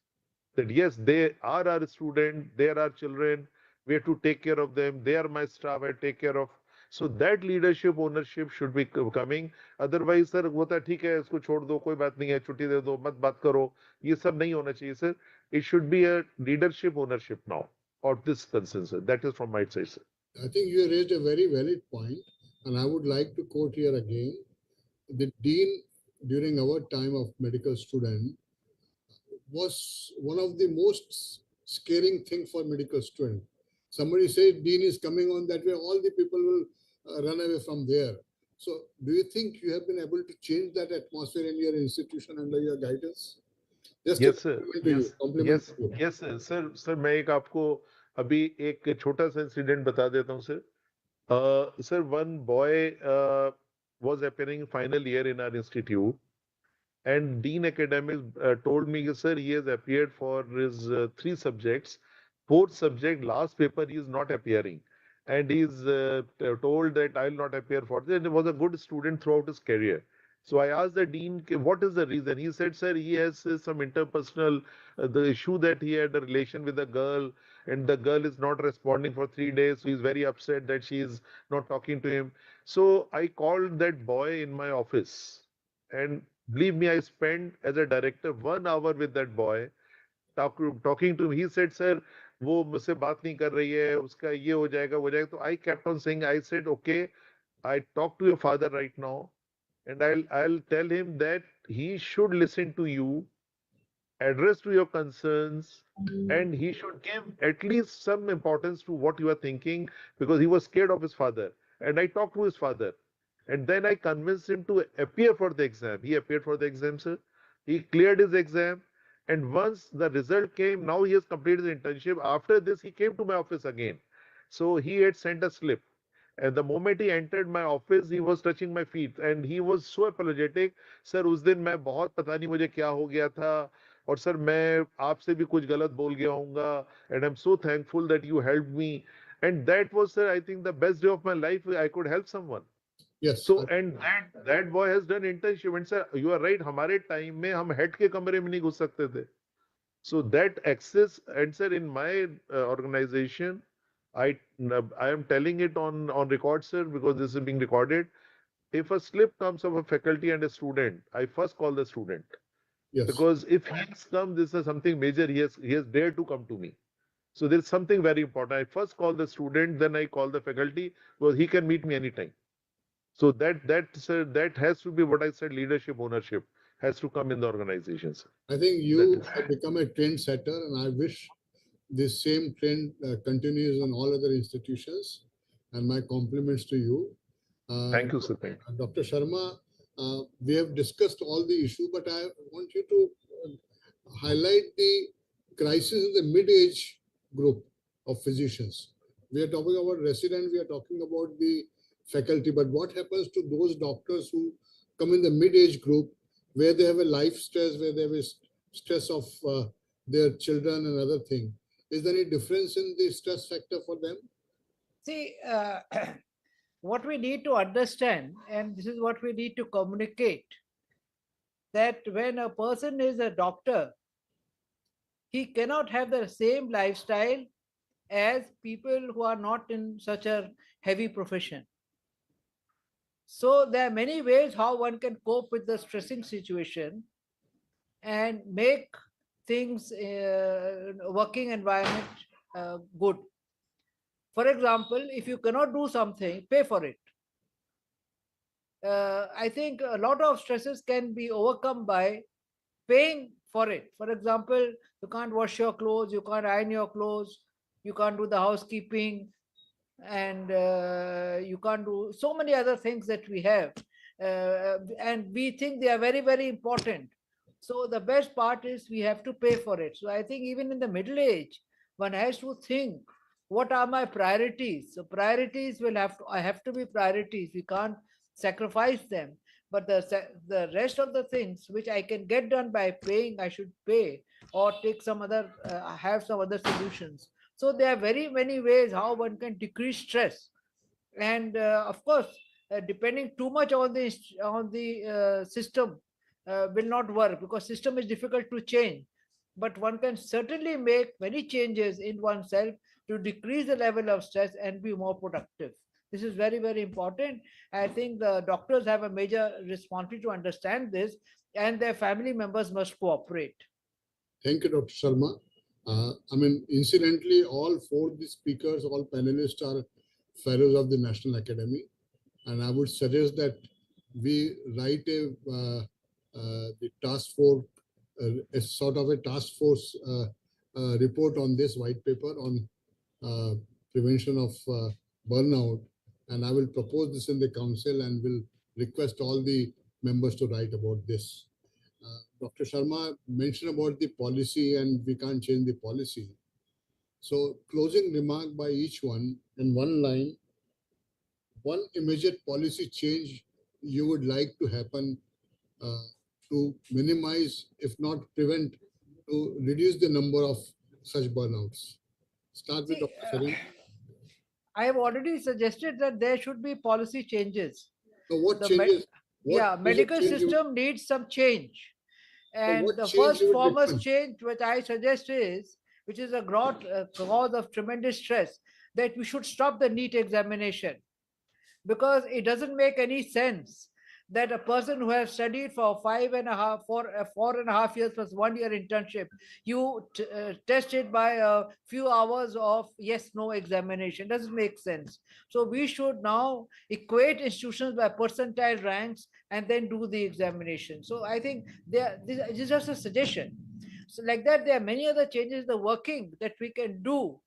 That yes, they are our student, they are our children, we have to take care of them, they are my staff, I take care of. So that leadership, ownership should be coming. Otherwise sir वो तो ठीक है इसको छोड़ दो कोई बात नहीं है छुट्टी दे दो मत बात करो ये सब नहीं होना चाहिए sir. It should be a leadership ownership now or this concern sir. That is from my side sir. I think you raised a very valid point, and I would like to quote here again the dean during our time of medical student was one of the most scaring thing for medical student. Somebody said dean is coming on that way, all the people will run away from there. So do you think you have been able to change that atmosphere in your institution under your guidance? Just a Yes sir. compliment to you. Compliment Yes. to you. Yes sir. Sir मैं एक आपको अभी एक छोटा सा incident बता देता हूँ sir. Sir, one boy was appearing final year in our institute, and Dean Academics told me, sir, he has appeared for his three subjects. Fourth subject, last paper, he is not appearing. And he is told that I will not appear for this. And he was a good student throughout his career. So I asked the dean, what is the reason? He said, sir, he has some interpersonal, the issue that he had a relation with a girl, and the girl is not responding for 3 days. So he's very upset that she is not talking to him. So I called that boy in my office, and believe me, I spent as a director 1 hour with that boy, talking to him. He said, "Sir, वो मुझसे बात नहीं कर रही है, उसका ये हो जाएगा, वो जाएगा." तो I kept on saying, I said, "Okay, I talk to your father right now, and I'll tell him that he should listen to you, address to your concerns, and he should give at least some importance to what you are thinking because he was scared of his father." And I talked to his father, and then I convinced him to appear for the exam. He appeared for the exam, sir. He cleared his exam, and once the result came, now he has completed his internship. After this, he came to my office again. So he had sent a slip. And the moment he entered my office, he was touching my feet and he was so apologetic. Sir उस दिन मैं बहुत पता नहीं मुझे क्या हो गया था और सर मैं आपसे भी कुछ गलत बोल गया हूँगा and I'm so thankful that you helped me. And that was, sir, I think the best day of my life. I could help someone. Yes. So and that boy has done internship. And sir, you are right. हमारे time में हम head के कमरे में नहीं घुस सकते थे. So that access, and sir, in my organization, I I am telling it on record, sir, because this is being recorded. If a slip comes of a faculty and a student, I first call the student Yes. because if he has come, this is something major. He has dared to come to me. So there is something very important. I first call the student, then I call the faculty because he can meet me anytime. So sir, that has to be what I said. Leadership, ownership has to come in the organization, sir. I think That you is. have become a trend setter, and I wish this same trend continues in all other institutions. And my compliments to you. Thank you, sir. Thank you. Dr. Sharma, we have discussed all the issue, but I want you to highlight the crisis in the mid-age group of physicians. We are talking about resident, we are talking about the faculty, but what happens to those doctors who come in the mid-age group where they have a life stress, where they have a stress of their children and other thing? Is there any difference in the stress factor for them? See, what we need to understand, and this is what we need to communicate, that when a person is a doctor, he cannot have the same lifestyle as people who are not in such a heavy profession. So there are many ways how one can cope with the stressing situation and make things working environment good. For example, if you cannot do something, pay for it. I think a lot of stresses can be overcome by paying for it. For example, you can't wash your clothes, you can't iron your clothes, you can't do the housekeeping, and you can't do so many other things that we have. And we think they are very, very important. So the best part is we have to pay for it. So I think even in the middle age, one has to think, what are my priorities? So priorities will have to be priorities. We can't sacrifice them. But the rest of the things which I can get done by paying, I should pay or take some other, have some other solutions. So there are very many ways how one can decrease stress. And of course, depending too much on the system will not work, because system is difficult to change. But one can certainly make many changes in oneself to decrease the level of stress and be more productive. This is very, very important. I think the doctors have a major responsibility to understand this, and their family members must cooperate. Thank you, Dr. Sharma. I mean, incidentally, all four of the speakers, all panelists are fellows of the National Academy. And I would suggest that we write the task force, a sort of a task force report on this white paper on uh, prevention of burnout. And I will propose this in the council and will request all the members to write about this. Dr. Sharma mentioned about the policy and we can't change the policy. So closing remark by each one in one line, one immediate policy change you would like to happen uh, to minimize, if not prevent, to reduce the number of such burnouts? Start with See, Dr. Sarin. I have already suggested that there should be policy changes. So what The me- changes? What yeah, is the medical change you? system needs some change. So And what the change first you would foremost recommend? change which I suggest is, which is a broad cause of tremendous stress, that we should stop the NEET examination, because it doesn't make any sense that a person who has studied for 4.5 years plus 1 year internship, you test it by a few hours of yes no examination. Doesn't make sense. So we should now equate institutions by percentile ranks and then do the examination. So I think this is just a suggestion. So like that, there are many other changes in the working that we can do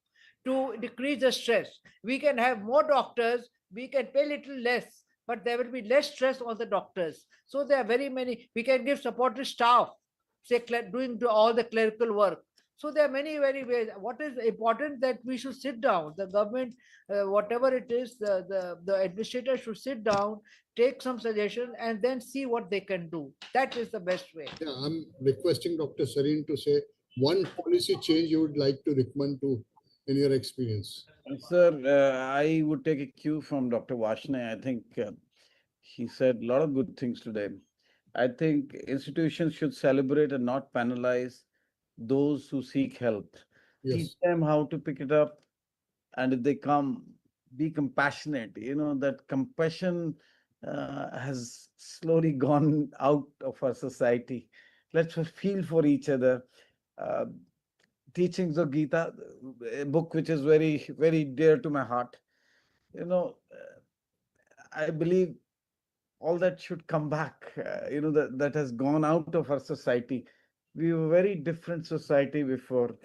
to decrease the stress. We can have more doctors, we can pay little less, but there will be less stress on the doctors. So there are very many. We can give support to staff, say doing all the clerical work. So there are many very ways. What is important that we should sit down. The government, whatever it is, the administrator should sit down, take some suggestion, and then see what they can do. That is the best way. Yeah, I'm requesting Dr. Sarin to say one policy change you would like to recommend to in your experience. Sir, I would take a cue from Dr. Varshney. I think he said a lot of good things today. I think institutions should celebrate and not penalize those who seek help. Teach Yes. them how to pick it up, and if they come, be compassionate. You know, that compassion has slowly gone out of our society. Let's feel for each other. Uh, Teachings of Gita, a book which is very, very dear to my heart. You know, I believe all that should come back. That has gone out of our society. We were a very different society before.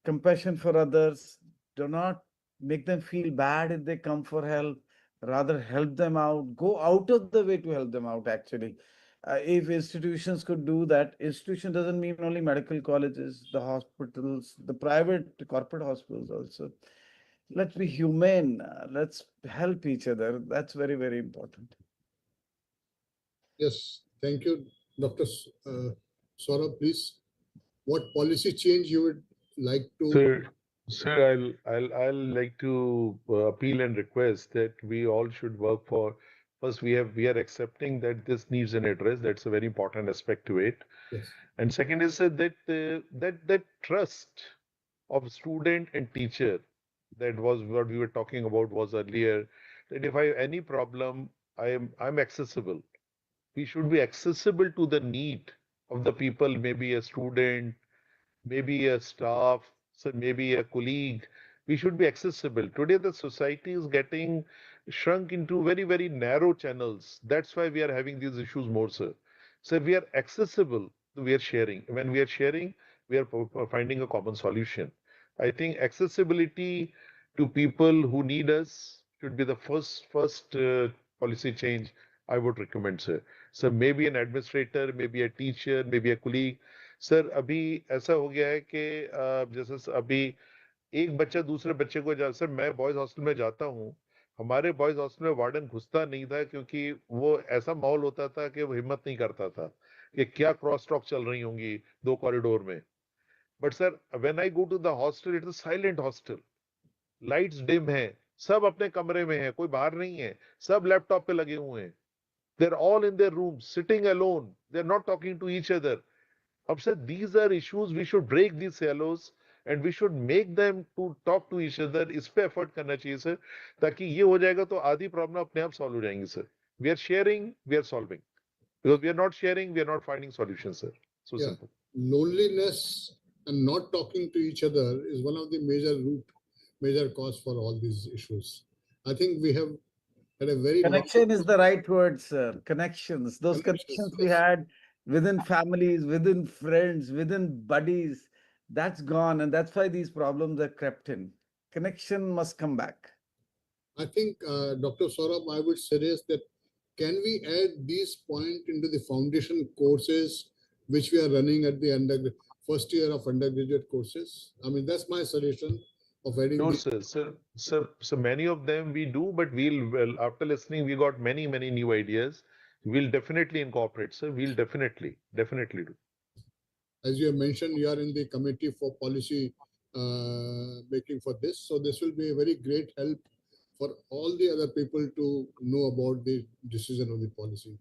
Compassion for others. Do not make them feel bad if they come for help. Rather, help them out. Go out of the way to help them out, actually. If institutions could do that, institution doesn't mean only medical colleges, the hospitals, the private corporate hospitals also. Let's be humane. Let's help each other. That's very, very important. Yes. Thank you, Dr. Saurabh, please. What policy change you would like to? Sir, I'll like to appeal and request that we all should work for. First, we are accepting that this needs an address. That's a very important aspect to it. Yes. And second is that trust of student and teacher, that was what we were talking about was earlier. That if I have any problem, I'm accessible. We should be accessible to the need of the people, maybe a student, maybe a staff, so maybe a colleague. We should be accessible. Today, the society is getting shrunk into very, very narrow channels. That's why we are having these issues more, sir. So we are accessible, we are sharing. When we are sharing, we are finding a common solution. I think accessibility to people who need us should be the first policy change I would recommend, sir. So maybe an administrator, maybe a teacher, maybe a colleague. Sir अभी ऐसा हो गया है कि जैसे अभी एक बच्चा दूसरे बच्चे को सर मैं बॉयज हॉस्टल में जाता हूँ। हमारे बॉयज हॉस्टल में वार्डन घुसता नहीं था क्योंकि वो ऐसा माहौल होता था कि वो हिम्मत नहीं करता था कि क्या क्रॉस टॉक चल रही होंगी दो कॉरिडोर में। But sir when I go to the hostel it is silent hostel, lights dim है, सब अपने कमरे में है, कोई बाहर नहीं है, सब लैपटॉप पे लगे हुए हैं. They're all in their rooms, sitting alone. They're not talking to each other. अब sir, these are issues, we should break these silos and we should make them to talk to each other. इस पे effort करना चाहिए sir, ताकि ये हो जाएगा तो आधी प्रॉब्लम अपने आप सॉल्व हो जाएंगी sir. We are sharing, we are solving. Because we are not sharing, we are not finding solutions, sir. So Yeah. simple. Loneliness and not talking to each other is one of the major cause for all these issues. I think we have had a very long Connection is the right word, sir. Connections. Those connections. connections we Yes. had within families, within friends, within buddies, that's gone. And that's why these problems are crept in. Connection must come back. I think, Dr. Saurabh, I would suggest that can we add these points into the foundation courses which we are running at the first year of undergraduate courses? I mean, that's my suggestion of adding Sure, these. So many of them we do, but well, after listening, we got many, many new ideas. We'll definitely incorporate, sir. We'll definitely do. As you have mentioned, you are in the committee for policy making for this. So this will be a very great help for all the other people to know about the decision of the policy,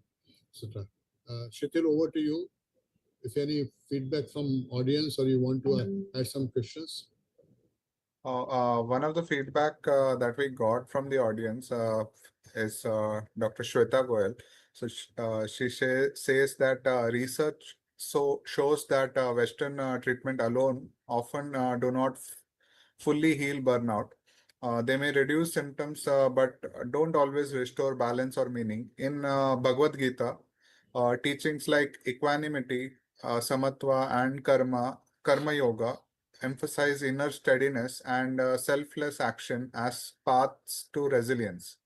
etc. Shithil, over to you. If any feedback from audience or you want to add some questions. One of the feedback that we got from the audience is Dr. Shweta Goyal. So she says that research shows that Western treatment alone often do not fully heal burnout. They may reduce symptoms, but don't always restore balance or meaning. In Bhagavad Gita, teachings like equanimity, samatva, and karma yoga emphasize inner steadiness and selfless action as paths to resilience.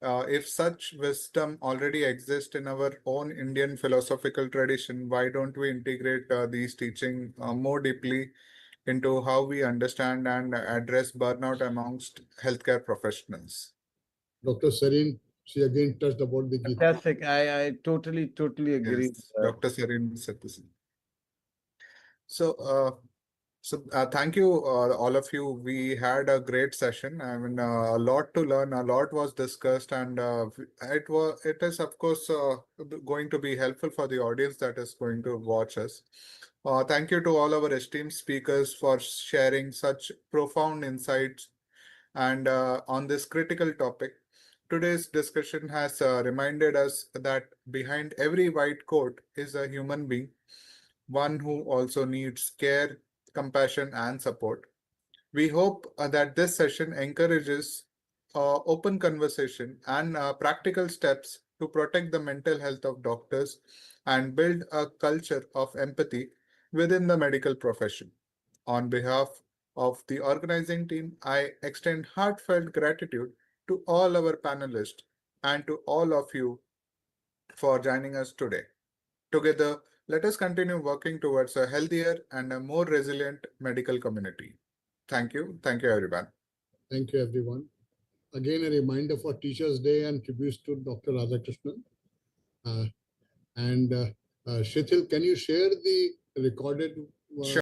If such wisdom already exists in our own Indian philosophical tradition, why don't we integrate these teaching more deeply into how we understand and address burnout amongst healthcare professionals? Dr. Sarin, she again touched about the Gita. Fantastic. I totally agree with Yes, her. Dr. Sarin said this. So, thank you, all of you. We had a great session. I mean, a lot to learn. A lot was discussed, and it is of course going to be helpful for the audience that is going to watch us. Thank you to all our esteemed speakers for sharing such profound insights and on this critical topic. Today's discussion has reminded us that behind every white coat is a human being, one who also needs care, compassion, and support. We hope that this session encourages open conversation and practical steps to protect the mental health of doctors and build a culture of empathy within the medical profession. On behalf of the organizing team, I extend heartfelt gratitude to all our panelists and to all of you for joining us today. Together, let us continue working towards a healthier and a more resilient medical community. Thank you. Thank you, everyone. Thank you, everyone. Again, a reminder for Teachers' Day and tributes to Dr. Radhakrishnan. And Shithil, can you share the recorded Sure.